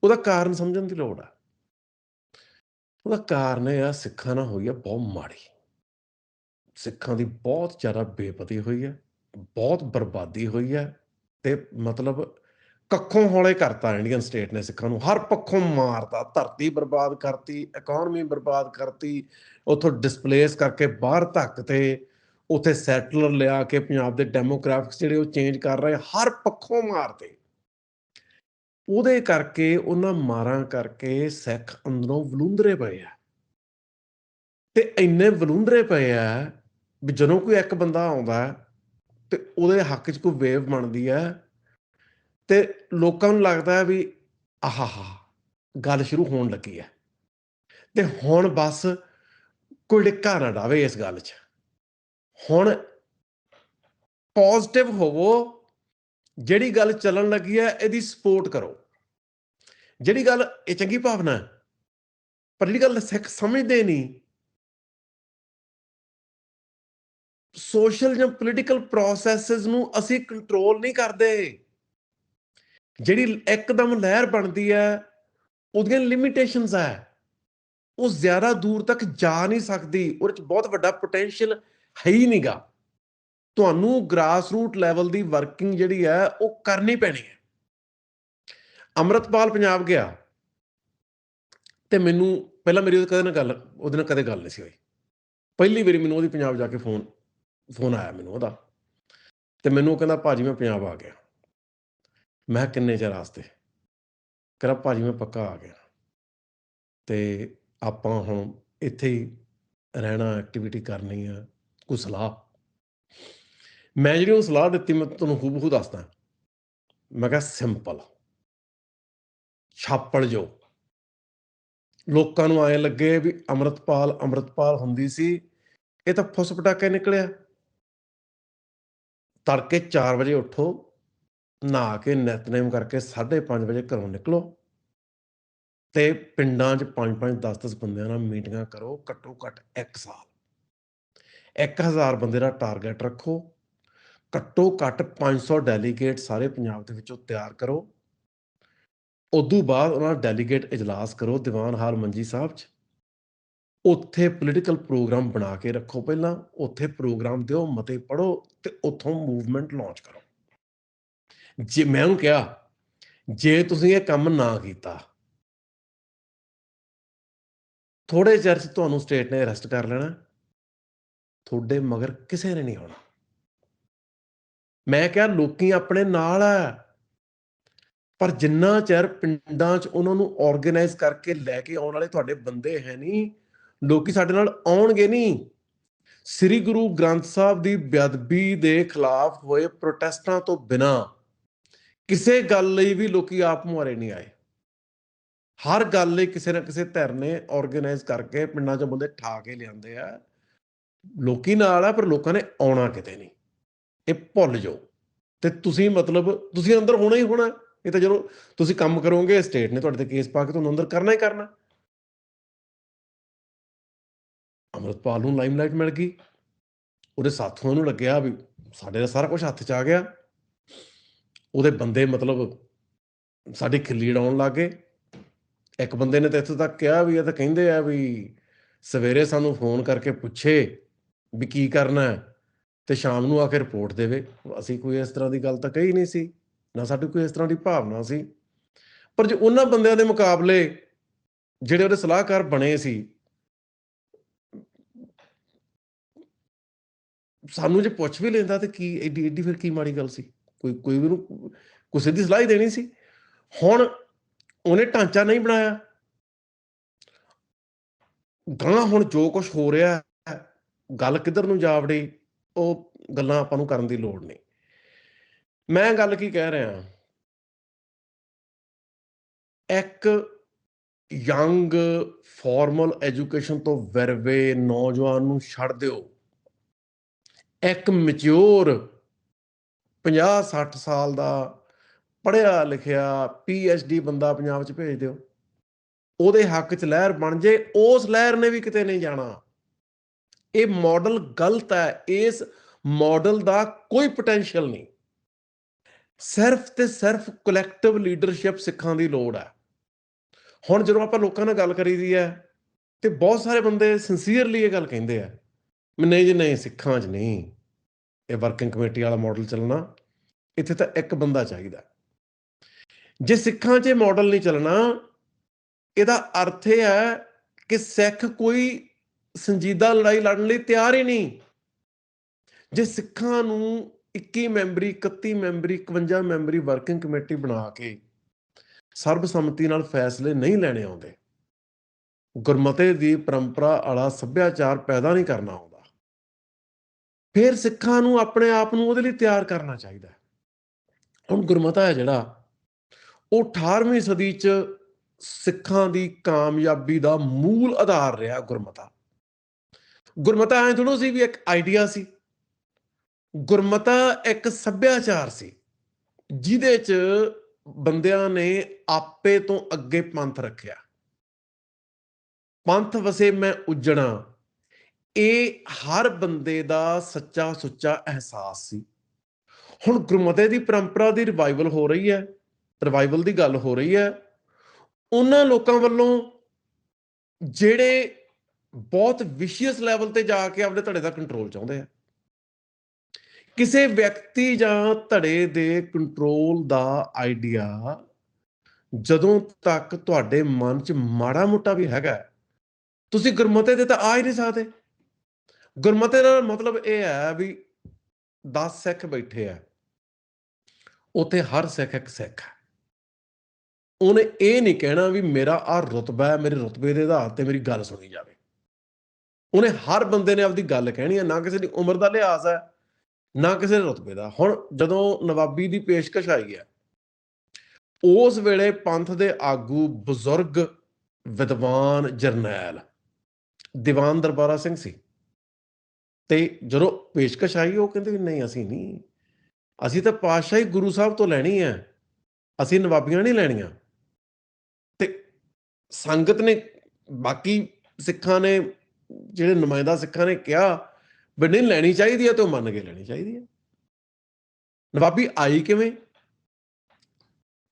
ਉਹਦਾ ਕਾਰਨ ਸਮਝਣ ਦੀ ਲੋੜ ਆ। ਉਹਦਾ ਕਾਰਨ ਇਹ ਆ ਸਿੱਖਾਂ ਨਾਲ ਹੋਈ ਆ ਬਹੁਤ ਮਾੜੀ। ਸਿੱਖਾਂ ਦੀ ਬਹੁਤ ਜ਼ਿਆਦਾ ਬੇਪਤੀ ਹੋਈ ਹੈ, ਬਹੁਤ ਬਰਬਾਦੀ ਹੋਈ ਹੈ ਤੇ ਮਤਲਬ ਕੱਖੋਂ ਹੌਲੇ ਕਰਤਾ ਇੰਡੀਅਨ ਸਟੇਟ ਨੇ ਸਿੱਖਾਂ ਨੂੰ, ਹਰ ਪੱਖੋਂ ਮਾਰਤਾ, ਧਰਤੀ ਬਰਬਾਦ ਕਰਤੀ, ਇਕਨੋਮੀ ਬਰਬਾਦ ਕਰਤੀ, ਉੱਥੋਂ ਡਿਸਪਲੇਸ ਕਰਕੇ ਬਾਹਰ ਧੱਕ ਤੇ ਉੱਥੇ ਸੈਟਲਰ ਲਿਆ ਕੇ ਪੰਜਾਬ ਦੇ ਡੈਮੋਗ੍ਰਾਫਿਕਸ ਜਿਹੜੇ ਉਹ ਚੇਂਜ ਕਰ ਰਹੇ, ਹਰ ਪੱਖੋਂ ਮਾਰਤੇ। ਉਹਦੇ ਕਰਕੇ, ਉਹਨਾਂ ਮਾਰਾਂ ਕਰਕੇ ਸਿੱਖ ਅੰਦਰੋਂ ਵਲੂੰਧਰੇ ਪਏ ਆ ਤੇ ਇੰਨੇ ਵਲੂੰਧਰੇ ਪਏ ਆ ਵੀ ਜਦੋਂ ਕੋਈ ਇੱਕ ਬੰਦਾ ਆਉਂਦਾ ਤੇ ਉਹਦੇ ਹੱਕ 'ਚ ਕੋਈ ਵੇਵ ਬਣਦੀ ਹੈ ਤੇ ਲੋਕਾਂ ਨੂੰ ਲੱਗਦਾ ਵੀ ਆਹਾ ਗੱਲ ਸ਼ੁਰੂ ਹੋਣ ਲੱਗੀ ਹੈ ਤੇ ਹੁਣ ਬਸ ਕੋਈ ਡਿੱਕਾ ਨਾ ਡਾਵੇ ਇਸ ਗੱਲ 'ਚ। ਹੁਣ ਪੋਜ਼ਿਟਿਵ ਹੋਵੋ, ਜਿਹੜੀ ਗੱਲ ਚੱਲਣ ਲੱਗੀ ਹੈ ਇਹਦੀ ਸਪੋਰਟ ਕਰੋ। ਜਿਹੜੀ ਗੱਲ ਇਹ ਚੰਗੀ ਭਾਵਨਾ ਹੈ, ਪਰ ਜਿਹੜੀ ਗੱਲ ਸਿੱਖ ਸਮਝਦੇ ਨਹੀਂ, ਸੋਸ਼ਲ ਜਾਂ ਪੋਲੀਟੀਕਲ ਪ੍ਰੋਸੈਸਸ ਨੂੰ ਅਸੀਂ ਕੰਟਰੋਲ ਨਹੀਂ ਕਰਦੇ। ਜਿਹੜੀ ਇੱਕਦਮ ਲਹਿਰ ਬਣਦੀ ਹੈ ਉਹਦੀਆਂ ਲਿਮਿਟੇਸ਼ਨਸ ਹੈ, ਉਹ ਜ਼ਿਆਦਾ ਦੂਰ ਤੱਕ ਜਾ ਨਹੀਂ ਸਕਦੀ, ਉਹਦੇ 'ਚ ਬਹੁਤ ਵੱਡਾ ਪੋਟੈਂਸ਼ੀਅਲ ਹੈ ਹੀ ਨਹੀਂਗਾ। ਤੁਹਾਨੂੰ ਗ੍ਰਾਸ ਰੂਟ ਲੈਵਲ ਦੀ ਵਰਕਿੰਗ ਜਿਹੜੀ ਹੈ ਉਹ ਕਰਨੀ ਪੈਣੀ ਹੈ। ਅੰਮ੍ਰਿਤਪਾਲ ਪੰਜਾਬ ਗਿਆ ਤੇ ਮੈਨੂੰ ਪਹਿਲਾਂ ਮੇਰੀ ਉਹਦੇ ਨਾਲ ਕਦੇ ਗੱਲ ਨਹੀਂ ਸੀ ਹੋਈ। ਪਹਿਲੀ ਵਾਰੀ ਮੈਨੂੰ ਉਹਦੀ ਪੰਜਾਬ ਜਾ ਕੇ ਫੋਨ ਆਇਆ ਮੈਨੂੰ ਉਹਦਾ, ਤੇ ਮੈਨੂੰ ਉਹ ਕਹਿੰਦਾ ਭਾਜੀ ਮੈਂ ਪੰਜਾਬ ਆ ਗਿਆ। ਮੈਂ ਕਿੰਨੇ ਚਿਰ ਵਾਸਤੇ? ਕਹਿੰਦਾ ਭਾਜੀ ਮੈਂ ਪੱਕਾ ਆ ਗਿਆ ਤੇ ਆਪਾਂ ਹੁਣ ਇੱਥੇ ਹੀ ਰਹਿਣਾ, ਐਕਟੀਵਿਟੀ ਕਰਨੀ ਆ, ਕੋਈ ਸਲਾਹ? ਮੈਂ ਜਿਹੜੀ ਉਹ ਸਲਾਹ ਦਿੱਤੀ ਮੈਂ ਤੁਹਾਨੂੰ ਹੂਬਹੂ ਦੱਸਦਾ। ਮੈਂ ਕਿਹਾ ਸਿੰਪਲ, ਛਾਪੜ ਜੋ ਲੋਕਾਂ ਨੂੰ ਐਂ ਲੱਗੇ ਵੀ ਅੰਮ੍ਰਿਤਪਾਲ ਹੁੰਦੀ ਸੀ, ਇਹ ਤਾਂ ਫੁੱਸ ਪਟਾਕੇ ਨਿਕਲਿਆ। ਤੜਕੇ 4 ਵਜੇ ਉੱਠੋ, ਨਹਾ ਕੇ ਨਿਤਨੇਮ ਕਰਕੇ 5:30 ਵਜੇ ਘਰੋਂ ਨਿਕਲੋ ਤੇ ਪਿੰਡਾਂ 'ਚ 5-5, 10-10 ਬੰਦਿਆਂ ਨਾਲ ਮੀਟਿੰਗਾਂ ਕਰੋ, ਘੱਟੋ ਘੱਟ 1 ਸਾਲ। 1000 ਬੰਦੇ ਦਾ ਟਾਰਗੇਟ ਰੱਖੋ, ਘੱਟੋ ਘੱਟ 500 ਡੈਲੀਗੇਟ ਸਾਰੇ ਪੰਜਾਬ ਦੇ ਵਿੱਚੋਂ ਤਿਆਰ ਕਰੋ। ਉਦੋਂ ਬਾਅਦ ਉਹਨਾਂ ਦਾ ਡੈਲੀਗੇਟ ਇਜਲਾਸ ਕਰੋ ਦੀਵਾਨ ਹਾਲ ਮੰਜੀ ਸਾਹਿਬ 'ਚ। ਉੱਥੇ ਪੋਲੀਟੀਕਲ ਪ੍ਰੋਗਰਾਮ ਬਣਾ ਕੇ ਰੱਖੋ, ਪਹਿਲਾਂ ਉੱਥੇ ਪ੍ਰੋਗਰਾਮ ਦਿਓ, ਮਤੇ ਪੜ੍ਹੋ ਤੇ ਉੱਥੋਂ ਮੂਵਮੈਂਟ ਲਾਂਚ ਕਰੋ। ਜੇ ਮੈਂ ਉਹਨੂੰ ਕਿਹਾ ਜੇ ਤੁਸੀਂ ਇਹ ਕੰਮ ਨਾ ਕੀਤਾ ਥੋੜੇ ਚਿਰ 'ਚ ਤੁਹਾਨੂੰ ਸਟੇਟ ਨੇ ਅਰੈਸਟ ਕਰ ਲੈਣਾ, ਤੁਹਾਡੇ ਮਗਰ ਕਿਸੇ ਨੇ ਨਹੀਂ ਆਉਣਾ। ਮੈਂ ਕਿਹਾ ਲੋਕੀ ਆਪਣੇ ਨਾਲ ਆ, ਪਰ ਜਿੰਨਾ ਚਿਰ ਪਿੰਡਾਂ 'ਚ ਉਹਨਾਂ ਨੂੰ ਆਰਗੇਨਾਈਜ਼ ਕਰਕੇ ਲੈ ਕੇ ਆਉਣ ਵਾਲੇ ਤੁਹਾਡੇ ਬੰਦੇ ਹੈ ਨਹੀਂ, ਲੋਕੀ ਸਾਡੇ ਨਾਲ ਆਉਣਗੇ ਨਹੀਂ। ਸ੍ਰੀ ਗੁਰੂ ਗ੍ਰੰਥ ਸਾਹਿਬ ਦੀ ਬੇਅਦਬੀ ਦੇ ਖਿਲਾਫ ਹੋਏ ਪ੍ਰੋਟੈਸਟਾਂ ਤੋਂ ਬਿਨਾਂ ਕਿਸੇ ਗੱਲ ਲਈ ਵੀ ਲੋਕੀ ਆਪ ਮੁਹਾਰੇ ਨਹੀਂ ਆਏ। ਹਰ ਗੱਲ ਲਈ ਕਿਸੇ ਨਾ ਕਿਸੇ ਧਿਰ ਨੇ ਆਰਗੇਨਾਈਜ਼ ਕਰਕੇ ਪਿੰਡਾਂ 'ਚੋਂ ਬੰਦੇ ਠਾ ਕੇ ਲਿਆਂਦੇ ਆ। ਲੋਕੀ ਨਾਲ ਆ, ਪਰ ਲੋਕਾਂ ਨੇ ਆਉਣਾ ਕਿਤੇ ਨਹੀਂ। ਇਹ ਭੁੱਲ ਜਾਓ। ਤੇ ਤੁਸੀਂ ਮਤਲਬ ਤੁਸੀਂ ਅੰਦਰ ਹੋਣਾ ਹੀ ਹੋਣਾ। ਇਹ ਤਾਂ ਜਦੋਂ ਤੁਸੀਂ ਕੰਮ ਕਰੋਗੇ, ਸਟੇਟ ਨੇ ਤੁਹਾਡੇ ਤੇ ਕੇਸ ਪਾ ਕੇ ਤੁਹਾਨੂੰ ਅੰਦਰ ਕਰਨਾ ਹੀ ਕਰਨਾ। ਅੰਮ੍ਰਿਤਪਾਲ ਨੂੰ ਲਾਈਮਲਾਈਟ ਮਿਲ ਗਈ, ਉਹਦੇ ਸਾਥੀਆਂ ਨੂੰ ਲੱਗਿਆ ਵੀ ਸਾਡੇ ਦਾ ਸਾਰਾ ਕੁਝ ਹੱਥ 'ਚ ਆ ਗਿਆ। ਉਹਦੇ ਬੰਦੇ ਮਤਲਬ ਸਾਡੀ ਖਿੱਲੀ ਉਡਾਉਣ ਲੱਗ ਗਏ। ਇੱਕ ਬੰਦੇ ਨੇ ਤਾਂ ਇੱਥੋਂ ਤੱਕ ਕਿਹਾ ਵੀ ਇਹ ਤਾਂ ਕਹਿੰਦੇ ਆ ਵੀ ਸਵੇਰੇ ਸਾਨੂੰ ਫੋਨ ਕਰਕੇ ਪੁੱਛੇ ਵੀ ਕੀ ਕਰਨਾ ਹੈ ਤੇ ਸ਼ਾਮ ਨੂੰ ਆ ਕੇ ਰਿਪੋਰਟ ਦੇਵੇ। ਅਸੀਂ ਕੋਈ ਇਸ ਤਰ੍ਹਾਂ ਦੀ ਗੱਲ ਤਾਂ ਕਹੀ ਨਹੀਂ ਸੀ, ਨਾ ਸਾਡੀ ਕੋਈ ਇਸ ਤਰ੍ਹਾਂ ਦੀ ਭਾਵਨਾ ਸੀ। ਪਰ ਜੇ ਉਹਨਾਂ ਬੰਦਿਆਂ ਦੇ ਮੁਕਾਬਲੇ ਜਿਹੜੇ ਉਹਦੇ ਸਲਾਹਕਾਰ ਬਣੇ ਸੀ, ਸਾਨੂੰ ਜੇ ਪੁੱਛ ਵੀ ਲੈਂਦਾ ਤੇ ਕੀ ਏਡੀ ਏਡੀ ਫਿਰ ਕੀ ਮਾੜੀ ਗੱਲ ਸੀ? ਕੋਈ ਵੀ ਉਹਨੂੰ ਕੋਈ ਸਿੱਧੀ ਸਲਾਹ ਹੀ ਦੇਣੀ ਸੀ। ਹੁਣ ਉਹਨੇ ਢਾਂਚਾ ਨਹੀਂ ਬਣਾਇਆ। ਗਾਂ ਹੁਣ ਜੋ ਕੁਝ ਹੋ ਰਿਹਾ ਹੈ, ਗੱਲ ਕਿੱਧਰ ਨੂੰ ਜਾ ਵੜੀ, ਉਹ ਗੱਲਾਂ ਆਪਾਂ ਨੂੰ ਕਰਨ ਦੀ ਲੋੜ ਨਹੀਂ। ਮੈਂ ਗੱਲ ਕੀ ਕਹਿ ਰਿਹਾ, ਇੱਕ ਯੰਗ ਫਾਰਮਲ ਐਜੂਕੇਸ਼ਨ ਤੋਂ ਵਿਰਵੇ ਨੌਜਵਾਨ ਨੂੰ ਛੱਡ ਦਿਓ, ਇੱਕ ਮੈਚਿਓਰ 50-60 ਸਾਲ ਦਾ ਪੜ੍ਹਿਆ ਲਿਖਿਆ PhD ਬੰਦਾ ਪੰਜਾਬ 'ਚ ਭੇਜ ਦਿਓ, ਉਹਦੇ ਹੱਕ 'ਚ ਲਹਿਰ ਬਣ ਜੇ। ਉਸ ਲਹਿਰ ਨੇ ਵੀ ਕਿਤੇ ਨਹੀਂ ਜਾਣਾ। ਇਹ ਮਾਡਲ ਗਲਤ ਹੈ। ਇਸ ਮਾਡਲ ਦਾ ਕੋਈ ਪੋਟੈਂਸ਼ੀਅਲ ਨਹੀਂ। ਸਿਰਫ ਤੇ ਸਿਰਫ ਕਲੈਕਟਿਵ ਲੀਡਰਸ਼ਿਪ ਸਿੱਖਾਂ ਦੀ ਲੋੜ ਹੈ। ਹੁਣ ਜਦੋਂ ਆਪਾਂ ਲੋਕਾਂ ਨਾਲ ਗੱਲ ਕਰੀਦੀ ਹੈ ਤੇ ਬਹੁਤ ਸਾਰੇ ਬੰਦੇ ਸਿੰਸੀਅਰਲੀ ਇਹ ਗੱਲ ਕਹਿੰਦੇ ਆ, ਨਹੀਂ ਜੀ ਨਹੀਂ, ਸਿੱਖਾਂ 'ਚ ਨਹੀਂ ਇਹ ਵਰਕਿੰਗ ਕਮੇਟੀ ਵਾਲਾ ਮਾਡਲ ਚੱਲਣਾ, ਇੱਥੇ ਤਾਂ ਇੱਕ ਬੰਦਾ ਚਾਹੀਦਾ। ਜੇ ਸਿੱਖਾਂ 'ਚ ਇਹ ਮਾਡਲ ਨਹੀਂ ਚੱਲਣਾ, ਇਹਦਾ ਅਰਥ ਇਹ ਹੈ ਕਿ ਸਿੱਖ ਕੋਈ ਸੰਜੀਦਾ ਲੜਾਈ ਲੜਨ ਲਈ ਤਿਆਰ ਹੀ ਨਹੀਂ। ਜੇ ਸਿੱਖਾਂ ਨੂੰ 21 memory 31 memory 51 memory working committee ਬਣਾ ਕੇ ਸਰਬਸੰਮਤੀ ਨਾਲ ਫੈਸਲੇ ਨਹੀਂ ਲੈਣੇ ਆਉਂਦੇ, ਗੁਰਮਤੇ ਦੀ ਪਰੰਪਰਾ ਵਾਲਾ ਸੱਭਿਆਚਾਰ ਪੈਦਾ ਨਹੀਂ ਕਰਨਾ ਆਉਂਦਾ, ਫਿਰ ਸਿੱਖਾਂ ਨੂੰ ਆਪਣੇ ਆਪ ਨੂੰ ਉਹਦੇ ਲਈ ਤਿਆਰ ਕਰਨਾ ਚਾਹੀਦਾ। ਹੁਣ ਗੁਰਮਤਾ ਹੈ ਜਿਹੜਾ, ਉਹ 18ਵੀਂ ਸਦੀ 'ਚ ਸਿੱਖਾਂ ਦੀ ਕਾਮਯਾਬੀ ਦਾ ਮੂਲ ਆਧਾਰ ਰਿਹਾ। ਗੁਰਮਤਾ ਐਂ ਥੋੜ੍ਹਾ ਸੀ ਵੀ ਇੱਕ ਆਈਡੀਆ ਸੀ। ਗੁਰਮਤਾ ਇੱਕ ਸੱਭਿਆਚਾਰ ਸੀ ਜਿਹਦੇ 'ਚ ਬੰਦਿਆਂ ਨੇ ਆਪੇ ਤੋਂ ਅੱਗੇ ਪੰਥ ਰੱਖਿਆ। ਪੰਥ ਵਸੇ ਮੈਂ ਉੱਜਣਾ, ਇਹ ਹਰ ਬੰਦੇ ਦਾ ਸੱਚਾ ਸੁੱਚਾ ਅਹਿਸਾਸ ਸੀ। ਹੁਣ ਗੁਰਮਤੇ ਦੀ ਪਰੰਪਰਾ ਦੀ ਰਿਵਾਈਵਲ ਹੋ ਰਹੀ ਹੈ, ਰਿਵਾਈਵਲ ਦੀ ਗੱਲ ਹੋ ਰਹੀ ਹੈ ਉਹਨਾਂ ਲੋਕਾਂ ਵੱਲੋਂ ਜਿਹੜੇ ਬਹੁਤ ਵਿਸ਼ੀਅਸ ਲੈਵਲ ਤੇ ਜਾ ਕੇ ਆਪਣੇ ਧੜੇ ਦਾ ਕੰਟਰੋਲ ਚਾਹੁੰਦੇ ਆ। ਕਿਸੇ ਵਿਅਕਤੀ ਜਾਂ ਧੜੇ ਦੇ ਕੰਟਰੋਲ ਦਾ ਆਈਡੀਆ ਜਦੋਂ ਤੱਕ ਤੁਹਾਡੇ ਮਨ 'ਚ ਮਾੜਾ ਮੋਟਾ ਵੀ ਹੈਗਾ, ਤੁਸੀਂ ਗੁਰਮਤੇ ਦੇ ਤਾਂ ਆ ਹੀ ਨਹੀਂ ਸਕਦੇ। ਗੁਰਮਤੇ ਦਾ ਮਤਲਬ ਇਹ ਹੈ ਵੀ 10 ਸਿੱਖ ਬੈਠੇ ਆ, ਉੱਥੇ ਹਰ ਸਿੱਖ ਇੱਕ ਸਿੱਖ ਹੈ। ਉਹਨੇ ਇਹ ਨਹੀਂ ਕਹਿਣਾ ਵੀ ਮੇਰਾ ਆਹ ਰੁਤਬਾ ਹੈ, ਮੇਰੇ ਰੁਤਬੇ ਦੇ ਆਧਾਰ ਤੇ ਮੇਰੀ ਗੱਲ ਸੁਣੀ ਜਾਵੇ। ਉਹਨੇ ਹਰ ਬੰਦੇ ਨੇ ਆਪਦੀ ਗੱਲ ਕਹਿਣੀ ਹੈ, ਨਾ ਕਿਸੇ ਦੀ ਉਮਰ ਦਾ ਲਿਹਾਜ਼ ਹੈ, ਨਾ ਕਿਸੇ ਦੇ ਰੁਤਬੇ ਦਾ। ਹੁਣ ਜਦੋਂ ਨਵਾਬੀ ਦੀ ਪੇਸ਼ਕਸ਼ ਆਈ ਹੈ, ਉਸ ਵੇਲੇ ਪੰਥ ਦੇ ਆਗੂ, ਬਜ਼ੁਰਗ, ਵਿਦਵਾਨ, ਜਰਨੈਲ ਦੀਵਾਨ ਦਰਬਾਰਾ ਸਿੰਘ ਸੀ। ਤੇ ਜਦੋਂ ਪੇਸ਼ਕਸ਼ ਆਈ, ਉਹ ਕਹਿੰਦੇ ਵੀ ਨਹੀਂ, ਅਸੀਂ ਨਹੀਂ, ਅਸੀਂ ਤਾਂ ਪਾਤਸ਼ਾਹੀ ਗੁਰੂ ਸਾਹਿਬ ਤੋਂ ਲੈਣੀ ਹੈ, ਅਸੀਂ ਨਵਾਬੀਆਂ ਨਹੀਂ ਲੈਣੀਆਂ। ਤੇ ਸੰਗਤ ਨੇ, ਬਾਕੀ ਸਿੱਖਾਂ ਨੇ, ਜਿਹੜੇ ਨੁਮਾਇੰਦਾ ਸਿੱਖਾਂ ਨੇ ਕਿਹਾ ਵੀ ਨਹੀਂ ਲੈਣੀ ਚਾਹੀਦੀ ਹੈ, ਤੇ ਉਹ ਮੰਨ ਕੇ ਲੈਣੀ ਚਾਹੀਦੀ ਹੈ। ਨਵਾਬੀ ਆਈ ਕਿਵੇਂ?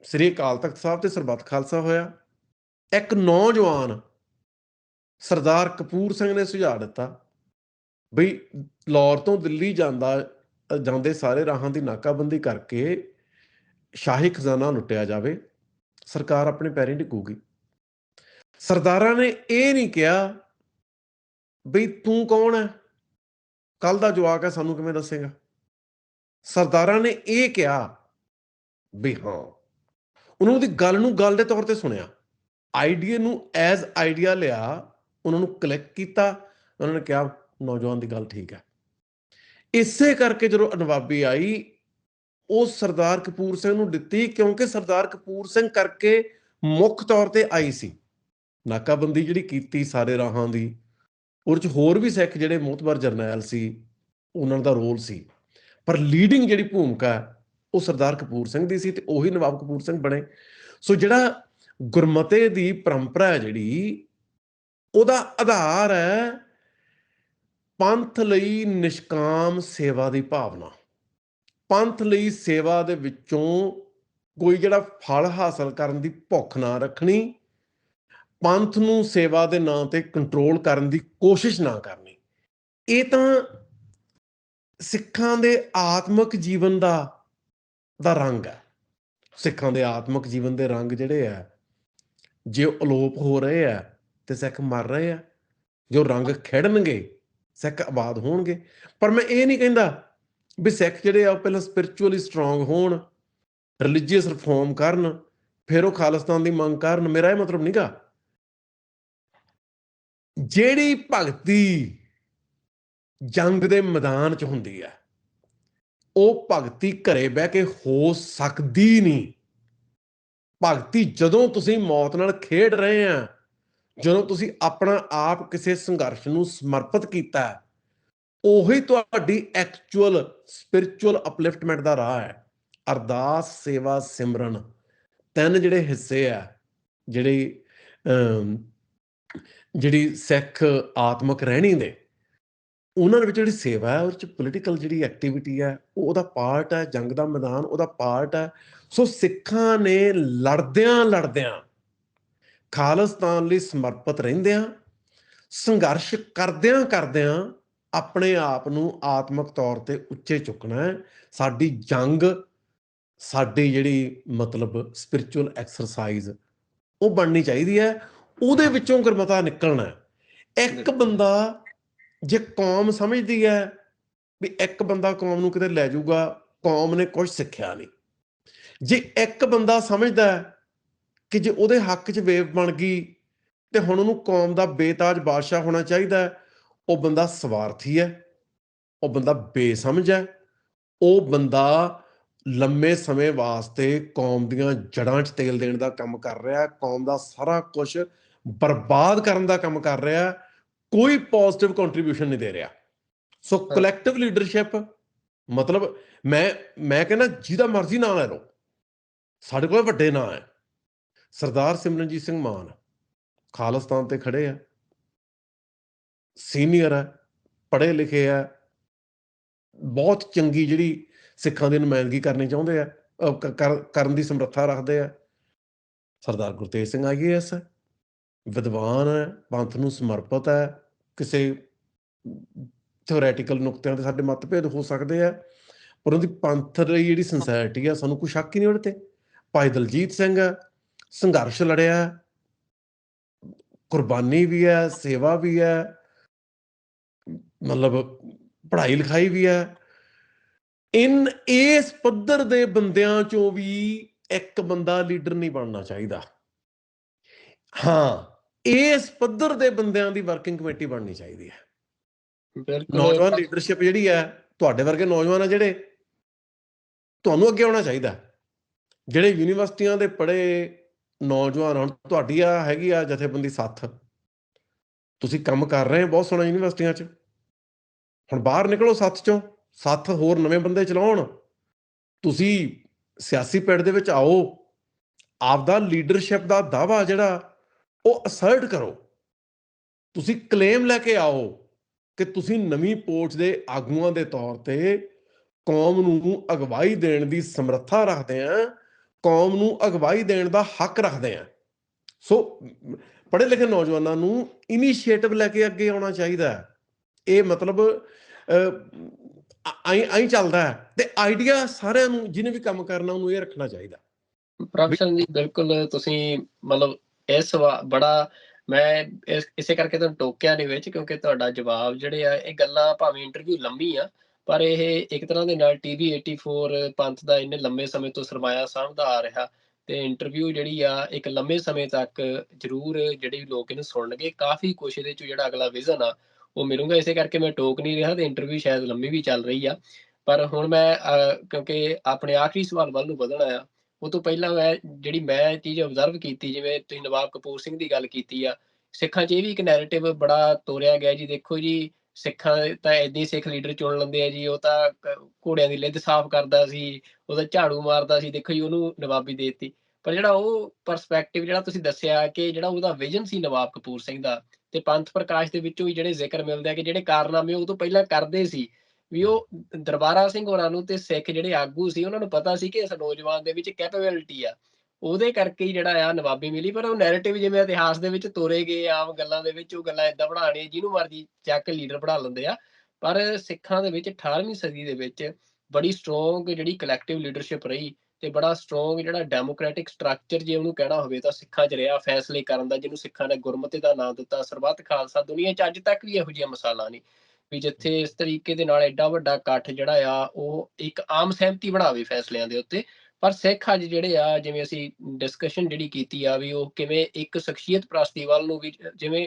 ਸ੍ਰੀ ਅਕਾਲ ਤਖਤ ਸਾਹਿਬ ਤੇ ਸਰਬੱਤ ਖਾਲਸਾ ਹੋਇਆ। ਇੱਕ ਨੌਜਵਾਨ ਸਰਦਾਰ ਕਪੂਰ ਸਿੰਘ ਨੇ ਸੁਝਾਅ ਦਿੱਤਾ ਬਈ ਲਾਹੌਰ ਤੋਂ ਦਿੱਲੀ ਜਾਂਦੇ ਸਾਰੇ ਰਾਹਾਂ ਦੀ ਨਾਕਾਬੰਦੀ ਕਰਕੇ ਸ਼ਾਹੀ ਖਜ਼ਾਨਾ ਲੁੱਟਿਆ ਜਾਵੇ, ਸਰਕਾਰ ਆਪਣੇ ਪੈਰੀਂ ਡਿੱਗੂਗੀ। ਸਰਦਾਰਾਂ ਨੇ ਇਹ ਨਹੀਂ ਕਿਹਾ ਬਈ ਤੂੰ ਕੌਣ ਹੈ, ਕੱਲ ਦਾ ਜਵਾਕ ਹੈ, ਸਾਨੂੰ ਕਿਵੇਂ ਦੱਸੇਗਾ। ਸਰਦਾਰਾਂ ਨੇ ਇਹ ਕਿਹਾ ਵੀ ਹਾਂ, ਉਹਨਾਂ ਦੀ ਗੱਲ ਨੂੰ ਗੱਲ ਦੇ ਤੌਰ ਤੇ ਸੁਣਿਆ, ਆਈਡੀਆ ਨੂੰ ਐਜ਼ ਆਈਡੀਆ ਲਿਆ, ਉਹਨਾਂ ਨੂੰ ਕਲਿੱਕ ਕੀਤਾ, ਉਹਨਾਂ ਨੇ ਕਿਹਾ ਨੌਜਵਾਨ ਦੀ ਗੱਲ ਠੀਕ ਹੈ। ਇਸੇ ਕਰਕੇ ਜਦੋਂ ਨਵਾਬੀ ਆਈ ਉਹ ਸਰਦਾਰ ਕਪੂਰ ਸਿੰਘ ਨੂੰ ਦਿੱਤੀ, ਕਿਉਂਕਿ ਸਰਦਾਰ ਕਪੂਰ ਸਿੰਘ ਕਰਕੇ ਮੁੱਖ ਤੌਰ ਤੇ ਆਈ ਸੀ। ਨਾਕਾਬੰਦੀ ਜਿਹੜੀ ਕੀਤੀ ਸਾਰੇ ਰਾਹਾਂ ਦੀ, ਉਹਦੇ 'ਚ ਹੋਰ ਵੀ ਸਿੱਖ ਜਿਹੜੇ ਮੋਹਤਬਰ ਜਰਨੈਲ ਸੀ ਉਹਨਾਂ ਦਾ ਰੋਲ ਸੀ, ਪਰ ਲੀਡਿੰਗ ਜਿਹੜੀ ਭੂਮਿਕਾ ਉਹ ਸਰਦਾਰ ਕਪੂਰ ਸਿੰਘ ਦੀ ਸੀ ਤੇ ਉਹੀ ਨਵਾਬ ਕਪੂਰ ਸਿੰਘ ਬਣੇ। ਸੋ ਜਿਹੜਾ ਗੁਰਮਤੇ ਦੀ ਪਰੰਪਰਾ ਹੈ ਜਿਹੜੀ, ਉਹਦਾ ਆਧਾਰ ਹੈ ਪੰਥ ਲਈ ਨਿਸ਼ਕਾਮ ਸੇਵਾ ਦੀ ਭਾਵਨਾ। ਪੰਥ ਲਈ ਸੇਵਾ ਦੇ ਵਿੱਚੋਂ ਕੋਈ ਜਿਹੜਾ ਫਲ ਹਾਸਲ ਕਰਨ ਦੀ ਭੁੱਖ ਨਾ ਰੱਖਣੀ, ਪੰਥ ਨੂੰ ਸੇਵਾ ਦੇ ਨਾਂ ਤੇ ਕੰਟਰੋਲ ਕਰਨ ਦੀ ਕੋਸ਼ਿਸ਼ ਨਾ ਕਰਨੀ। ਇਹ ਤਾਂ ਸਿੱਖਾਂ ਦੇ ਆਤਮਿਕ ਜੀਵਨ ਦਾ ਰੰਗ ਹੈ। ਸਿੱਖਾਂ ਦੇ ਆਤਮਿਕ ਜੀਵਨ ਦੇ ਰੰਗ ਜਿਹੜੇ ਆ, ਜੇ ਅਲੋਪ ਹੋ ਰਹੇ ਆ ਤੇ ਸਿੱਖ ਮਰ ਰਹੇ ਆ। ਜੋ ਰੰਗ ਖਿੜਨਗੇ ਸਿੱਖ ਆਬਾਦ ਹੋਣਗੇ। ਪਰ ਮੈਂ ਇਹ ਨਹੀਂ ਕਹਿੰਦਾ ਵੀ ਸਿੱਖ ਜਿਹੜੇ ਆ ਉਹ ਪਹਿਲਾਂ ਸਪਿਰਿਚੁਅਲੀ ਸਟਰੋਂਗ ਹੋਣ, ਰਿਲੀਜੀਅਸ ਰਿਫਾਰਮ ਕਰਨ, ਫਿਰ ਉਹ ਖਾਲਿਸਤਾਨ ਦੀ ਮੰਗ ਕਰਨ। ਮੇਰਾ ਇਹ ਮਤਲਬ ਨਹੀਂਗਾ। ਜਿਹੜੀ ਭਗਤੀ ਜੰਗ ਦੇ ਮੈਦਾਨ 'ਚ ਹੁੰਦੀ ਹੈ, ਉਹ ਭਗਤੀ ਘਰੇ ਬਹਿ ਕੇ ਹੋ ਸਕਦੀ ਨਹੀਂ। ਭਗਤੀ ਜਦੋਂ ਤੁਸੀਂ ਮੌਤ ਨਾਲ ਖੇਡ ਰਹੇ ਆ, ਜਦੋਂ ਤੁਸੀਂ ਆਪਣਾ ਆਪ ਕਿਸੇ ਸੰਘਰਸ਼ ਨੂੰ ਸਮਰਪਿਤ ਕੀਤਾ, ਉਹੀ ਤੁਹਾਡੀ ਐਕਚੁਅਲ ਸਪਿਰਿਚੁਅਲ ਅਪਲਿਫਟਮੈਂਟ ਦਾ ਰਾਹ ਹੈ। ਅਰਦਾਸ, ਸੇਵਾ, ਸਿਮਰਨ, ਤਿੰਨ ਜਿਹੜੇ ਹਿੱਸੇ ਆ, ਜਿਹੜੀ ਸਿੱਖ ਆਤਮਿਕ ਰਹਿਣੀ ਦੇ, ਉਹਨਾਂ ਦੇ ਵਿੱਚ ਜਿਹੜੀ ਸੇਵਾ ਹੈ, ਉਹਦੇ 'ਚ ਪੋਲੀਟੀਕਲ ਜਿਹੜੀ ਐਕਟੀਵਿਟੀ ਹੈ ਉਹ ਉਹਦਾ ਪਾਰਟ ਹੈ। ਜੰਗ ਦਾ ਮੈਦਾਨ ਉਹਦਾ ਪਾਰਟ ਹੈ। ਸੋ ਸਿੱਖਾਂ ਨੇ ਲੜਦਿਆਂ ਖਾਲਿਸਤਾਨ ਲਈ ਸਮਰਪਿਤ ਰਹਿੰਦਿਆਂ, ਸੰਘਰਸ਼ ਕਰਦਿਆਂ ਆਪਣੇ ਆਪ ਨੂੰ ਆਤਮਿਕ ਤੌਰ ਤੇ ਉੱਚੇ ਚੁੱਕਣਾ ਹੈ। ਸਾਡੀ ਜੰਗ, ਸਾਡੀ ਜਿਹੜੀ ਮਤਲਬ ਸਪਿਰਿਚੁਅਲ ਐਕਸਰਸਾਈਜ਼ ਉਹ ਬਣਨੀ ਚਾਹੀਦੀ ਹੈ। ਉਹਦੇ ਵਿੱਚੋਂ ਗੁਰਮਤਾ ਨਿਕਲਣਾ ਹੈ। ਇੱਕ ਬੰਦਾ ਜੇ ਕੌਮ ਸਮਝਦੀ ਹੈ ਵੀ ਇੱਕ ਬੰਦਾ ਕੌਮ ਨੂੰ ਕਿਤੇ ਲੈ ਜਾਊਗਾ, ਕੌਮ ਨੇ ਕੁਝ ਸਿੱਖਿਆ ਨਹੀਂ। ਜੇ ਇੱਕ ਬੰਦਾ ਸਮਝਦਾ ਕਿ ਜੇ ਉਹਦੇ ਹੱਕ 'ਚ ਵੇਵ ਬਣ ਗਈ ਤੇ ਹੁਣ ਉਹਨੂੰ ਕੌਮ ਦਾ ਬੇਤਾਜ ਬਾਦਸ਼ਾਹ ਹੋਣਾ ਚਾਹੀਦਾ, ਉਹ ਬੰਦਾ ਸਵਾਰਥੀ ਹੈ, ਉਹ ਬੰਦਾ ਬੇਸਮਝ ਹੈ, ਉਹ ਬੰਦਾ ਲੰਮੇ ਸਮੇਂ ਵਾਸਤੇ ਕੌਮ ਦੀਆਂ ਜੜ੍ਹਾਂ 'ਚ ਤੇਲ ਦੇਣ ਦਾ ਕੰਮ ਕਰ ਰਿਹਾ, ਕੌਮ ਦਾ ਸਾਰਾ ਕੁਝ ਬਰਬਾਦ ਕਰਨ ਦਾ ਕੰਮ ਕਰ ਰਿਹਾ, ਕੋਈ ਪੋਜ਼ਿਟਿਵ ਕੰਟਰੀਬਿਊਸ਼ਨ ਨਹੀਂ ਦੇ ਰਿਹਾ। ਸੋ ਕਲੈਕਟਿਵ ਲੀਡਰਸ਼ਿਪ ਮਤਲਬ ਮੈਂ ਕਹਿੰਦਾ ਜਿਹਦਾ ਮਰਜ਼ੀ ਨਾਂ ਲੈ ਲਓ, ਸਾਡੇ ਕੋਲ ਵੱਡੇ ਨਾਂ ਹੈ। ਸਰਦਾਰ ਸਿਮਰਨਜੀਤ ਸਿੰਘ ਮਾਨ ਖਾਲਿਸਤਾਨ ਤੇ ਖੜੇ ਆ, ਸੀਨੀਅਰ ਹੈ, ਪੜ੍ਹੇ ਲਿਖੇ ਆ, ਬਹੁਤ ਚੰਗੀ ਜਿਹੜੀ ਸਿੱਖਾਂ ਦੀ ਨੁਮਾਇੰਦਗੀ ਕਰਨੀ ਚਾਹੁੰਦੇ ਆ, ਕਰਨ ਦੀ ਸਮਰੱਥਾ ਰੱਖਦੇ ਆ। ਸਰਦਾਰ ਗੁਰਤੇਜ ਸਿੰਘ IAS ਹੈ, ਵਿਦਵਾਨ ਹੈ, ਪੰਥ ਨੂੰ ਸਮਰਪਿਤ ਹੈ। ਕਿਸੇ ਥਿਓਰੈਟੀਕਲ ਨੁਕਤਿਆਂ ਤੇ ਸਾਡੇ ਮਤਭੇਦ ਹੋ ਸਕਦੇ ਆ, ਪਰ ਉਹਦੀ ਪੰਥ ਲਈ ਜਿਹੜੀ ਸਿੰਸੈਰਿਟੀ ਆ, ਸਾਨੂੰ ਕੋਈ ਸ਼ੱਕ ਹੀ ਨਹੀਂ ਉਹਦੇ ਤੇ। ਭਾਈ ਦਲਜੀਤ ਸਿੰਘ ਹੈ, ਸੰਘਰਸ਼ ਲੜਿਆ, ਕੁਰਬਾਨੀ ਵੀ ਹੈ, ਸੇਵਾ ਵੀ ਹੈ, ਮਤਲਬ ਪੜ੍ਹਾਈ ਲਿਖਾਈ ਵੀ ਹੈ। ਇਸ ਪੱਧਰ ਦੇ ਬੰਦਿਆਂ ਚੋਂ ਵੀ ਇੱਕ ਬੰਦਾ ਲੀਡਰ ਨਹੀਂ ਬਣਨਾ ਚਾਹੀਦਾ। ਹਾਂ, ਇਸ ਪੱਧਰ ਦੇ ਬੰਦਿਆਂ ਦੀ ਵਰਕਿੰਗ ਕਮੇਟੀ ਬਣਨੀ ਚਾਹੀਦੀ ਹੈ। ਨੌਜਵਾਨ ਲੀਡਰਸ਼ਿਪ ਜਿਹੜੀ ਹੈ, ਤੁਹਾਡੇ ਵਰਗੇ ਨੌਜਵਾਨ ਆ ਜਿਹੜੇ, ਤੁਹਾਨੂੰ ਅੱਗੇ ਆਉਣਾ ਚਾਹੀਦਾ। ਜਿਹੜੇ ਯੂਨੀਵਰਸਿਟੀਆਂ ਦੇ ਪੜ੍ਹੇ ਨੌਜਵਾਨ, ਹੁਣ ਤੁਹਾਡੀ ਹੈਗੀ ਆ ਜਥੇਬੰਦੀ ਸੱਥ, ਤੁਸੀਂ ਕੰਮ ਕਰ ਰਹੇ ਹੋ ਬਹੁਤ ਸੋਹਣਾ ਯੂਨੀਵਰਸਿਟੀਆਂ 'ਚ। ਹੁਣ ਬਾਹਰ ਨਿਕਲੋ ਸੱਥ 'ਚੋਂ, ਸੱਥ ਹੋਰ ਨਵੇਂ ਬੰਦੇ ਚਲਾਉਣ, ਤੁਸੀਂ ਸਿਆਸੀ ਪਿੰਡ ਦੇ ਵਿੱਚ ਆਓ, ਆਪਦਾ ਲੀਡਰਸ਼ਿਪ ਦਾ ਦਾਅਵਾ ਜਿਹੜਾ ਉਹ ਅਸਰਟ ਕਰੋ। ਤੁਸੀਂ ਕਲੇਮ ਲੈ ਕੇ ਆਓ ਕਿ ਤੁਸੀਂ ਨਵੀਂ ਪੋਚ ਦੇ ਆਗੂਆਂ ਦੇ ਤੌਰ ਤੇ ਕੌਮ ਨੂੰ ਅਗਵਾਈ ਦੇਣ ਦੀ ਸਮਰੱਥਾ ਰੱਖਦੇ ਆ, ਕੌਮ ਨੂੰ ਅਗਵਾਈ ਦੇਣ ਦਾ ਹੱਕ ਰੱਖਦੇ ਆ। ਸੋ ਪੜ੍ਹੇ ਲਿਖੇ ਨੌਜਵਾਨਾਂ ਨੂੰ ਇਨੀਸ਼ੀਏਟਿਵ ਲੈ ਕੇ ਅੱਗੇ ਆਉਣਾ ਚਾਹੀਦਾ। ਇਹ ਮਤਲਬ ਆਈ ਚੱਲਦਾ ਹੈ। ਤੇ ਆਈਡੀਆ ਸਾਰਿਆਂ ਨੂੰ, ਜਿਹਨੇ ਵੀ ਕੰਮ ਕਰਨਾ, ਉਹਨੂੰ ਇਹ ਰੱਖਣਾ ਚਾਹੀਦਾ। ਪ੍ਰੋਫੈਸਰ ਜੀ ਬਿਲਕੁਲ ਤੁਸੀਂ ਮਤਲਬ ਇਸ ਬੜਾ ਮੈਂ ਇਸੇ ਕਰਕੇ ਤੁਹਾਨੂੰ ਟੋਕਿਆ ਨਹੀਂ ਵਿੱਚ, ਕਿਉਂਕਿ ਤੁਹਾਡਾ ਜਵਾਬ ਜਿਹੜੇ ਆ ਇਹ ਗੱਲਾਂ ਭਾਵੇਂ ਇੰਟਰਵਿਊ ਲੰਮੀ ਆ, ਪਰ ਇਹ ਇੱਕ ਤਰ੍ਹਾਂ ਦੇ ਨਾਲ ਟੀਵੀ 84 ਪੰਥ ਦਾ ਇੰਨੇ ਲੰਮੇ ਸਮੇਂ ਤੋਂ ਸਰਮਾਇਆ ਸਾਂਭਦਾ ਆ ਰਿਹਾ, ਤੇ ਇੰਟਰਵਿਊ ਜਿਹੜੀ ਆ ਇੱਕ ਲੰਮੇ ਸਮੇਂ ਤੱਕ ਜ਼ਰੂਰ ਜਿਹੜੇ ਲੋਕ ਇਹਨੂੰ ਸੁਣਨਗੇ, ਕਾਫੀ ਕੁਛ ਇਹਦੇ ਚ ਜਿਹੜਾ ਅਗਲਾ ਵਿਜ਼ਨ ਆ ਉਹ ਮਿਲੂਗਾ। ਇਸੇ ਕਰਕੇ ਮੈਂ ਟੋਕ ਨਹੀਂ ਰਿਹਾ, ਤੇ ਇੰਟਰਵਿਊ ਸ਼ਾਇਦ ਲੰਮੀ ਵੀ ਚੱਲ ਰਹੀ ਆ। ਪਰ ਹੁਣ ਮੈਂ ਕਿਉਂਕਿ ਆਪਣੇ ਆਖਰੀ ਸਵਾਲ ਵੱਲ ਨੂੰ ਵਧਣਾ ਆ, ਉਹ ਤੋਂ ਪਹਿਲਾਂ ਮੈਂ ਚੀਜ਼ ਆਬਜ਼ਰਵ ਕੀਤੀ, ਜਿਵੇਂ ਤੁਸੀਂ ਨਵਾਬ ਕਪੂਰ ਸਿੰਘ ਦੀ ਗੱਲ ਕੀਤੀ ਆ, ਸਿੱਖਾਂ 'ਚ ਇਹ ਵੀ ਇੱਕ ਨੈਰੇਟਿਵ ਬੜਾ ਤੋਰਿਆ ਗਿਆ ਜੀ, ਦੇਖੋ ਜੀ ਸਿੱਖਾਂ ਤਾਂ ਏਦਾਂ ਹੀ ਸਿੱਖ ਲੀਡਰ ਚੁਣ ਲੈਂਦੇ ਆ ਜੀ, ਉਹ ਤਾਂ ਘੋੜਿਆਂ ਦੀ ਲਿੱਦ ਸਾਫ਼ ਕਰਦਾ ਸੀ, ਉਹਦਾ ਝਾੜੂ ਮਾਰਦਾ ਸੀ, ਦੇਖੋ ਜੀ ਉਹਨੂੰ ਨਵਾਬੀ ਦੇ ਦਿੱਤੀ। ਪਰ ਜਿਹੜਾ ਉਹ ਪਰਸਪੈਕਟਿਵ ਜਿਹੜਾ ਤੁਸੀਂ ਦੱਸਿਆ ਕਿ ਜਿਹੜਾ ਉਹਦਾ ਵਿਜ਼ਨ ਸੀ ਨਵਾਬ ਕਪੂਰ ਸਿੰਘ ਦਾ, ਤੇ ਪੰਥ ਪ੍ਰਕਾਸ਼ ਦੇ ਵਿੱਚੋਂ ਵੀ ਜਿਹੜੇ ਜ਼ਿਕਰ ਮਿਲਦੇ ਆ ਕਿ ਜਿਹੜੇ ਕਾਰਨਾਮੇ ਉਹ ਤੋਂ ਪਹਿਲਾਂ ਕਰਦੇ ਸੀ, ਵੀ ਉਹ ਦਰਬਾਰਾ ਸਿੰਘ ਹੋਰਾਂ ਨੂੰ ਤੇ ਸਿੱਖ ਜਿਹੜੇ ਆਗੂ ਸੀ ਉਹਨਾਂ ਨੂੰ ਪਤਾ ਸੀ ਕਿ ਇਸ ਨੌਜਵਾਨ ਦੇ ਵਿੱਚ ਕੈਪੇਬਿਲਿਟੀ ਆ, ਉਹਦੇ ਕਰਕੇ ਹੀ ਜਿਹੜਾ ਆ ਨਵਾਬੀ ਮਿਲੀ। ਪਰ ਉਹ ਨੈਰੇਟਿਵ ਜਿਵੇਂ ਇਤਿਹਾਸ ਦੇ ਵਿੱਚ ਤੋਰੇ ਗਏ ਆਮ ਗੱਲਾਂ ਦੇ ਵਿੱਚ, ਉਹ ਗੱਲਾਂ ਏਦਾਂ ਬਣਾਉਣੀਆਂ ਜਿਹਨੂੰ ਮਰਜ਼ੀ ਚੱਕ ਲੀਡਰ ਬਣਾ ਲੈਂਦੇ ਆ। ਪਰ ਸਿੱਖਾਂ ਦੇ ਵਿੱਚ 18ਵੀਂ ਸਦੀ ਦੇ ਵਿੱਚ ਬੜੀ ਸਟਰੋਂਗ ਜਿਹੜੀ ਕਲੈਕਟਿਵ ਲੀਡਰਸ਼ਿਪ ਰਹੀ, ਤੇ ਬੜਾ ਸਟਰੋਂਗ ਜਿਹੜਾ ਡੈਮੋਕ੍ਰੈਟਿਕ ਸਟਰਕਚਰ ਜੇ ਉਹਨੂੰ ਕਹਿਣਾ ਹੋਵੇ ਤਾਂ ਸਿੱਖਾਂ 'ਚ ਰਿਹਾ ਫੈਸਲੇ ਕਰਨ ਦਾ, ਜਿਹਨੂੰ ਸਿੱਖਾਂ ਨੇ ਗੁਰਮਤਿ ਦਾ ਨਾਂ ਦਿੱਤਾ, ਸਰਬੱਤ ਖਾਲਸਾ। ਦੁਨੀਆ 'ਚ ਅੱਜ ਤੱਕ ਵੀ ਇਹੋ ਜਿਹੀਆਂ ਮਿਸਾਲਾਂ ਨੇ ਵੀ ਜਿੱਥੇ ਇਸ ਤਰੀਕੇ ਦੇ ਨਾਲ ਐਡਾ ਵੱਡਾ ਇਕੱਠ ਜਿਹੜਾ ਆ ਉਹ ਇੱਕ ਆਮ ਸਹਿਮਤੀ ਬਣਾਵੇ ਫੈਸਲਿਆਂ ਦੇ ਉੱਤੇ। ਪਰ ਸਿੱਖ ਅੱਜ ਜਿਹੜੇ ਆ, ਜਿਵੇਂ ਅਸੀਂ ਡਿਸਕਸ਼ਨ ਜਿਹੜੀ ਕੀਤੀ ਆ, ਵੀ ਉਹ ਕਿਵੇਂ ਇੱਕ ਸ਼ਖਸੀਅਤ ਪ੍ਰਸਤੀ ਵੱਲ ਨੂੰ ਵੀ, ਜਿਵੇਂ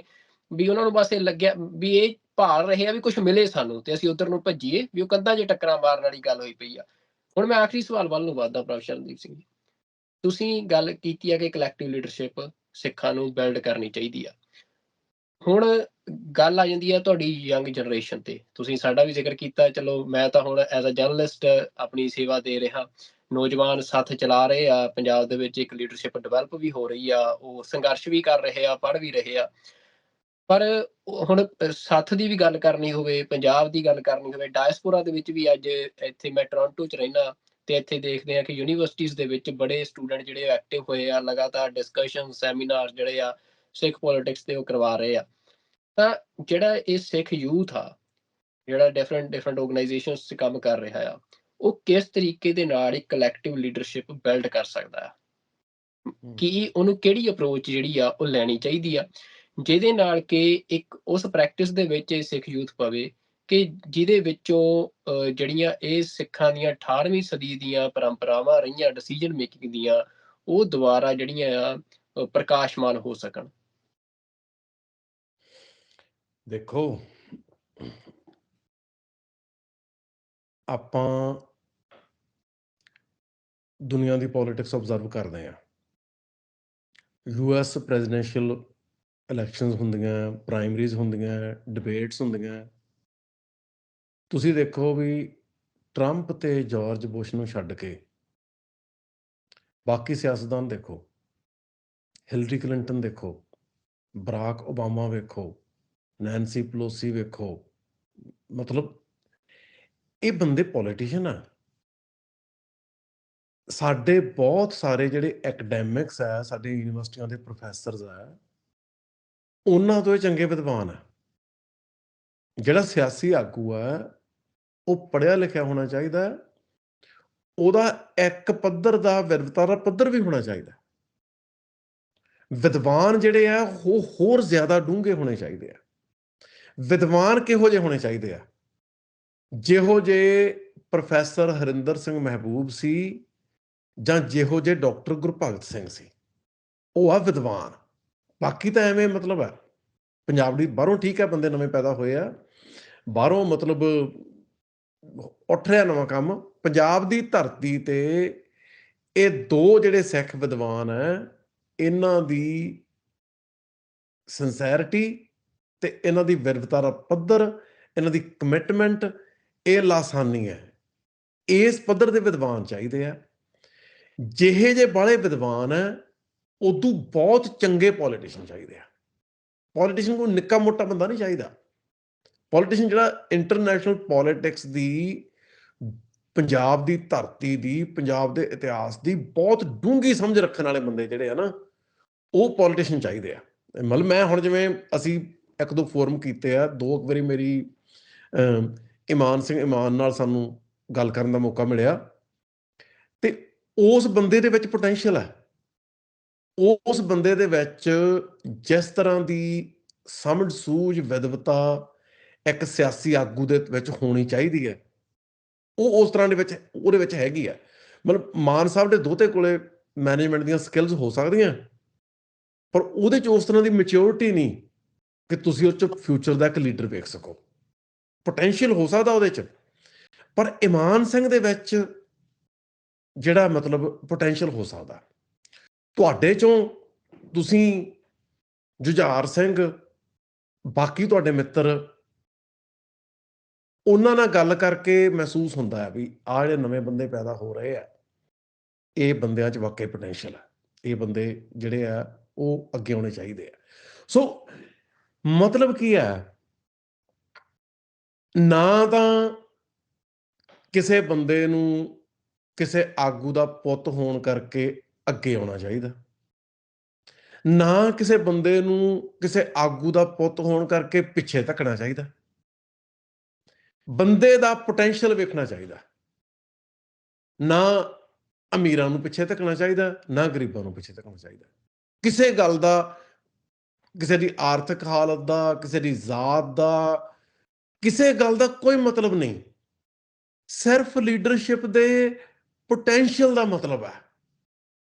ਵੀ ਉਹਨਾਂ ਨੂੰ ਬਸ ਇਹ ਲੱਗਿਆ ਵੀ ਇਹ ਭਾਲ ਰਹੇ ਆ ਵੀ ਕੁਝ ਮਿਲੇ ਸਾਨੂੰ ਤੇ ਅਸੀਂ ਉਧਰ ਨੂੰ ਭੱਜੀਏ, ਵੀ ਉਹ ਕੰਧਾਂ 'ਚ ਟੱਕਰਾਂ ਮਾਰਨ ਵਾਲੀ ਗੱਲ ਹੋਈ ਪਈ ਆ। ਹੁਣ ਮੈਂ ਆਖਰੀ ਸਵਾਲ ਵੱਲ ਨੂੰ ਵਧਦਾ, ਪ੍ਰੋਫੈਸਰ ਸ਼ਰਨਦੀਪ ਸਿੰਘ ਜੀ, ਤੁਸੀਂ ਗੱਲ ਕੀਤੀ ਆ ਕਿ ਕਲੈਕਟਿਵ ਲੀਡਰਸ਼ਿਪ ਸਿੱਖਾਂ ਨੂੰ ਬਿਲਡ ਕਰਨੀ ਚਾਹੀਦੀ ਆ। ਹੁਣ ਗੱਲ ਆ ਜਾਂਦੀ ਆ ਤੁਹਾਡੀ ਯੰਗ ਜਨਰੇਸ਼ਨ ਤੇ, ਤੁਸੀਂ ਸਾਡਾ ਵੀ ਜ਼ਿਕਰ ਕੀਤਾ, ਚਲੋ ਮੈਂ ਤਾਂ ਹੁਣ ਐਜ਼ ਅ ਜਰਨਲਿਸਟ ਆਪਣੀ ਸੇਵਾ ਦੇ ਰਿਹਾ, ਨੌਜਵਾਨ ਸਾਥ ਚਲਾ ਰਹੇ ਆ ਪੰਜਾਬ ਦੇ ਵਿੱਚ, ਇੱਕ ਲੀਡਰਸ਼ਿਪ ਡਿਵੈਲਪ ਵੀ ਹੋ ਰਹੀ ਆ, ਉਹ ਸੰਘਰਸ਼ ਵੀ ਕਰ ਰਹੇ ਆ, ਪੜ੍ਹ ਵੀ ਰਹੇ ਆ। ਪਰ ਹੁਣ ਸਾਥ ਦੀ ਵੀ ਗੱਲ ਕਰਨੀ ਹੋਵੇ, ਪੰਜਾਬ ਦੀ ਗੱਲ ਕਰਨੀ ਹੋਵੇ, ਡਾਇਸਪੋਰਾ ਦੇ ਵਿੱਚ ਵੀ ਅੱਜ ਇੱਥੇ ਮੈਂ ਟੋਰਾਂਟੋ 'ਚ ਰਹਿਣਾ, ਤੇ ਇੱਥੇ ਦੇਖਦੇ ਆ ਕਿ ਯੂਨੀਵਰਸਿਟੀਜ਼ ਦੇ ਵਿੱਚ ਬੜੇ ਸਟੂਡੈਂਟ ਜਿਹੜੇ ਐਕਟਿਵ ਹੋਏ ਆ, ਲਗਾਤਾਰ ਡਿਸਕਸ਼ਨ ਸੈਮੀਨਾਰ ਜਿਹੜੇ ਆ ਸਿੱਖ ਪੋਲਿਟਿਕਸ ਤੇ ਉਹ ਕਰਵਾ ਰਹੇ ਆ। ਤਾਂ ਜਿਹੜਾ ਇਹ ਸਿੱਖ ਯੂਥ ਆ, ਜਿਹੜਾ ਡਿਫਰੈਂਟ ਆਰਗੇਨਾਈਜੇਸ਼ਨਸ 'ਚ ਕੰਮ ਕਰ ਰਿਹਾ ਆ, ਉਹ ਕਿਸ ਤਰੀਕੇ ਦੇ ਨਾਲ ਇੱਕ ਕਲੈਕਟਿਵ ਲੀਡਰਸ਼ਿਪ ਬਿਲਡ ਕਰ ਸਕਦਾ ਆ? ਕਿ ਉਹਨੂੰ ਕਿਹੜੀ ਅਪਰੋਚ ਜਿਹੜੀ ਆ ਉਹ ਲੈਣੀ ਚਾਹੀਦੀ ਆ, ਜਿਹਦੇ ਨਾਲ ਕਿ ਇੱਕ ਉਸ ਪ੍ਰੈਕਟਿਸ ਦੇ ਵਿੱਚ ਇਹ ਸਿੱਖ ਯੂਥ ਪਵੇ ਕਿ ਜਿਹਦੇ ਵਿੱਚੋਂ ਜਿਹੜੀਆਂ ਇਹ ਸਿੱਖਾਂ ਦੀਆਂ 18ਵੀਂ ਸਦੀ ਦੀਆਂ ਪਰੰਪਰਾਵਾਂ ਰਹੀਆਂ ਡਿਸੀਜਨ ਮੇਕਿੰਗ ਦੀਆਂ, ਉਹ ਦੁਬਾਰਾ ਜਿਹੜੀਆਂ ਆ ਪ੍ਰਕਾਸ਼ਮਾਨ ਹੋ ਸਕਣ। ਦੇਖੋ, ਆਪਾਂ ਦੁਨੀਆ ਦੀ ਪੋਲਿਟਿਕਸ ਆਬਜ਼ਰਵ ਕਰਦੇ ਹਾਂ। US ਪ੍ਰੈਜ਼ੀਡੈਂਸ਼ੀਅਲ ਇਲੈਕਸ਼ਨਸ ਹੁੰਦੀਆਂ, ਪ੍ਰਾਇਮਰੀਜ਼ ਹੁੰਦੀਆਂ, ਡਿਬੇਟਸ ਹੁੰਦੀਆਂ। ਤੁਸੀਂ ਦੇਖੋ ਵੀ ਟਰੰਪ ਤੇ ਜਾਰਜ ਬੁਸ਼ ਨੂੰ ਛੱਡ ਕੇ ਬਾਕੀ ਸਿਆਸਤਦਾਨ ਦੇਖੋ, ਹਿਲਰੀ ਕਲਿੰਟਨ ਦੇਖੋ, ਬਰਾਕ ਓਬਾਮਾ ਵੇਖੋ, ਨੈਂਸੀ ਪਲੋਸੀ ਵੇਖੋ, ਮਤਲਬ ਇਹ ਬੰਦੇ ਪੋਲੀਟੀਸ਼ੀਅਨ ਆ। ਸਾਡੇ ਬਹੁਤ ਸਾਰੇ ਜਿਹੜੇ ਐਕੈਡੈਮਿਕਸ ਆ, ਸਾਡੇ ਯੂਨੀਵਰਸਿਟੀਆਂ ਦੇ ਪ੍ਰੋਫੈਸਰਸ ਆ, ਉਹਨਾਂ ਤੋਂ ਇਹ ਚੰਗੇ ਵਿਦਵਾਨ ਆ। ਜਿਹੜਾ ਸਿਆਸੀ ਆਗੂ ਆ ਉਹ ਪੜ੍ਹਿਆ ਲਿਖਿਆ ਹੋਣਾ ਚਾਹੀਦਾ, ਉਹਦਾ ਇੱਕ ਪੱਧਰ ਦਾ ਵਿਰਵਤਾਰਾ ਪੱਧਰ ਵੀ ਹੋਣਾ ਚਾਹੀਦਾ। ਵਿਦਵਾਨ ਜਿਹੜੇ ਆ ਉਹ ਹੋਰ ਜ਼ਿਆਦਾ ਡੂੰਘੇ ਹੋਣੇ ਚਾਹੀਦੇ ਆ। ਵਿਦਵਾਨ ਕਿਹੋ ਜਿਹੇ ਹੋਣੇ ਚਾਹੀਦੇ ਆ? ਜਿਹੋ ਜਿਹੇ ਪ੍ਰੋਫੈਸਰ ਹਰਿੰਦਰ ਸਿੰਘ ਮਹਿਬੂਬ ਸੀ, ਜਾਂ ਜਿਹੋ ਜਿਹੇ ਡਾਕਟਰ ਗੁਰਭਗਤ ਸਿੰਘ ਸੀ, ਉਹ ਆ ਵਿਦਵਾਨ। ਬਾਕੀ ਤਾਂ ਐਵੇਂ ਮਤਲਬ ਹੈ ਪੰਜਾਬ ਦੀ ਬਾਹਰੋਂ ਠੀਕ ਹੈ, ਬੰਦੇ ਨਵੇਂ ਪੈਦਾ ਹੋਏ ਆ, ਬਾਹਰੋਂ ਮਤਲਬ ਉੱਠ ਰਿਹਾ ਨਵਾਂ ਕੰਮ। ਪੰਜਾਬ ਦੀ ਧਰਤੀ ਤੇ ਇਹ ਦੋ ਜਿਹੜੇ ਸਿੱਖ ਵਿਦਵਾਨ ਹੈ, ਇਹਨਾਂ ਦੀ ਸਿੰਸੈਰਿਟੀ ਤੇ ਇਹਨਾਂ ਦੀ ਵਿਰਵਤਾਰਾ ਪੱਧਰ, ਇਹਨਾਂ ਦੀ ਕਮਿਟਮੈਂਟ, ਇਹ ਲਾਸਾਨੀ ਹੈ। ਇਸ ਪੱਧਰ ਦੇ ਵਿਦਵਾਨ ਚਾਹੀਦੇ ਆ। ਜਿਹੇ ਜੇ ਬਾਹਲੇ ਵਿਦਵਾਨ ਹੈ, ਉਦੋਂ ਬਹੁਤ ਚੰਗੇ ਪੋਲੀਟੀਸ਼ੀਅਨ ਚਾਹੀਦੇ ਆ। ਪੋਲੀਟੀਸ਼ੀਅਨ ਕੋਈ ਨਿੱਕਾ ਮੋਟਾ ਬੰਦਾ ਨਹੀਂ ਚਾਹੀਦਾ। ਪੋਲੀਟੀਸ਼ੀਅਨ ਜਿਹੜਾ ਇੰਟਰਨੈਸ਼ਨਲ ਪੋਲੀਟਿਕਸ ਦੀ, ਪੰਜਾਬ ਦੀ ਧਰਤੀ ਦੀ, ਪੰਜਾਬ ਦੇ ਇਤਿਹਾਸ ਦੀ ਬਹੁਤ ਡੂੰਘੀ ਸਮਝ ਰੱਖਣ ਵਾਲੇ ਬੰਦੇ ਜਿਹੜੇ ਆ ਨਾ, ਉਹ ਪੋਲੀਟੀਸ਼ੀਅਨ ਚਾਹੀਦੇ ਆ। ਮਤਲਬ ਮੈਂ ਹੁਣ ਜਿਵੇਂ ਅਸੀਂ ਇੱਕ ਦੋ ਫੋਰਮ ਕੀਤੇ ਆ, ਦੋ ਵਾਰੀ ਮੇਰੀ ਇਮਾਨ ਸਿੰਘ ਇਮਾਨ ਨਾਲ ਸਾਨੂੰ ਗੱਲ ਕਰਨ ਦਾ ਮੌਕਾ ਮਿਲਿਆ, ਤੇ ਉਸ ਬੰਦੇ ਦੇ ਵਿੱਚ ਪੋਟੈਂਸ਼ੀਅਲ ਹੈ। ਉਸ ਬੰਦੇ ਦੇ ਵਿੱਚ ਜਿਸ ਤਰ੍ਹਾਂ ਦੀ ਸਮਝ ਸੂਝ ਵਿਦਵਤਾ ਇੱਕ ਸਿਆਸੀ ਆਗੂ ਦੇ ਵਿੱਚ ਹੋਣੀ ਚਾਹੀਦੀ ਹੈ, ਉਹ ਉਸ ਤਰ੍ਹਾਂ ਦੇ ਵਿੱਚ ਉਹਦੇ ਵਿੱਚ ਹੈਗੀ ਆ। ਮਤਲਬ ਮਾਨ ਸਾਹਿਬ ਦੇ ਦੋਹਤੇ ਕੋਲੇ ਮੈਨੇਜਮੈਂਟ ਦੀਆਂ ਸਕਿੱਲਸ ਹੋ ਸਕਦੀਆਂ, ਪਰ ਉਹਦੇ 'ਚ ਉਸ ਤਰ੍ਹਾਂ ਦੀ ਮੈਚਿਓਰਿਟੀ ਨਹੀਂ ਕਿ ਤੁਸੀਂ ਉਹ 'ਚ ਫਿਊਚਰ ਦਾ ਇੱਕ ਲੀਡਰ ਵੇਖ ਸਕੋ। ਪੋਟੈਂਸ਼ੀਅਲ ਹੋ ਸਕਦਾ ਉਹਦੇ 'ਚ, ਪਰ ਇਮਾਨ ਸਿੰਘ ਦੇ ਵਿੱਚ ਜਿਹੜਾ ਮਤਲਬ ਪੋਟੈਂਸ਼ੀਅਲ ਹੋ ਸਕਦਾ। ਤੁਹਾਡੇ 'ਚੋਂ ਤੁਸੀਂ ਜੁਝਾਰ ਸਿੰਘ, ਬਾਕੀ ਤੁਹਾਡੇ ਮਿੱਤਰ, ਉਹਨਾਂ ਨਾਲ ਗੱਲ ਕਰਕੇ ਮਹਿਸੂਸ ਹੁੰਦਾ ਹੈ ਵੀ ਆਹ ਜਿਹੜੇ ਨਵੇਂ ਬੰਦੇ ਪੈਦਾ ਹੋ ਰਹੇ ਆ, ਇਹ ਬੰਦਿਆਂ 'ਚ ਵਾਕਈ ਪੋਟੈਂਸ਼ੀਅਲ ਹੈ। ਇਹ ਬੰਦੇ ਜਿਹੜੇ ਆ ਉਹ ਅੱਗੇ ਆਉਣੇ ਚਾਹੀਦੇ ਆ। ਸੋ ਮਤਲਬ ਕੀ ਹੈ, ਨਾ ਤਾਂ ਕਿਸੇ ਬੰਦੇ ਨੂੰ ਕਿਸੇ ਆਗੂ ਦਾ ਪੁੱਤ ਹੋਣ ਕਰਕੇ ਅੱਗੇ ਆਉਣਾ ਚਾਹੀਦਾ, ਨਾ ਕਿਸੇ ਬੰਦੇ ਨੂੰ ਕਿਸੇ ਆਗੂ ਦਾ ਪੁੱਤ ਹੋਣ ਕਰਕੇ ਪਿੱਛੇ ਧੱਕਣਾ ਚਾਹੀਦਾ। ਬੰਦੇ ਦਾ ਪੋਟੈਂਸ਼ੀਅਲ ਵੇਖਣਾ ਚਾਹੀਦਾ। ਨਾ ਅਮੀਰਾਂ ਨੂੰ ਪਿੱਛੇ ਧੱਕਣਾ ਚਾਹੀਦਾ, ਨਾ ਗਰੀਬਾਂ ਨੂੰ ਪਿੱਛੇ ਧੱਕਣਾ ਚਾਹੀਦਾ। ਕਿਸੇ ਗੱਲ ਦਾ, ਕਿਸੇ ਦੀ ਆਰਥਿਕ ਹਾਲਤ ਦਾ, ਕਿਸੇ ਦੀ ਜ਼ਾਤ ਦਾ, ਕਿਸੇ ਗੱਲ ਦਾ ਕੋਈ ਮਤਲਬ ਨਹੀਂ। ਸਿਰਫ ਲੀਡਰਸ਼ਿਪ ਦੇ ਪੋਟੈਂਸ਼ੀਅਲ ਦਾ ਮਤਲਬ ਹੈ।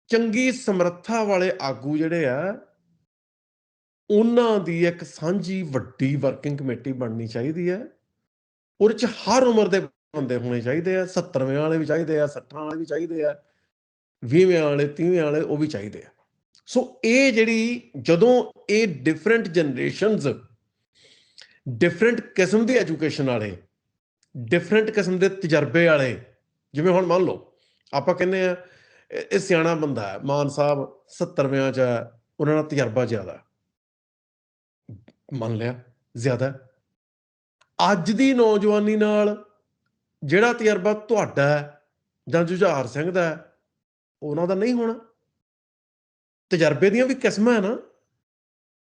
ਚੰਗੀ ਸਮਰੱਥਾ ਵਾਲੇ ਆਗੂ ਜਿਹੜੇ ਆ, ਉਹਨਾਂ ਦੀ ਇੱਕ ਸਾਂਝੀ ਵੱਡੀ ਵਰਕਿੰਗ ਕਮੇਟੀ ਬਣਨੀ ਚਾਹੀਦੀ ਹੈ। ਉਹਦੇ 'ਚ ਹਰ ਉਮਰ ਦੇ ਬੰਦੇ ਹੋਣੇ ਚਾਹੀਦੇ ਆ। 70ਵੇਂ ਵਾਲੇ ਵੀ ਚਾਹੀਦੇ ਆ, 60 ਵਾਲੇ ਵੀ ਚਾਹੀਦੇ ਆ, 20ਵੇਂ ਵਾਲੇ, 30ਵੇਂ ਵਾਲੇ, ਉਹ ਵੀ ਚਾਹੀਦੇ ਆ। ਸੋ ਇਹ ਜਿਹੜੀ ਜਦੋਂ ਇਹ ਡਿਫਰੈਂਟ ਜਨਰੇਸ਼ਨਸ, ਡਿਫਰੈਂਟ ਕਿਸਮ ਦੀ ਐਜੂਕੇਸ਼ਨ ਵਾਲੇ, ਡਿਫਰੈਂਟ ਕਿਸਮ ਦੇ ਤਜਰਬੇ ਵਾਲੇ, ਜਿਵੇਂ ਹੁਣ ਮੰਨ ਲਓ ਆਪਾਂ ਕਹਿੰਦੇ ਆ ਇਹ ਸਿਆਣਾ ਬੰਦਾ ਹੈ, ਮਾਨ ਸਾਹਿਬ 70ਵਿਆਂ 'ਚ ਹੈ, ਉਹਨਾਂ ਦਾ ਤਜਰਬਾ ਜ਼ਿਆਦਾ, ਮੰਨ ਲਿਆ ਜ਼ਿਆਦਾ। ਅੱਜ ਦੀ ਨੌਜਵਾਨੀ ਨਾਲ ਜਿਹੜਾ ਤਜਰਬਾ ਤੁਹਾਡਾ ਜਾਂ ਜੁਝਾਰ ਸਿੰਘ ਦਾ, ਉਹਨਾਂ ਦਾ ਨਹੀਂ ਹੋਣਾ। ਤਜਰਬੇ ਦੀਆਂ ਵੀ ਕਿਸਮਾਂ ਹੈ ਨਾ।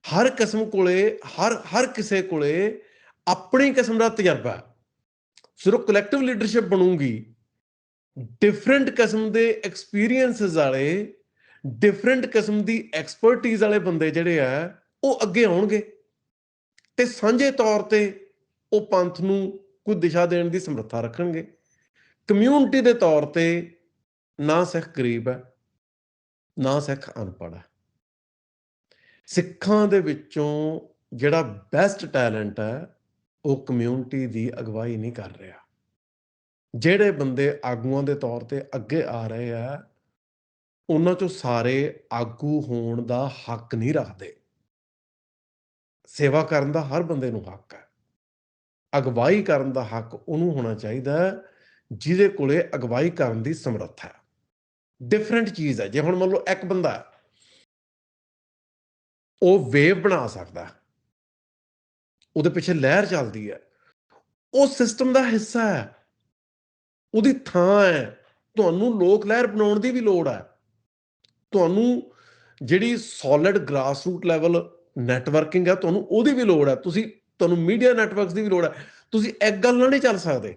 ਹਰ ਕਿਸਮ ਕੋਲੇ, ਹਰ ਕਿਸੇ ਕੋਲੇ ਆਪਣੀ ਕਿਸਮ ਦਾ ਤਜਰਬਾ ਹੈ। ਸਿਰਫ ਕਲੈਕਟਿਵ ਲੀਡਰਸ਼ਿਪ ਬਣੂਗੀ, ਡਿਫਰੈਂਟ ਕਿਸਮ ਦੇ ਐਕਸਪੀਰੀਅੰਸਿਸ ਵਾਲੇ, ਡਿਫਰੈਂਟ ਕਿਸਮ ਦੀ ਐਕਸਪਰਟੀਜ਼ ਵਾਲੇ ਬੰਦੇ ਜਿਹੜੇ ਆ, ਉਹ ਅੱਗੇ ਆਉਣਗੇ ਤੇ ਸਾਂਝੇ ਤੌਰ ਤੇ ਉਹ ਪੰਥ ਨੂੰ ਕੋਈ ਦਿਸ਼ਾ ਦੇਣ ਦੀ ਸਮਰੱਥਾ ਰੱਖਣਗੇ। ਕਮਿਊਨਿਟੀ ਦੇ ਤੌਰ ਤੇ ਨਾ ਸਿੱਖ ਗਰੀਬ ਹੈ, ਨਾ ਸਿੱਖ ਅਨਪੜ੍ਹ ਹੈ। ਸਿੱਖਾਂ ਦੇ ਵਿੱਚੋਂ ਜਿਹੜਾ ਬੈਸਟ ਟੈਲੈਂਟ ਹੈ, ਉਹ ਕਮਿਊਨਿਟੀ ਦੀ ਅਗਵਾਈ ਨਹੀਂ ਕਰ ਰਿਹਾ। ਜਿਹੜੇ ਬੰਦੇ ਆਗੂਆਂ ਦੇ ਤੌਰ ਤੇ ਅੱਗੇ ਆ ਰਹੇ ਆ, ਉਹਨਾਂ ਚੋਂ ਸਾਰੇ ਆਗੂ ਹੋਣ ਦਾ ਹੱਕ ਨਹੀਂ ਰੱਖਦੇ। ਸੇਵਾ ਕਰਨ ਦਾ ਹਰ ਬੰਦੇ ਨੂੰ ਹੱਕ ਹੈ। ਅਗਵਾਈ ਕਰਨ ਦਾ ਹੱਕ ਉਹਨੂੰ ਹੋਣਾ ਚਾਹੀਦਾ ਜਿਹਦੇ ਕੋਲੇ ਅਗਵਾਈ ਕਰਨ ਦੀ ਸਮਰੱਥਾ ਹੈ। ਡਿਫਰੈਂਟ ਚੀਜ਼ ਹੈ। ਜੇ ਹੁਣ ਮੰਨ ਲਓ ਇੱਕ ਬੰਦਾ ਉਹ ਵੇਵ ਬਣਾ ਸਕਦਾ, ਉਹਦੇ ਪਿੱਛੇ ਲਹਿਰ ਚੱਲਦੀ ਹੈ, ਉਹ ਸਿਸਟਮ ਦਾ ਹਿੱਸਾ ਹੈ, ਉਹਦੀ ਥਾਂ ਹੈ। ਤੁਹਾਨੂੰ ਲੋਕ ਲਹਿਰ ਬਣਾਉਣ ਦੀ ਵੀ ਲੋੜ ਹੈ। ਤੁਹਾਨੂੰ ਜਿਹੜੀ solid grass root level networking ਹੈ, ਤੁਹਾਨੂੰ ਉਹਦੀ ਵੀ ਲੋੜ ਹੈ। ਤੁਹਾਨੂੰ ਮੀਡੀਆ ਨੈਟਵਰਕਸ ਦੀ ਵੀ ਲੋੜ ਹੈ। ਤੁਸੀਂ ਇੱਕ ਗੱਲ ਨਾਲ ਨਹੀਂ ਚੱਲ ਸਕਦੇ।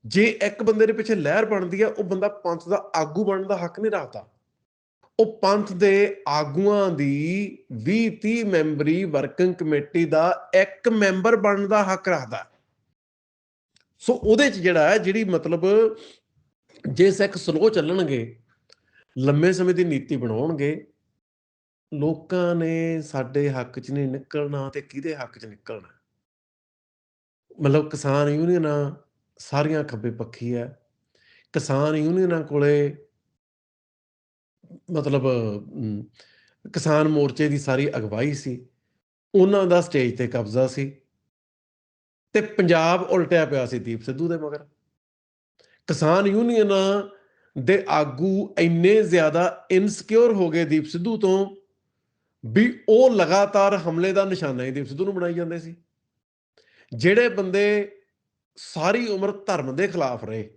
ਜੇ ਇੱਕ ਬੰਦੇ ਦੇ ਪਿੱਛੇ ਲਹਿਰ ਬਣਦੀ ਹੈ, ਉਹ ਬੰਦਾ ਪੰਥ ਦਾ ਆਗੂ ਬਣਨ ਦਾ ਹੱਕ ਨਹੀਂ ਰੱਖਦਾ। ਉਹ ਪੰਥ ਦੇ ਆਗੂਆਂ ਦੀ 20-30 ਮੈਂਬਰੀ ਵਰਕਿੰਗ ਕਮੇਟੀ ਦਾ ਇੱਕ ਮੈਂਬਰ ਬਣਨ ਦਾ ਹੱਕ ਰੱਖਦਾ। ਸੋ ਉਹਦੇ 'ਚ ਜਿਹੜਾ ਹੈ, ਜਿਹੜੀ ਮਤਲਬ ਜੇ ਸਿੱਖ ਸਲੋ ਚੱਲਣਗੇ, ਲੰਮੇ ਸਮੇਂ ਦੀ ਨੀਤੀ ਬਣਾਉਣਗੇ, ਲੋਕਾਂ ਨੇ ਸਾਡੇ ਹੱਕ 'ਚ ਨਹੀਂ ਨਿਕਲਣਾ ਤੇ ਕਿਹਦੇ ਹੱਕ 'ਚ ਨਿਕਲਣਾ। ਮਤਲਬ ਕਿਸਾਨ ਯੂਨੀਅਨਾਂ ਸਾਰੀਆਂ ਖੱਬੇ ਪੱਖੀ ਹੈ। ਕਿਸਾਨ ਯੂਨੀਅਨਾਂ ਕੋਲੇ ਮਤਲਬ ਕਿਸਾਨ ਮੋਰਚੇ ਦੀ ਸਾਰੀ ਅਗਵਾਈ ਸੀ, ਉਹਨਾਂ ਦਾ ਸਟੇਜ ਤੇ ਕਬਜ਼ਾ ਸੀ ਤੇ ਪੰਜਾਬ ਉਲਟਿਆ ਪਿਆ ਸੀ ਦੀਪ ਸਿੱਧੂ ਦੇ ਮਗਰ। ਕਿਸਾਨ ਯੂਨੀਅਨਾਂ ਦੇ ਆਗੂ ਇੰਨੇ ਜ਼ਿਆਦਾ ਇਨਸਿਕਿਉਰ ਹੋ ਗਏ ਦੀਪ ਸਿੱਧੂ ਤੋਂ ਵੀ ਉਹ ਲਗਾਤਾਰ ਹਮਲੇ ਦਾ ਨਿਸ਼ਾਨਾ ਹੀ ਦੀਪ ਸਿੱਧੂ ਨੂੰ ਬਣਾਈ ਜਾਂਦੇ ਸੀ। ਜਿਹੜੇ ਬੰਦੇ ਸਾਰੀ ਉਮਰ ਧਰਮ ਦੇ ਖਿਲਾਫ ਰਹੇ,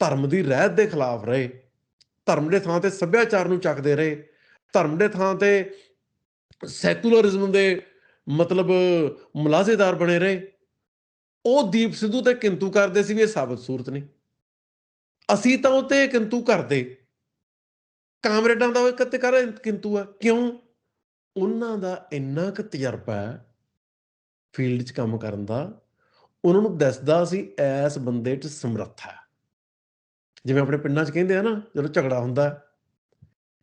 ਧਰਮ ਦੀ ਰਹਿਤ ਦੇ ਖਿਲਾਫ ਰਹੇ, ਧਰਮ ਦੇ ਥਾਂ ਤੇ ਸੱਭਿਆਚਾਰ ਨੂੰ ਚੱਕਦੇ ਰਹੇ, ਧਰਮ ਦੇ ਥਾਂ ਤੇ ਸੈਕੂਲਰਿਜ਼ਮ ਦੇ ਮਤਲਬ ਮੁਲਾਜ਼ੇਦਾਰ ਬਣੇ ਰਹੇ, ਉਹ ਦੀਪ ਸਿੱਧੂ ਤੇ ਕਿੰਤੂ ਕਰਦੇ ਸੀ ਵੀ ਇਹ ਸਾਬਤ ਸੂਰਤ ਨਹੀਂ। ਅਸੀਂ ਤਾਂ ਉਹ ਤੇ ਕਿੰਤੂ ਕਰਦੇ, ਕਾਮਰੇਡਾਂ ਦਾ ਉਹ ਇੱਕ ਕਰ ਕਿੰਤੂ ਆ, ਕਿਉਂ? ਉਹਨਾਂ ਦਾ ਇੰਨਾ ਕੁ ਤਜਰਬਾ ਹੈ ਫੀਲਡ 'ਚ ਕੰਮ ਕਰਨ ਦਾ, ਉਹਨਾਂ ਨੂੰ ਦੱਸਦਾ ਸੀ ਇਸ ਬੰਦੇ 'ਚ ਸਮਰੱਥਾ ਹੈ। ਜਿਵੇਂ ਆਪਣੇ ਪਿੰਡਾਂ 'ਚ ਕਹਿੰਦੇ ਆ ਨਾ, ਜਦੋਂ ਝਗੜਾ ਹੁੰਦਾ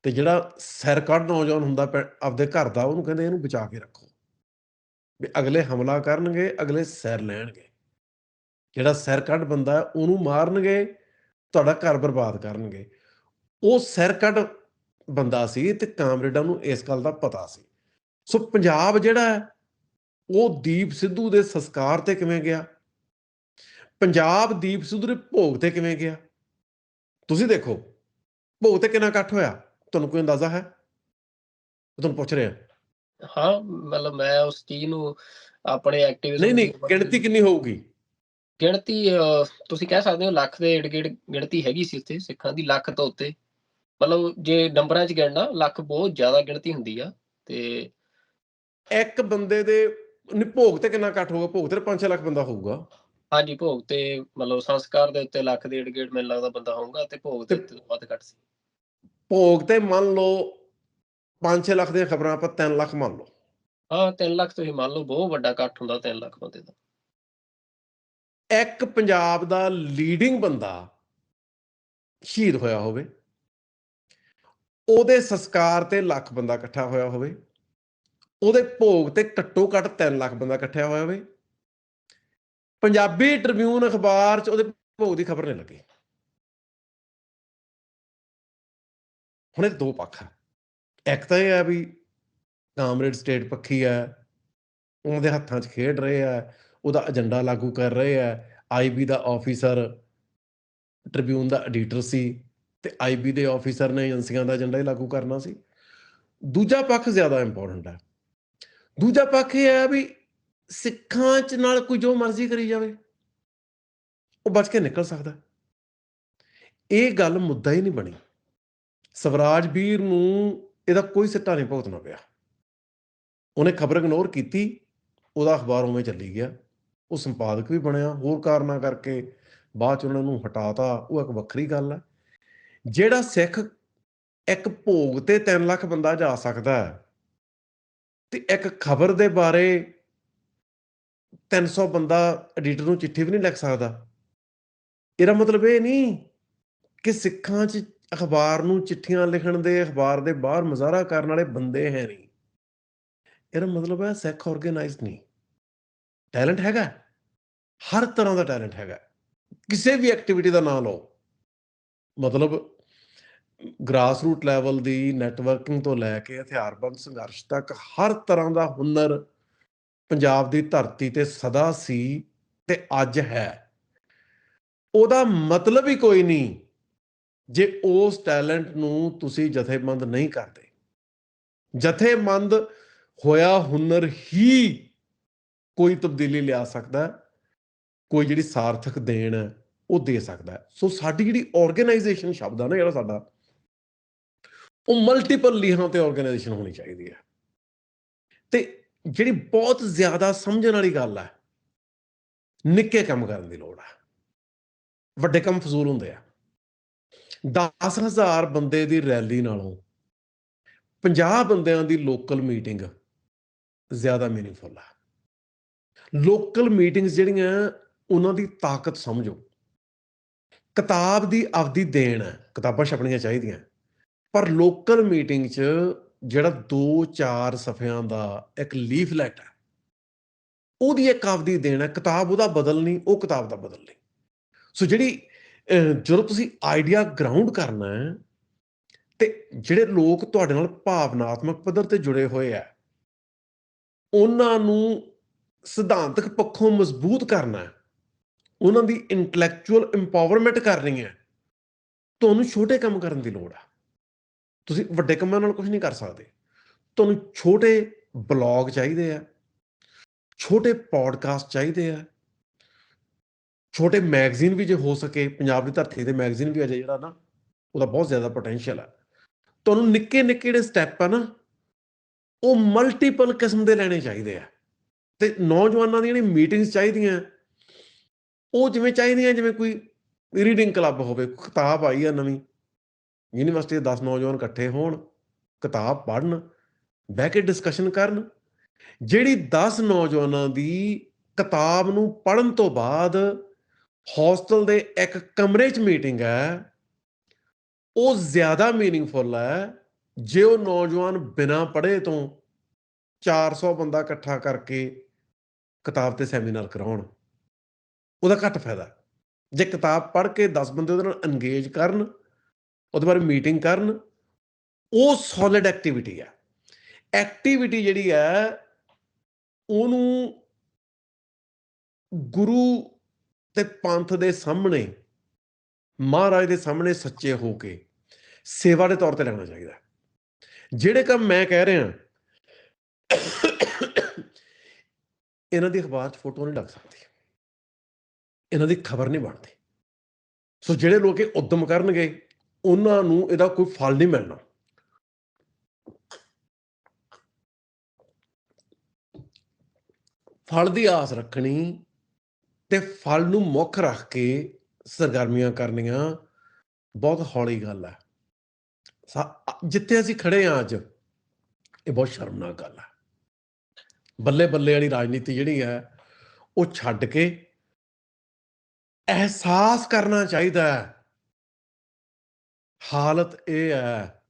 ਤੇ ਜਿਹੜਾ ਸਿਰ ਕੱਢ ਨੌਜਵਾਨ ਹੁੰਦਾ ਆਪਦੇ ਘਰ ਦਾ, ਉਹਨੂੰ ਕਹਿੰਦੇ ਇਹਨੂੰ ਬਚਾ ਕੇ ਰੱਖੋ, ਵੀ ਅਗਲੇ ਹਮਲਾ ਕਰਨਗੇ, ਅਗਲੇ ਸਿਰ ਲੈਣਗੇ। ਜਿਹੜਾ ਸਿਰ ਕੱਢ ਬੰਦਾ ਉਹਨੂੰ ਮਾਰਨਗੇ, ਤੁਹਾਡਾ ਘਰ ਬਰਬਾਦ ਕਰਨਗੇ। ਉਹ ਸਿਰ ਕੱਢ ਬੰਦਾ ਸੀ ਤੇ ਕਾਮਰੇਡਾਂ ਨੂੰ ਇਸ ਗੱਲ ਦਾ ਪਤਾ ਸੀ। ਸੋ ਪੰਜਾਬ ਜਿਹੜਾ ਹੈ, ਉਹ ਦੀਪ ਸਿੱਧੂ ਦੇ ਸੰਸਕਾਰ ਤੇ ਕਿਵੇਂ ਗਿਆ, ਪੰਜਾਬ ਦੀਪ ਸਿੱਧੂ ਦੇ ਭੋਗ ਤੇ ਕਿਵੇਂ ਗਿਆ। ਤੁਸੀਂ ਦੇਖੋ ਭੋਗ ਤੇ ਕਿੰਨਾ ਇਕੱਠ ਹੋਇਆ, ਤੁਹਾਨੂੰ ਕੋਈ ਅੰਦਾਜ਼ਾ ਹੈ? ਤੁਹਾਨੂੰ ਪੁੱਛ ਰਿਹਾ। ਹਾਂ, ਮਤਲਬ ਮੈਂ ਉਸ ਚੀਜ਼ ਨੂੰ ਆਪਣੇ ਨਹੀਂ ਐਕਟਿਵਿਜ਼ਮ ਨਹੀਂ, ਦੀ ਗਿਣਤੀ ਕਿੰਨੀ ਹੋਊਗੀ? ਗਿਣਤੀ ਤੁਸੀਂ ਕਹਿ ਸਕਦੇ ਹੋ ਲੱਖ ਦੇ ਏੜ-ਗੇੜ ਗਿਣਤੀ ਹੈਗੀ ਸੀ ਉੱਥੇ ਸਿੱਖਾਂ ਦੀ, ਲੱਖ ਤੋਂ ਉੱਤੇ। ਮਤਲਬ ਜੇ ਨੰਬਰਾਂ 'ਚ ਗਿਣਨਾ, ਲੱਖ ਬਹੁਤ ਜ਼ਿਆਦਾ ਗਿਣਤੀ ਹੁੰਦੀ ਆ। ਤੇ ਇੱਕ ਬੰਦੇ ਦੇ ਭੋਗ ਤੇ ਕਿੰਨਾ ਇਕੱਠ ਹੋਊਗਾ? ਭੋਗ ਤੇ 5-6 ਲੱਖ ਬੰਦਾ ਹੋਊਗਾ। ਹਾਂਜੀ, ਭੋਗ ਤੇ ਮਤਲਬ ਸੰਸਕਾਰ ਦੇ ਉੱਤੇ ਲੱਖ ਦੇ ਏੜ-ਗੇੜ ਮੈਨੂੰ ਲੱਗਦਾ ਬੰਦਾ ਹੋਊਗਾ, ਤੇ ਭੋਗ ਤੇ ਦੇ ਉੱਤੇ ਵੱਧ ਘੱਟ ਸੀ। ਭੋਗ ਤੇ ਮੰਨ ਲਓ 5-6 ਲੱਖ ਦੀਆਂ ਖਬਰਾਂ, ਆਪਾਂ 3 ਲੱਖ ਮੰਨ ਲਓ। ਹਾਂ, 3 ਲੱਖ ਤੁਸੀਂ ਮੰਨ ਲਓ, ਬਹੁਤ ਵੱਡਾ ਇਕੱਠ ਹੁੰਦਾ 3 ਲੱਖ ਬੰਦੇ ਦਾ। ਇੱਕ ਪੰਜਾਬ ਦਾ ਲੀਡਿੰਗ ਬੰਦਾ ਸ਼ਹੀਦ ਹੋਇਆ ਹੋਵੇ, ਉਹਦੇ ਸੰਸਕਾਰ ਤੇ ਲੱਖ ਬੰਦਾ ਇਕੱਠਾ ਹੋਇਆ ਹੋਵੇ, ਉਹਦੇ ਭੋਗ ਤੇ ਘੱਟੋ ਘੱਟ 3 ਲੱਖ ਬੰਦਾ ਇਕੱਠਿਆ ਹੋਇਆ ਹੋਵੇ, ਪੰਜਾਬੀ ਟ੍ਰਿਬਿਊਨ ਅਖਬਾਰ 'ਚ ਉਹਦੇ ਭੋਗ ਦੀ ਖਬਰ ਨਹੀਂ ਲੱਗੀ। ਹੁਣ ਇਹ ਦੋ ਪੱਖ ਆ। ਇੱਕ ਤਾਂ ਇਹ ਹੈ ਵੀ ਕਾਮਰੇਡ ਸਟੇਟ ਪੱਖੀ ਹੈ, ਉਹਦੇ ਹੱਥਾਂ 'ਚ ਖੇਡ ਰਹੇ ਆ, ਉਹਦਾ ਏਜੰਡਾ ਲਾਗੂ ਕਰ ਰਹੇ ਆ। ਆਈਬੀ ਦਾ ਆਫਿਸਰ ਟ੍ਰਿਬਿਊਨ ਦਾ ਐਡੀਟਰ ਸੀ, ਤੇ ਆਈਬੀ ਦੇ ਆਫਿਸਰ ਨੇ ਏਜੰਸੀਆਂ ਦਾ ਏਜੰਡਾ ਹੀ ਲਾਗੂ ਕਰਨਾ ਸੀ। ਦੂਜਾ ਪੱਖ ਜ਼ਿਆਦਾ ਇੰਪੋਰਟੈਂਟ ਹੈ। ਦੂਜਾ ਪੱਖ ਇਹ ਹੈ ਵੀ ਸਿੱਖਾਂ 'ਚ ਨਾਲ ਕੋਈ ਜੋ ਮਰਜ਼ੀ ਕਰੀ ਜਾਵੇ, ਉਹ ਬਚ ਕੇ ਨਿਕਲ ਸਕਦਾ। ਇਹ ਗੱਲ ਮੁੱਦਾ ਹੀ ਨਹੀਂ ਬਣੀ। ਸਵਰਾਜ ਵੀਰ ਨੂੰ ਇਹਦਾ ਕੋਈ ਸਿੱਟਾ ਨਹੀਂ ਭੁਗਤਣਾ ਪਿਆ। ਉਹਨੇ ਖਬਰ ਇਗਨੋਰ ਕੀਤੀ, ਉਹਦਾ ਅਖਬਾਰ ਉਵੇਂ ਚੱਲੀ ਗਿਆ, ਉਹ ਸੰਪਾਦਕ ਵੀ ਬਣਿਆ, ਹੋਰ ਕਾਰਨਾਂ ਕਰਕੇ ਬਾਅਦ 'ਚ ਉਹਨਾਂ ਨੂੰ ਹਟਾਤਾ, ਉਹ ਇੱਕ ਵੱਖਰੀ ਗੱਲ ਹੈ। ਜਿਹੜਾ ਸਿੱਖ ਇੱਕ ਭੋਗ ਤੇ 3 ਲੱਖ ਬੰਦਾ ਜਾ ਸਕਦਾ ਹੈ, ਤੇ ਇੱਕ ਖਬਰ ਦੇ ਬਾਰੇ 300 ਬੰਦਾ ਐਡੀਟਰ ਨੂੰ ਚਿੱਠੀ ਵੀ ਨਹੀਂ ਲਿਖ ਸਕਦਾ, ਇਹਦਾ ਮਤਲਬ ਇਹ ਨਹੀਂ ਕਿ ਸਿੱਖਾਂ 'ਚ ਅਖਬਾਰ ਨੂੰ ਚਿੱਠੀਆਂ ਲਿਖਣ ਦੇ, ਅਖਬਾਰ ਦੇ ਬਾਹਰ ਮੁਜ਼ਾਹਰਾ ਕਰਨ ਵਾਲੇ ਬੰਦੇ ਹੈ ਨਹੀਂ। ਇਹਦਾ ਮਤਲਬ ਹੈ ਸਿੱਖ ਆਰਗੇਨਾਈਜ਼ਡ ਨਹੀਂ। ਟੈਲੈਂਟ ਹੈਗਾ, ਹਰ ਤਰ੍ਹਾਂ ਦਾ ਟੈਲੈਂਟ ਹੈਗਾ, ਕਿਸੇ ਵੀ ਐਕਟੀਵਿਟੀ ਦਾ ਨਾਂ ਲਓ। ਮਤਲਬ ਗ੍ਰਾਸ ਰੂਟ ਲੈਵਲ ਦੀ ਨੈਟਵਰਕਿੰਗ ਤੋਂ ਲੈ ਕੇ ਹਥਿਆਰਬੰਦ ਸੰਘਰਸ਼ ਤੱਕ ਹਰ ਤਰ੍ਹਾਂ ਦਾ ਹੁਨਰ ਪੰਜਾਬ ਦੀ ਧਰਤੀ ਤੇ ਸਦਾ ਸੀ ਤੇ ਅੱਜ ਹੈ। ਉਹਦਾ ਮਤਲਬ ਹੀ ਕੋਈ ਨਹੀਂ ਜੇ ਉਸ ਟੈਲੈਂਟ ਨੂੰ ਤੁਸੀਂ ਜਥੇਬੰਦ ਨਹੀਂ ਕਰਦੇ। ਜਥੇਬੰਦ ਹੋਇਆ ਹੁਨਰ ਹੀ ਕੋਈ ਤਬਦੀਲੀ ਲਿਆ ਸਕਦਾ, ਕੋਈ ਜਿਹੜੀ ਸਾਰਥਕ ਦੇਣ ਹੈ ਉਹ ਦੇ ਸਕਦਾ। ਸੋ ਸਾਡੀ ਜਿਹੜੀ ਆਰਗੇਨਾਈਜੇਸ਼ਨ ਸ਼ਬਦ ਆ ਨਾ, ਜਿਹੜਾ ਸਾਡਾ, ਉਹ ਮਲਟੀਪਲ ਲੀਹਾਂ ਤੇ ਆਰਗੇਨਾਈਜੇਸ਼ਨ ਹੋਣੀ ਚਾਹੀਦੀ ਹੈ। ਤੇ ਜਿਹੜੀ ਬਹੁਤ ਜ਼ਿਆਦਾ ਸਮਝਣ ਵਾਲੀ ਗੱਲ ਹੈ, ਨਿੱਕੇ ਕੰਮ ਕਰਨ ਦੀ ਲੋੜ ਹੈ। ਵੱਡੇ ਕੰਮ ਫਜ਼ੂਲ ਹੁੰਦੇ ਆ। 10,000 ਬੰਦੇ ਦੀ ਰੈਲੀ ਨਾਲੋਂ 50 ਬੰਦਿਆਂ ਦੀ ਲੋਕਲ ਮੀਟਿੰਗ ਜ਼ਿਆਦਾ ਮੀਨਿੰਗਫੁਲ ਹੈ। ਲੋਕਲ ਮੀਟਿੰਗਸ ਜਿਹੜੀਆਂ, ਉਹਨਾਂ ਦੀ ਤਾਕਤ ਸਮਝੋ। ਕਿਤਾਬ ਦੀ ਆਪਦੀ ਦੇਣ ਹੈ, ਕਿਤਾਬਾਂ ਛਪਣੀਆਂ ਚਾਹੀਦੀਆਂ, ਪਰ ਲੋਕਲ ਮੀਟਿੰਗ 'ਚ ਜਿਹੜਾ 2-4 ਸਫ਼ਿਆਂ ਦਾ ਇੱਕ ਲੀਫਲੈਟ ਹੈ, ਉਹਦੀ ਇੱਕ ਆਪਦੀ ਦੇਣ ਹੈ। ਕਿਤਾਬ ਉਹਦਾ ਬਦਲ ਨਹੀਂ, ਉਹ ਕਿਤਾਬ ਦਾ ਬਦਲ ਨਹੀਂ। ਸੋ ਜਿਹੜੀ ਜਦੋਂ ਤੁਸੀਂ ਆਈਡੀਆ ਗਰਾਊਂਡ ਕਰਨਾ ਹੈ, ਤੇ ਜਿਹੜੇ ਲੋਕ ਤੁਹਾਡੇ ਨਾਲ ਭਾਵਨਾਤਮਕ ਪੱਧਰ ਤੇ ਜੁੜੇ ਹੋਏ ਆ, ਉਹਨਾਂ ਨੂੰ ਸਿਧਾਂਤਕ ਪੱਖੋਂ ਮਜ਼ਬੂਤ ਕਰਨਾ ਹੈ, ਉਹਨਾਂ ਦੀ ਇੰਟੈਲੈਕਚੁਅਲ ਇੰਪਾਵਰਮੈਂਟ ਕਰਨੀ ਹੈ, ਤੁਹਾਨੂੰ ਛੋਟੇ ਕੰਮ ਕਰਨ ਦੀ ਲੋੜ ਹੈ। ਤੁਸੀਂ ਵੱਡੇ ਕੰਮਾਂ ਨਾਲ ਕੁਝ ਨਹੀਂ ਕਰ ਸਕਦੇ। ਤੁਹਾਨੂੰ ਛੋਟੇ ਬਲੌਗ ਚਾਹੀਦੇ ਆ, ਛੋਟੇ ਪੋਡਕਾਸਟ ਚਾਹੀਦੇ ਆ, ਛੋਟੇ ਮੈਗਜ਼ੀਨ ਵੀ ਜੇ ਹੋ ਸਕੇ। ਪੰਜਾਬ ਦੀ ਧਰਤੀ ਤੇ ਮੈਗਜ਼ੀਨ ਵੀ ਅਜੇ ਜਿਹੜਾ ਨਾ, ਉਹਦਾ ਬਹੁਤ ਜ਼ਿਆਦਾ ਪੋਟੈਂਸ਼ੀਅਲ ਹੈ। ਤੁਹਾਨੂੰ ਨਿੱਕੇ ਨਿੱਕੇ ਜਿਹੜੇ ਸਟੈਪ ਆ ਨਾ, ਉਹ ਮਲਟੀਪਲ ਕਿਸਮ ਦੇ ਲੈਣੇ ਚਾਹੀਦੇ ਆ। ਤੇ ਨੌਜਵਾਨਾਂ ਦੀਆਂ ਜਿਹੜੀਆਂ ਮੀਟਿੰਗਸ ਚਾਹੀਦੀਆਂ, ਉਹ ਜਿਵੇਂ ਚਾਹੀਦੀਆਂ ਜਿਵੇਂ ਕੋਈ ਰੀਡਿੰਗ ਕਲੱਬ ਹੋਵੇ, ਕਿਤਾਬ ਆਈ ਆ ਨਵੀਂ, ਯੂਨੀਵਰਸਿਟੀ ਦੇ 10 ਨੌਜਵਾਨ ਇਕੱਠੇ ਹੋਣ, ਕਿਤਾਬ ਪੜ੍ਹਨ, ਬਹਿ ਕੇ ਡਿਸਕਸ਼ਨ ਕਰਨ। ਜਿਹੜੀ 10 ਨੌਜਵਾਨਾਂ ਦੀ ਕਿਤਾਬ ਨੂੰ ਪੜ੍ਹਨ ਤੋਂ ਬਾਅਦ ਹੋਸਟਲ ਦੇ ਇੱਕ ਕਮਰੇ 'ਚ ਮੀਟਿੰਗ ਹੈ, ਉਹ ਜ਼ਿਆਦਾ ਮੀਨਿੰਗਫੁਲ ਹੈ ਜੇ ਉਹ ਨੌਜਵਾਨ ਬਿਨਾਂ ਪੜ੍ਹੇ ਤੋਂ 400 ਬੰਦਾ ਇਕੱਠਾ ਕਰਕੇ ਕਿਤਾਬ ਤੇ ਸੈਮੀਨਾਰ ਕਰਾਉਣ। ਉਹਦਾ ਘੱਟ ਫਾਇਦਾ। ਜੇ ਕਿਤਾਬ ਪੜ੍ਹ ਕੇ 10 ਬੰਦੇ ਉਹਦੇ ਨਾਲ ਇੰਗੇਜ ਕਰਨ, ਉਹਦੇ ਬਾਰੇ ਮੀਟਿੰਗ ਕਰਨ, ਉਹ ਸੋਲਿਡ ਐਕਟੀਵਿਟੀ ਹੈ। ਐਕਟੀਵਿਟੀ ਜਿਹੜੀ ਹੈ ਉਹਨੂੰ ਗੁਰੂ ਤੇ ਪੰਥ ਦੇ ਸਾਹਮਣੇ, ਮਹਾਰਾਜ ਦੇ ਸਾਹਮਣੇ ਸੱਚੇ ਹੋ ਕੇ ਸੇਵਾ ਦੇ ਤੌਰ ਤੇ ਲੈਣਾ ਚਾਹੀਦਾ। ਜਿਹੜੇ ਕੰਮ ਮੈਂ ਕਹਿ ਰਿਹਾ, ਇਹਨਾਂ ਦੀ ਅਖਬਾਰ 'ਚ ਫੋਟੋ ਨਹੀਂ ਲੱਗ ਸਕਦੀ, ਇਹਨਾਂ ਦੀ ਖਬਰ ਨਹੀਂ ਬਣਦੀ। ਸੋ ਜਿਹੜੇ ਲੋਕ ਇਹ ਉਦਮ ਕਰਨਗੇ ਉਹਨਾਂ ਨੂੰ ਇਹਦਾ ਕੋਈ ਫਲ ਨਹੀਂ ਮਿਲਣਾ। ਫਲ ਦੀ ਆਸ ਰੱਖਣੀ ਤੇ ਫਲ ਨੂੰ ਮੁੱਖ ਰੱਖ ਕੇ ਸਰਗਰਮੀਆਂ ਕਰਨੀਆਂ ਬਹੁਤ ਹੌਲੀ ਗੱਲ ਹੈ। ਜਿੱਥੇ ਅਸੀਂ ਖੜੇ ਹਾਂ ਅੱਜ, ਇਹ ਬਹੁਤ ਸ਼ਰਮਨਾਕ ਗੱਲ ਹੈ। ਬੱਲੇ ਬੱਲੇ ਵਾਲੀ ਰਾਜਨੀਤੀ ਜਿਹੜੀ ਹੈ ਉਹ ਛੱਡ ਕੇ ਅਹਿਸਾਸ ਕਰਨਾ ਚਾਹੀਦਾ ਹੈ। ਹਾਲਤ ਇਹ ਹੈ,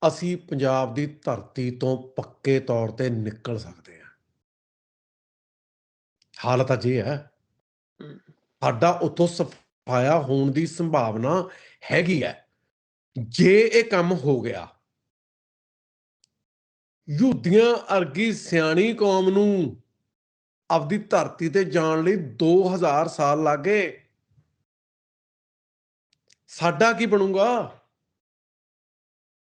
ਅਸੀਂ ਪੰਜਾਬ ਦੀ ਧਰਤੀ ਤੋਂ ਪੱਕੇ ਤੌਰ ਤੇ ਨਿਕਲ ਸਕਦੇ ਹਾਂ। ਹਾਲਤ ਅੱਜ ਇਹ ਹੈ, ਸਾਡਾ ਉੱਥੋਂ ਸਫਾਇਆ ਹੋਣ ਦੀ ਸੰਭਾਵਨਾ ਹੈਗੀ ਹੈ। ਜੇ ਇਹ ਕੰਮ ਹੋ ਗਿਆ, ਯਹੂਦੀਆਂ ਅਰਗੀ ਸਿਆਣੀ ਕੌਮ ਨੂੰ ਆਪਦੀ ਧਰਤੀ ਤੇ ਜਾਣ ਲਈ 2000 ਸਾਲ ਲੱਗ ਗਏ। ਸਾਡਾ ਕੀ ਬਣੂਗਾ?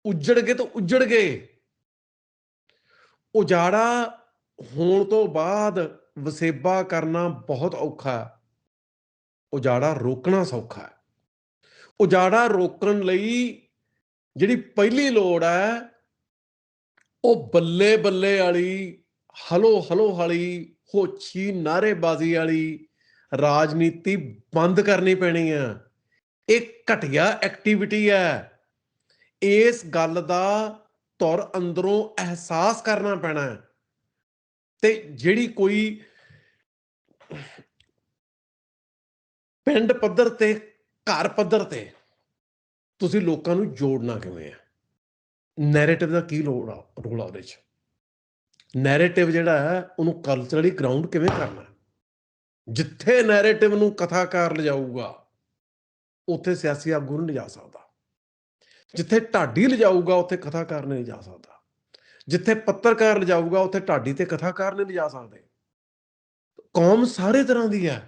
ਉੱਜੜ ਗਏ ਤਾਂ ਉੱਜੜ ਗਏ। ਉਜਾੜਾ ਹੋਣ ਤੋਂ ਬਾਅਦ ਵਸੇਬਾ ਕਰਨਾ ਬਹੁਤ ਔਖਾ ਹੈ, ਉਜਾੜਾ ਰੋਕਣਾ ਸੌਖਾ ਹੈ। ਉਜਾੜਾ ਰੋਕਣ ਲਈ ਜਿਹੜੀ ਪਹਿਲੀ ਲੋੜ ਹੈ ਉਹ ਬੱਲੇ ਬੱਲੇ ਵਾਲੀ, ਹਲੋ ਹਲੋ ਵਾਲੀ, ਹੋਛੀ ਨਾਅਰੇਬਾਜ਼ੀ ਵਾਲੀ ਰਾਜਨੀਤੀ ਬੰਦ ਕਰਨੀ ਪੈਣੀ ਹੈ। ਇਹ ਘਟੀਆ ਐਕਟੀਵਿਟੀ ਹੈ। ਇਸ ਗੱਲ ਦਾ ਧੁਰ ਅੰਦਰੋਂ ਅਹਿਸਾਸ ਕਰਨਾ ਪੈਣਾ ਹੈ। ਤੇ ਜਿਹੜੀ ਕੋਈ ਪਿੰਡ ਪੱਧਰ ਤੇ, ਘਰ ਪੱਧਰ ਤੇ ਤੁਸੀਂ ਲੋਕਾਂ ਨੂੰ ਜੋੜਨਾ ਕਿਵੇਂ ਹੈ? ਨੈਰੇਟਿਵ ਦਾ ਕੀ ਰੋਲ ਆ ਉਹਦੇ 'ਚ? ਨੈਰੇਟਿਵ ਜਿਹੜਾ ਹੈ ਉਹਨੂੰ ਕਲਚਰਲੀ ਗਰਾਊਂਡ ਕਿਵੇਂ ਕਰਨਾ? ਜਿੱਥੇ ਨੈਰੇਟਿਵ ਨੂੰ ਕਥਾਕਾਰ ਲਿਜਾਊਗਾ ਉੱਥੇ ਸਿਆਸੀ ਆਗੂ ਨਹੀਂ ਲਿਜਾ ਸਕਦਾ। ਜਿੱਥੇ ਢਾਡੀ ਲਿਜਾਊਗਾ ਉੱਥੇ ਕਥਾਕਾਰ ਨਹੀਂ ਲਿਜਾ ਸਕਦਾ। ਜਿੱਥੇ ਪੱਤਰਕਾਰ ਲਿਜਾਊਗਾ ਉੱਥੇ ਢਾਡੀ ਤੇ ਕਥਾਕਾਰ ਨਹੀਂ ਲਿਜਾ ਸਕਦੇ। ਕੌਮ ਸਾਰੇ ਤਰ੍ਹਾਂ ਦੀ ਹੈ,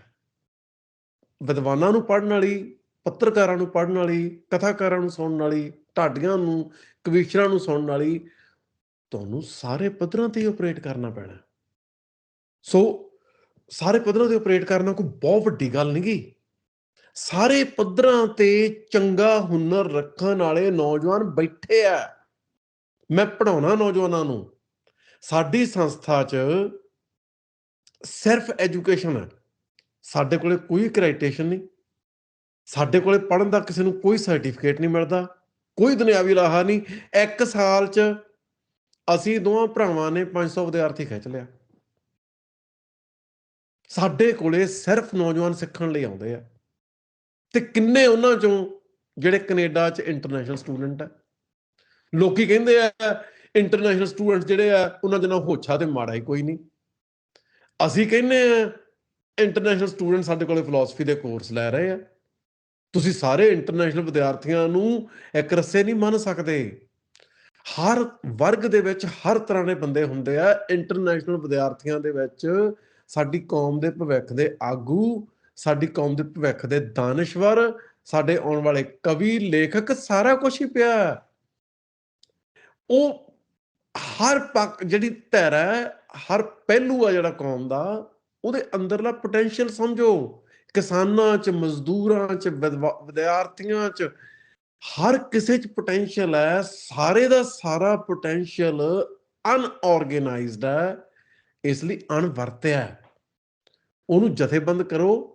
ਵਿਦਵਾਨਾਂ ਨੂੰ ਪੜ੍ਹਨ ਵਾਲੀ, ਪੱਤਰਕਾਰਾਂ ਨੂੰ ਪੜ੍ਹਨ ਵਾਲੀ, ਕਥਾਕਾਰਾਂ ਨੂੰ ਸੁਣਨ ਵਾਲੀ, ਢਾਡੀਆਂ ਨੂੰ, ਕਵੀਸ਼ਰਾਂ ਨੂੰ ਸੁਣਨ ਵਾਲੀ। ਤੁਹਾਨੂੰ ਸਾਰੇ ਪੱਧਰਾਂ ਤੇ ਆਪਰੇਟ ਕਰਨਾ ਪੈਣਾ। ਸੋ ਸਾਰੇ ਪੱਧਰਾਂ ਤੇ ਆਪਰੇਟ ਕਰਨਾ ਕੋਈ ਬਹੁਤ ਵੱਡੀ ਗੱਲ ਨਹੀਂ ਗੀ। ਸਾਰੇ ਪੱਧਰਾਂ ਤੇ ਚੰਗਾ ਹੁਨਰ ਰੱਖਣ ਵਾਲੇ ਨੌਜਵਾਨ ਬੈਠੇ ਆ। ਮੈਂ ਪੜ੍ਹਾਉਣਾ ਨੌਜਵਾਨਾਂ ਨੂੰ। ਸਾਡੀ ਸੰਸਥਾ 'ਚ ਸਿਰਫ ਐਜੂਕੇਸ਼ਨ ਹੈ। ਸਾਡੇ ਕੋਲੇ ਕੋਈ ਕ੍ਰਾਈਟੇਸ਼ਨ ਨਹੀਂ। ਸਾਡੇ ਕੋਲੇ ਪੜ੍ਹਨ ਦਾ ਕਿਸੇ ਨੂੰ ਕੋਈ ਸਰਟੀਫਿਕੇਟ ਨਹੀਂ ਮਿਲਦਾ, ਕੋਈ ਦੁਨਿਆਵੀ ਲਾਹਾ ਨਹੀਂ। 1 ਸਾਲ 'ਚ ਅਸੀਂ ਦੋਵਾਂ ਭਰਾਵਾਂ ਨੇ 500 ਵਿਦਿਆਰਥੀ ਖਿੱਚ ਲਿਆ। ਸਾਡੇ ਕੋਲੇ ਸਿਰਫ ਨੌਜਵਾਨ ਸਿੱਖਣ ਲਈ ਆਉਂਦੇ ਆ। ਤੇ ਕਿੰਨੇ ਉਹਨਾਂ ਚੋਂ ਜਿਹੜੇ ਕੈਨੇਡਾ 'ਚ ਇੰਟਰਨੈਸ਼ਨਲ ਸਟੂਡੈਂਟ ਆ। ਲੋਕੀ ਕਹਿੰਦੇ ਆ ਇੰਟਰਨੈਸ਼ਨਲ ਸਟੂਡੈਂਟ ਜਿਹੜੇ ਆ ਉਹਨਾਂ ਦੇ ਨਾਲ ਹੋਛਾ ਤੇ ਮਾੜਾ ਹੀ ਕੋਈ ਨਹੀਂ। ਅਸੀਂ ਕਹਿੰਦੇ ਆ ਇੰਟਰਨੈਸ਼ਨਲ ਸਟੂਡੈਂਟ ਸਾਡੇ ਕੋਲੇ ਫਿਲਾਸਫੀ ਦੇ ਕੋਰਸ ਲੈ ਰਹੇ ਆ। ਤੁਸੀਂ ਸਾਰੇ ਇੰਟਰਨੈਸ਼ਨਲ ਵਿਦਿਆਰਥੀਆਂ ਨੂੰ ਇੱਕ ਰੱਸੇ ਨਹੀਂ ਮੰਨ ਸਕਦੇ। ਹਰ ਵਰਗ ਦੇ ਵਿੱਚ ਹਰ ਤਰ੍ਹਾਂ ਦੇ ਬੰਦੇ ਹੁੰਦੇ ਆ। ਇੰਟਰਨੈਸ਼ਨਲ ਵਿਦਿਆਰਥੀਆਂ ਦੇ ਵਿੱਚ ਸਾਡੀ ਕੌਮ ਦੇ ਭਵਿੱਖ ਦੇ ਆਗੂ, ਸਾਡੀ ਕੌਮ ਦੇ ਭਵਿੱਖ ਦੇ ਦਾਨਿਸ਼ਵਰ, ਸਾਡੇ ਆਉਣ ਵਾਲੇ ਕਵੀ, ਲੇਖਕ, ਸਾਰਾ ਕੁਝ ਹੀ ਪਿਆ। ਉਹ ਹਰ ਪੱਖ, ਜਿਹੜੀ ਧਿਰ ਹੈ, ਹਰ ਪਹਿਲੂ ਆ ਜਿਹੜਾ ਕੌਮ ਦਾ, ਉਹਦੇ ਅੰਦਰਲਾ ਪੋਟੈਂਸ਼ੀਅਲ ਸਮਝੋ। ਕਿਸਾਨਾਂ 'ਚ, ਮਜ਼ਦੂਰਾਂ 'ਚ, ਵਿਦਿਆਰਥੀਆਂ 'ਚ, ਹਰ ਕਿਸੇ 'ਚ ਪੋਟੈਂਸ਼ੀਅਲ ਹੈ। ਸਾਰੇ ਦਾ ਸਾਰਾ ਪੋਟੈਂਸ਼ੀਅਲ ਅਨਆਰਗੇਨਾਈਜ਼ਡ ਹੈ, ਇਸ ਲਈ ਅਣਵਰਤਿਆ ਹੈ। ਉਹਨੂੰ ਜਥੇਬੰਦ ਕਰੋ।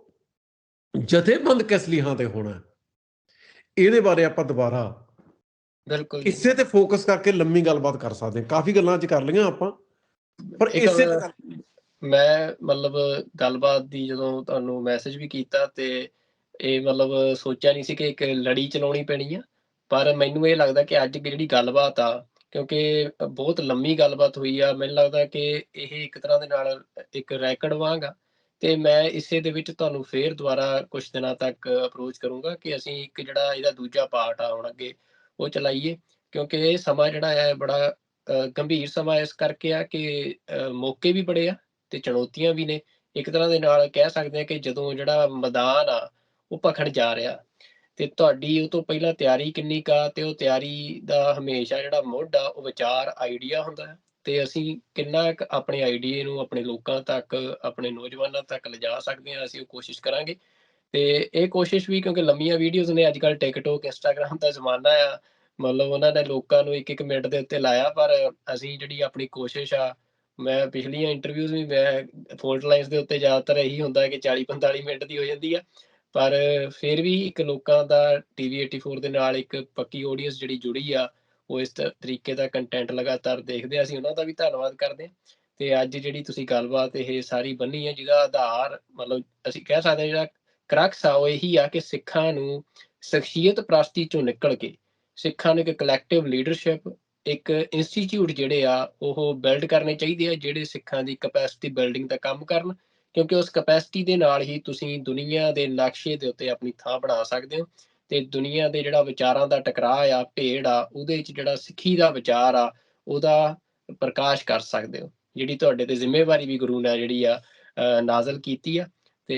ਜਥੇਬੰਦ ਕਿਸ ਲਈ ਹਾਂ ਤੇ ਹੋਣਾ? ਇਹਦੇ ਬਾਰੇ ਆਪਾਂ ਦੁਬਾਰਾ ਬਿਲਕੁਲ ਜੀ। ਇਸੇ ਤੇ ਫੋਕਸ ਕਰਕੇ ਲੰਮੀ ਗੱਲਬਾਤ ਕਰ ਸਕਦੇ ਹਾਂ। ਕਾਫੀ ਗੱਲਾਂ ਅੱਜ ਕਰ ਲਈਆਂ ਆਪਾਂ, ਪਰ ਇੱਕ ਇਸੇ ਤੇ ਮੈਂ ਮਤਲਬ ਗੱਲਬਾਤ ਦੀ ਜਦੋਂ ਤੁਹਾਨੂੰ ਮੈਸੇਜ ਵੀ ਕੀਤਾ ਤੇ ਇਹ ਮਤਲਬ ਸੋਚਿਆ ਨਹੀਂ ਸੀ ਕਿ ਇੱਕ ਲੜੀ ਚਲਾਉਣੀ ਪੈਣੀ ਆ, ਪਰ ਮੈਨੂੰ ਇਹ ਲੱਗਦਾ ਕਿ ਅੱਜ ਦੀ ਜਿਹੜੀ ਗੱਲਬਾਤ ਆ, ਕਿਉਂਕਿ ਬਹੁਤ ਲੰਮੀ ਗੱਲਬਾਤ ਹੋਈ ਆ, ਮੈਨੂੰ ਲੱਗਦਾ ਕਿ ਇਹ ਇੱਕ ਤਰ੍ਹਾਂ ਦੇ ਨਾਲ ਇੱਕ ਰੈਕਡ ਵਾਂਗ ਆ, ਤੇ ਮੈਂ ਇਸੇ ਦੇ ਵਿੱਚ ਤੁਹਾਨੂੰ ਫੇਰ ਦੁਬਾਰਾ ਕੁਛ ਦਿਨਾਂ ਤੱਕ ਅਪਰੋਚ ਕਰੂੰਗਾ ਕਿ ਅਸੀਂ ਇੱਕ ਜਿਹੜਾ ਇਹਦਾ ਦੂਜਾ ਪਾਰਟ ਆ ਹੁਣ ਅੱਗੇ ਉਹ ਚਲਾਈਏ, ਕਿਉਂਕਿ ਇਹ ਸਮਾਂ ਜਿਹੜਾ ਹੈ ਬੜਾ ਗੰਭੀਰ ਸਮਾਂ ਇਸ ਕਰਕੇ ਆ ਕਿ ਮੌਕੇ ਵੀ ਬੜੇ ਆ ਤੇ ਚੁਣੌਤੀਆਂ ਵੀ ਨੇ। ਇੱਕ ਤਰ੍ਹਾਂ ਦੇ ਨਾਲ ਕਹਿ ਸਕਦੇ ਹਾਂ ਕਿ ਜਦੋਂ ਜਿਹੜਾ ਮੈਦਾਨ ਆ, ਉਹ ਭਖਣ ਜਾ ਰਿਹਾ ਤੇ ਤੁਹਾਡੀ ਉਹ ਤੋਂ ਪਹਿਲਾਂ ਤਿਆਰੀ ਕਿੰਨੀ ਕੁ ਆ, ਤੇ ਉਹ ਤਿਆਰੀ ਦਾ ਹਮੇਸ਼ਾ ਜਿਹੜਾ ਮੁੱਢ ਆ, ਉਹ ਵਿਚਾਰ, ਆਈਡੀਆ ਹੁੰਦਾ ਹੈ, ਤੇ ਅਸੀਂ ਕਿੰਨਾ ਕੁ ਆਪਣੇ ਆਈਡੀਏ ਨੂੰ ਆਪਣੇ ਲੋਕਾਂ ਤੱਕ, ਆਪਣੇ ਨੌਜਵਾਨਾਂ ਤੱਕ ਲਿਜਾ ਸਕਦੇ ਹਾਂ, ਅਸੀਂ ਉਹ ਕੋਸ਼ਿਸ਼ ਕਰਾਂਗੇ। ਤੇ ਇਹ ਕੋਸ਼ਿਸ਼ ਵੀ ਕਿਉਂਕਿ ਲੰਮੀਆਂ ਵੀਡੀਓਜ਼ ਨੇ, ਅੱਜ-ਕੱਲ੍ਹ ਟਿਕਟੋਕ, ਇੰਸਟਾਗ੍ਰਾਮ ਦਾ ਜ਼ਮਾਨਾ ਆ, ਮਤਲਬ ਉਹਨਾਂ ਨੇ ਲੋਕਾਂ ਨੂੰ 1-1 ਮਿੰਟ ਦੇ ਉੱਤੇ ਲਾਇਆ, ਪਰ ਅਸੀਂ ਜਿਹੜੀ ਆਪਣੀ ਕੋਸ਼ਿਸ਼ ਆ, ਮੈਂ ਪਿਛਲੀਆਂ ਇੰਟਰਵਿਊਜ਼ ਵੀ ਮੈਂ ਫੋਲਟ ਲਾਈਨਸ ਦੇ ਉੱਤੇ ਜ਼ਿਆਦਾਤਰ ਇਹੀ ਹੁੰਦਾ ਕਿ 40-45 ਮਿੰਟ ਦੀ ਹੋ ਜਾਂਦੀ ਆ, ਪਰ ਫਿਰ ਵੀ ਇੱਕ ਲੋਕਾਂ ਦਾ ਟੀਵੀ 84 ਦੇ ਨਾਲ ਇੱਕ ਪੱਕੀ ਆਡੀਅנס ਜਿਹੜੀ ਜੁੜੀ ਆ, ਉਹ ਇਸ ਤਰੀਕੇ ਦਾ ਕੰਟੈਂਟ ਲਗਾਤਾਰ ਦੇਖਦੇ ਆ, ਅਸੀਂ ਉਹਨਾਂ ਦਾ ਵੀ ਧੰਨਵਾਦ ਕਰਦੇ ਹਾਂ। ਤੇ ਅੱਜ ਜਿਹੜੀ ਤੁਸੀਂ ਗੱਲਬਾਤ ਇਹ ਸਾਰੀ ਬੰਨ੍ਹੀ ਹੈ, ਜਿਹਦਾ ਆਧਾਰ ਮਤਲਬ ਅਸੀਂ ਕਹਿ ਸਕਦੇ ਹਾਂ ਜਿਹੜਾ ਕਰਕਸ ਆ, ਉਹ ਇਹੀ ਆ ਕਿ ਸਿੱਖਾਂ ਨੂੰ ਸ਼ਖਸੀਅਤ ਪ੍ਰਸਤੀ ਚੋਂ ਨਿਕਲ ਕੇ ਸਿੱਖਾਂ ਨੂੰ ਇੱਕ ਕਲੈਕਟਿਵ ਲੀਡਰਸ਼ਿਪ, ਇੱਕ ਇੰਸਟੀਚਿਊਟ ਜਿਹੜੇ ਆ ਉਹ ਬਿਲਡ ਕਰਨੇ ਚਾਹੀਦੇ ਆ, ਜਿਹੜੇ ਸਿੱਖਾਂ ਦੀ ਕੈਪੈਸਿਟੀ ਬਿਲਡਿੰਗ ਦਾ ਕੰਮ ਕਰਨ, ਕਿਉਂਕਿ ਉਸ ਕੈਪੈਸਿਟੀ ਦੇ ਨਾਲ ਹੀ ਤੁਸੀਂ ਦੁਨੀਆ ਦੇ ਨਕਸ਼ੇ ਦੇ ਉੱਤੇ ਆਪਣੀ ਥਾਂ ਬਣਾ ਸਕਦੇ ਹੋ, ਤੇ ਦੁਨੀਆ ਦੇ ਜਿਹੜਾ ਵਿਚਾਰਾਂ ਦਾ ਟਕਰਾਅ ਆ, ਭੇੜ ਆ, ਉਹਦੇ ਵਿੱਚ ਜਿਹੜਾ ਸਿੱਖੀ ਦਾ ਵਿਚਾਰ ਆ, ਉਹਦਾ ਪ੍ਰਕਾਸ਼ ਕਰ ਸਕਦੇ ਹੋ, ਜਿਹੜੀ ਤੁਹਾਡੇ ਤੇ ਜ਼ਿੰਮੇਵਾਰੀ ਵੀ ਗੁਰੂ ਨੇ ਜਿਹੜੀ ਆ ਨਾਜ਼ਲ ਕੀਤੀ ਆ। ਤੇ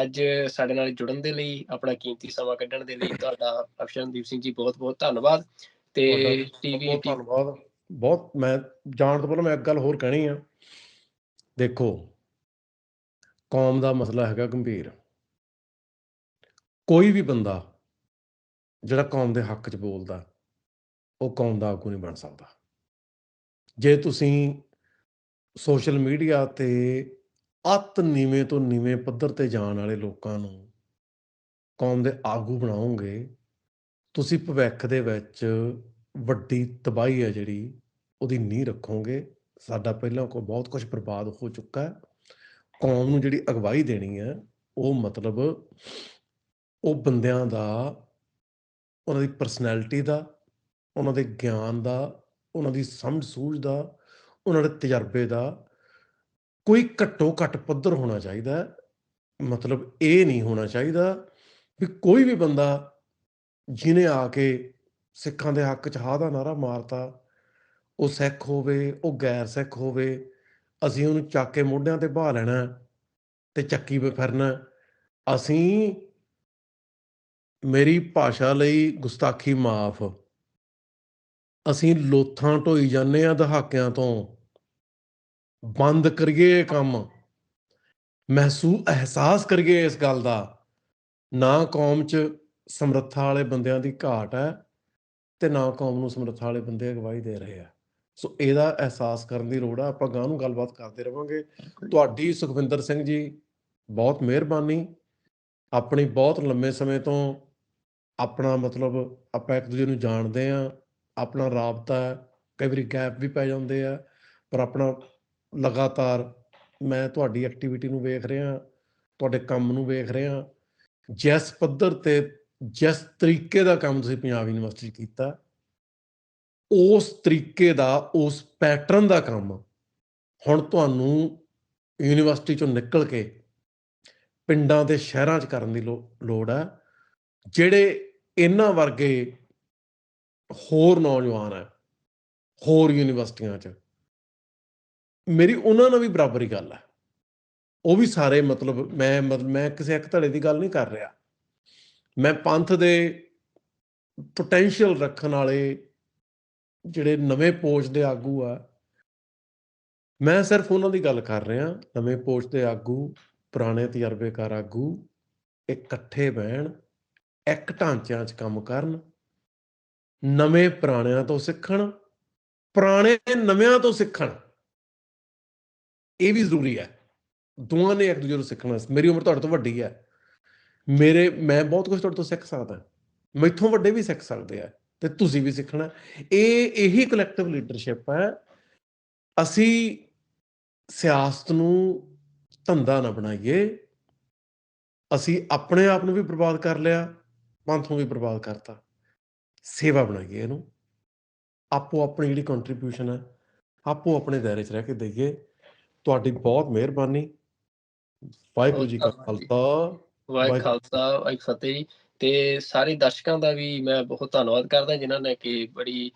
ਅੱਜ ਸਾਡੇ ਨਾਲ ਜੁੜਨ ਦੇ ਲਈ, ਆਪਣਾ ਕੀਮਤੀ ਸਮਾਂ ਕੱਢਣ ਦੇ ਲਈ ਤੁਹਾਡਾ ਅਕਸ਼ਰਨਦੀਪ ਸਿੰਘ ਜੀ ਬਹੁਤ-ਬਹੁਤ ਧੰਨਵਾਦ। ਤੇ ਤੁਹਾਡਾ ਟੀਵੀ ਬਹੁਤ 80 ਧੰਨਵਾਦ। ਬਹੁਤ, ਮੈਂ ਜਾਣ ਤੋਂ ਪਹਿਲਾਂ ਮੈਂ ਇੱਕ ਗੱਲ ਹੋਰ ਕਹਿਣੀ ਆ। ਦੇਖੋ, ਕੌਮ ਦਾ ਮਸਲਾ ਹੈਗਾ ਗੰਭੀਰ। ਕੋਈ ਵੀ ਬੰਦਾ ਜਿਹੜਾ ਕੌਮ ਦੇ ਹੱਕ 'ਚ ਬੋਲਦਾ, ਉਹ ਕੌਮ ਦਾ ਆਗੂ ਨਹੀਂ ਬਣ ਸਕਦਾ। ਜੇ ਤੁਸੀਂ ਸੋਸ਼ਲ ਮੀਡੀਆ ਤੇ ਅੱਤ ਨੀਵੇਂ ਤੋਂ ਨੀਵੇਂ ਪੱਧਰ ਤੇ ਜਾਣ ਵਾਲੇ ਲੋਕਾਂ ਨੂੰ ਕੌਮ ਦੇ ਆਗੂ ਬਣਾਓਗੇ, ਤੁਸੀਂ ਭਵਿੱਖ ਦੇ ਵਿੱਚ ਵੱਡੀ ਤਬਾਹੀ ਹੈ ਜਿਹੜੀ, ਉਹਦੀ ਨੀਂਹ ਰੱਖੋਗੇ। ਸਾਡਾ ਪਹਿਲਾਂ ਬਹੁਤ ਕੁਝ ਬਰਬਾਦ ਹੋ ਚੁੱਕਾ ਹੈ। ਕੌਮ ਨੂੰ ਜਿਹੜੀ ਅਗਵਾਈ ਦੇਣੀ ਹੈ, ਉਹ ਮਤਲਬ ਉਹ ਬੰਦਿਆਂ ਦਾ, ਉਹਨਾਂ ਦੀ ਪਰਸਨੈਲਿਟੀ ਦਾ, ਉਹਨਾਂ ਦੇ ਗਿਆਨ ਦਾ, ਉਹਨਾਂ ਦੀ ਸਮਝ ਸੂਝ ਦਾ, ਉਹਨਾਂ ਦੇ ਤਜਰਬੇ ਦਾ ਕੋਈ ਘੱਟੋ ਘੱਟ ਪੱਧਰ ਹੋਣਾ ਚਾਹੀਦਾ ਹੈ। ਮਤਲਬ ਇਹ ਨਹੀਂ ਹੋਣਾ ਚਾਹੀਦਾ ਵੀ ਕੋਈ ਵੀ ਬੰਦਾ ਜਿਹਨੇ ਆ ਕੇ ਸਿੱਖਾਂ ਦੇ ਹੱਕ 'ਚ ਹਾਂ ਦਾ ਨਾਅਰਾ ਮਾਰਤਾ, ਉਹ ਸਿੱਖ ਹੋਵੇ, ਉਹ ਗੈਰ ਸਿੱਖ ਹੋਵੇ, ਅਸੀਂ ਉਹਨੂੰ ਚੱਕ ਕੇ ਮੋਢਿਆਂ ਤੇ ਬਹਾ ਲੈਣਾ ਤੇ ਚੱਕੀ 'ਤੇ ਫਿਰਨਾ। ਅਸੀਂ, ਮੇਰੀ ਭਾਸ਼ਾ ਲਈ ਗੁਸਤਾਖੀ ਮਾਫ, ਅਸੀਂ ਲੋਥਾਂ ਢੋਈ ਜਾਂਦੇ ਹਾਂ ਦਹਾਕਿਆਂ ਤੋਂ। ਬੰਦ ਕਰੀਏ ਇਹ ਕੰਮ, ਅਹਿਸਾਸ ਕਰੀਏ ਇਸ ਗੱਲ ਦਾ। ਨਾ ਕੌਮ 'ਚ ਸਮਰੱਥਾ ਵਾਲੇ ਬੰਦਿਆਂ ਦੀ ਘਾਟ ਹੈ, ਤੇ ਨਾ ਕੌਮ ਨੂੰ ਸਮਰੱਥਾ ਵਾਲੇ ਬੰਦੇ ਅਗਵਾਈ ਦੇ ਰਹੇ ਆ। ਸੋ ਇਹਦਾ ਅਹਿਸਾਸ ਕਰਨ ਦੀ ਲੋੜ ਆ। ਆਪਾਂ ਗਾਂਹ ਨੂੰ ਗੱਲਬਾਤ ਕਰਦੇ ਰਹਾਂਗੇ। ਤੁਹਾਡੀ ਸੁਖਵਿੰਦਰ ਸਿੰਘ ਜੀ, ਬਹੁਤ ਮਿਹਰਬਾਨੀ। ਆਪਣੀ ਬਹੁਤ ਲੰਮੇ ਸਮੇਂ ਤੋਂ ਆਪਣਾ ਮਤਲਬ ਆਪਾਂ ਇੱਕ ਦੂਜੇ ਨੂੰ ਜਾਣਦੇ ਹਾਂ, ਆਪਣਾ ਰਾਬਤਾ ਹੈ, ਕਈ ਵਾਰੀ ਗੈਪ ਵੀ ਪੈ ਜਾਂਦੇ ਆ, ਪਰ ਆਪਣਾ ਲਗਾਤਾਰ ਮੈਂ ਤੁਹਾਡੀ ਐਕਟੀਵਿਟੀ ਨੂੰ ਵੇਖ ਰਿਹਾ, ਤੁਹਾਡੇ ਕੰਮ ਨੂੰ ਵੇਖ ਰਿਹਾ। ਜਿਸ ਪੱਧਰ ਤੇ, ਜਿਸ ਤਰੀਕੇ ਦਾ ਕੰਮ ਤੁਸੀਂ ਪੰਜਾਬ ਯੂਨੀਵਰਸਿਟੀ 'ਚ ਕੀਤਾ, ਉਸ ਤਰੀਕੇ ਦਾ, ਉਸ ਪੈਟਰਨ ਦਾ ਕੰਮ ਹੁਣ ਤੁਹਾਨੂੰ ਯੂਨੀਵਰਸਿਟੀ 'ਚੋਂ ਨਿਕਲ ਕੇ ਪਿੰਡਾਂ ਤੇ ਸ਼ਹਿਰਾਂ 'ਚ ਕਰਨ ਦੀ ਲੋੜ ਹੈ। ਜਿਹੜੇ ਇਹਨਾਂ ਵਰਗੇ ਹੋਰ ਨੌਜਵਾਨ ਹੈ, ਹੋਰ ਯੂਨੀਵਰਸਿਟੀਆਂ 'ਚ, ਮੇਰੀ ਉਹਨਾਂ ਨਾਲ ਵੀ ਬਰਾਬਰੀ ਗੱਲ ਹੈ। ਉਹ ਵੀ ਸਾਰੇ ਮਤਲਬ ਮੈਂ ਕਿਸੇ ਇੱਕ ਧੜੇ ਦੀ ਗੱਲ ਨਹੀਂ ਕਰ ਰਿਹਾ। ਮੈਂ ਪੰਥ ਦੇ ਪੋਟੈਂਸ਼ੀਅਲ ਰੱਖਣ ਵਾਲੇ ਜਿਹੜੇ ਨਵੇਂ ਪੋਚ ਦੇ ਆਗੂ ਆ, ਮੈਂ ਸਿਰਫ ਉਹਨਾਂ ਦੀ ਗੱਲ ਕਰ ਰਿਹਾ। ਨਵੇਂ ਪੋਚ ਦੇ ਆਗੂ, ਪੁਰਾਣੇ ਤਜਰਬੇਕਾਰ ਆਗੂ ਇਕੱਠੇ ਬਹਿਣ, ਇੱਕ ਢਾਂਚਿਆਂ 'ਚ ਕੰਮ ਕਰਨ, ਨਵੇਂ ਪੁਰਾਣਿਆਂ ਤੋਂ ਸਿੱਖਣ, ਪੁਰਾਣੇ ਨਵਿਆਂ ਤੋਂ ਸਿੱਖਣ। ਇਹ ਵੀ ਜ਼ਰੂਰੀ ਹੈ। ਦੋਵਾਂ ਨੇ ਇੱਕ ਦੂਜੇ ਤੋਂ ਸਿੱਖਣਾ। ਮੇਰੀ ਉਮਰ ਤੁਹਾਡੇ ਤੋਂ ਵੱਡੀ ਹੈ, ਮੈਂ ਬਹੁਤ ਕੁਝ ਤੁਹਾਡੇ ਤੋਂ ਸਿੱਖ ਸਕਦਾ। ਮੈਥੋਂ ਵੱਡੇ ਵੀ ਸਿੱਖ ਸਕਦੇ ਆ ਤੇ ਤੁਸੀਂ ਵੀ ਸਿੱਖਣਾ। ਇਹੀ ਕਲੈਕਟਿਵ ਲੀਡਰਸ਼ਿਪ ਹੈ। ਅਸੀਂ ਸਿਆਸਤ ਨੂੰ ਧੰਦਾ ਨਾ ਬਣਾਈਏ। ਅਸੀਂ ਆਪਣੇ ਆਪ ਨੂੰ ਵੀ ਬਰਬਾਦ ਕਰ ਲਿਆ, ਪੰਥ ਨੂੰ ਵੀ ਬਰਬਾਦ ਕਰਤਾ। ਸੇਵਾ ਬਣਾਈਏ ਇਹਨੂੰ, ਆਪੋ ਆਪਣੀ ਜਿਹੜੀ ਕੰਟਰੀਬਿਊਸ਼ਨ ਹੈ ਆਪੋ ਆਪਣੇ ਦਾਇਰੇ 'ਚ ਰਹਿ ਕੇ ਦੇਈਏ। ਤੁਹਾਡੀ ਬਹੁਤ ਮਿਹਰਬਾਨੀ। ਵਾਹਿਗੁਰੂ ਬਹੁਤ ਜੀ ਕਾ ਧੰਨਵਾਦ ਜੀ। ਖਾਲਸਾ, ਵਾਹਿਗੁਰੂ ਵਾਹਿਗੁਰੂ। ਖਾਲਸਾ, ਵਾਹਿਗੁਰੂ ਫਤਿਹ ਜੀ। ਤੇ ਸਾਰੇ ਦਰਸ਼ਕਾਂ ਦਾ ਵੀ ਮੈਂ ਬਹੁਤ ਧੰਨਵਾਦ ਕਰਦਾ ਜਿਨ੍ਹਾਂ ਨੇ ਕਿ ਬੜੀ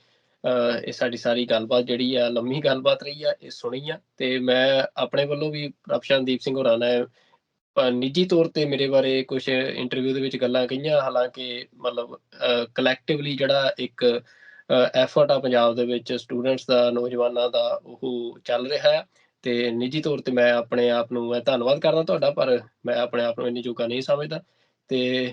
ਇਹ ਸਾਡੀ ਸਾਰੀ ਗੱਲਬਾਤ ਜਿਹੜੀ ਆ, ਲੰਮੀ ਗੱਲਬਾਤ ਰਹੀ ਆ, ਇਹ ਸੁਣੀ ਆ। ਤੇ ਮੈਂ ਆਪਣੇ ਵੱਲੋਂ ਵੀ ਪ੍ਰਭਸ਼ਾਨਦੀਪ ਸਿੰਘ ਹੋਰਾਂ ਨੇ ਨਿੱਜੀ ਤੌਰ ਤੇ ਮੇਰੇ ਬਾਰੇ ਕੁਛ ਇੰਟਰਵਿਊ ਦੇ ਵਿੱਚ ਗੱਲਾਂ ਕਹੀਆਂ। ਹਾਲਾਂਕਿ ਮਤਲਬ ਕਲੈਕਟਿਵਲੀ ਜਿਹੜਾ ਇੱਕ ਐਫਰਟ ਆ ਪੰਜਾਬ ਦੇ ਵਿੱਚ ਸਟੂਡੈਂਟਸ ਦਾ, ਨੌਜਵਾਨਾਂ ਦਾ, ਉਹ ਚੱਲ ਰਿਹਾ ਆ। ਤੇ ਨਿੱਜੀ ਤੌਰ ਤੇ ਮੈਂ ਆਪਣੇ ਆਪ ਨੂੰ ਮੈਂ ਧੰਨਵਾਦ ਕਰਦਾ ਤੁਹਾਡਾ, ਪਰ ਮੈਂ ਆਪਣੇ ਆਪ ਨੂੰ ਇੰਨੀ ਜੋਗਾ ਨਹੀਂ ਸਮਝਦਾ। ਤੇ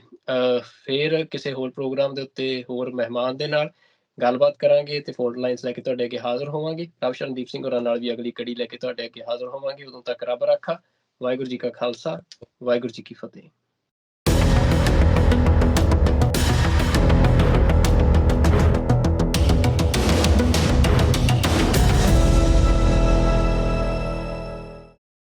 ਫਿਰ ਕਿਸੇ ਹੋਰ ਪ੍ਰੋਗਰਾਮ ਦੇ ਉੱਤੇ ਹੋਰ ਮਹਿਮਾਨ ਦੇ ਨਾਲ ਗੱਲਬਾਤ ਕਰਾਂਗੇ ਤੇ ਫੋਨ ਲਾਈਨਸ ਲੈ ਕੇ ਤੁਹਾਡੇ ਅੱਗੇ ਹਾਜ਼ਰ ਹੋਵਾਂਗੇ। ਪ੍ਰਭਸ਼ਾਨਦੀਪ ਸਿੰਘ ਹੋਰਾਂ ਨਾਲ ਵੀ ਅਗਲੀ ਕੜੀ ਲੈ ਕੇ ਤੁਹਾਡੇ ਅੱਗੇ ਹਾਜ਼ਰ ਹੋਵਾਂਗੇ। ਉਦੋਂ ਤੱਕ ਰੱਬ ਰਾਖਾ। ਵਾਹਿਗੁਰੂ ਜੀ ਕਾ ਖਾਲਸਾ, ਵਾਹਿਗੁਰੂ ਜੀ ਕੀ ਫਤਿਹ।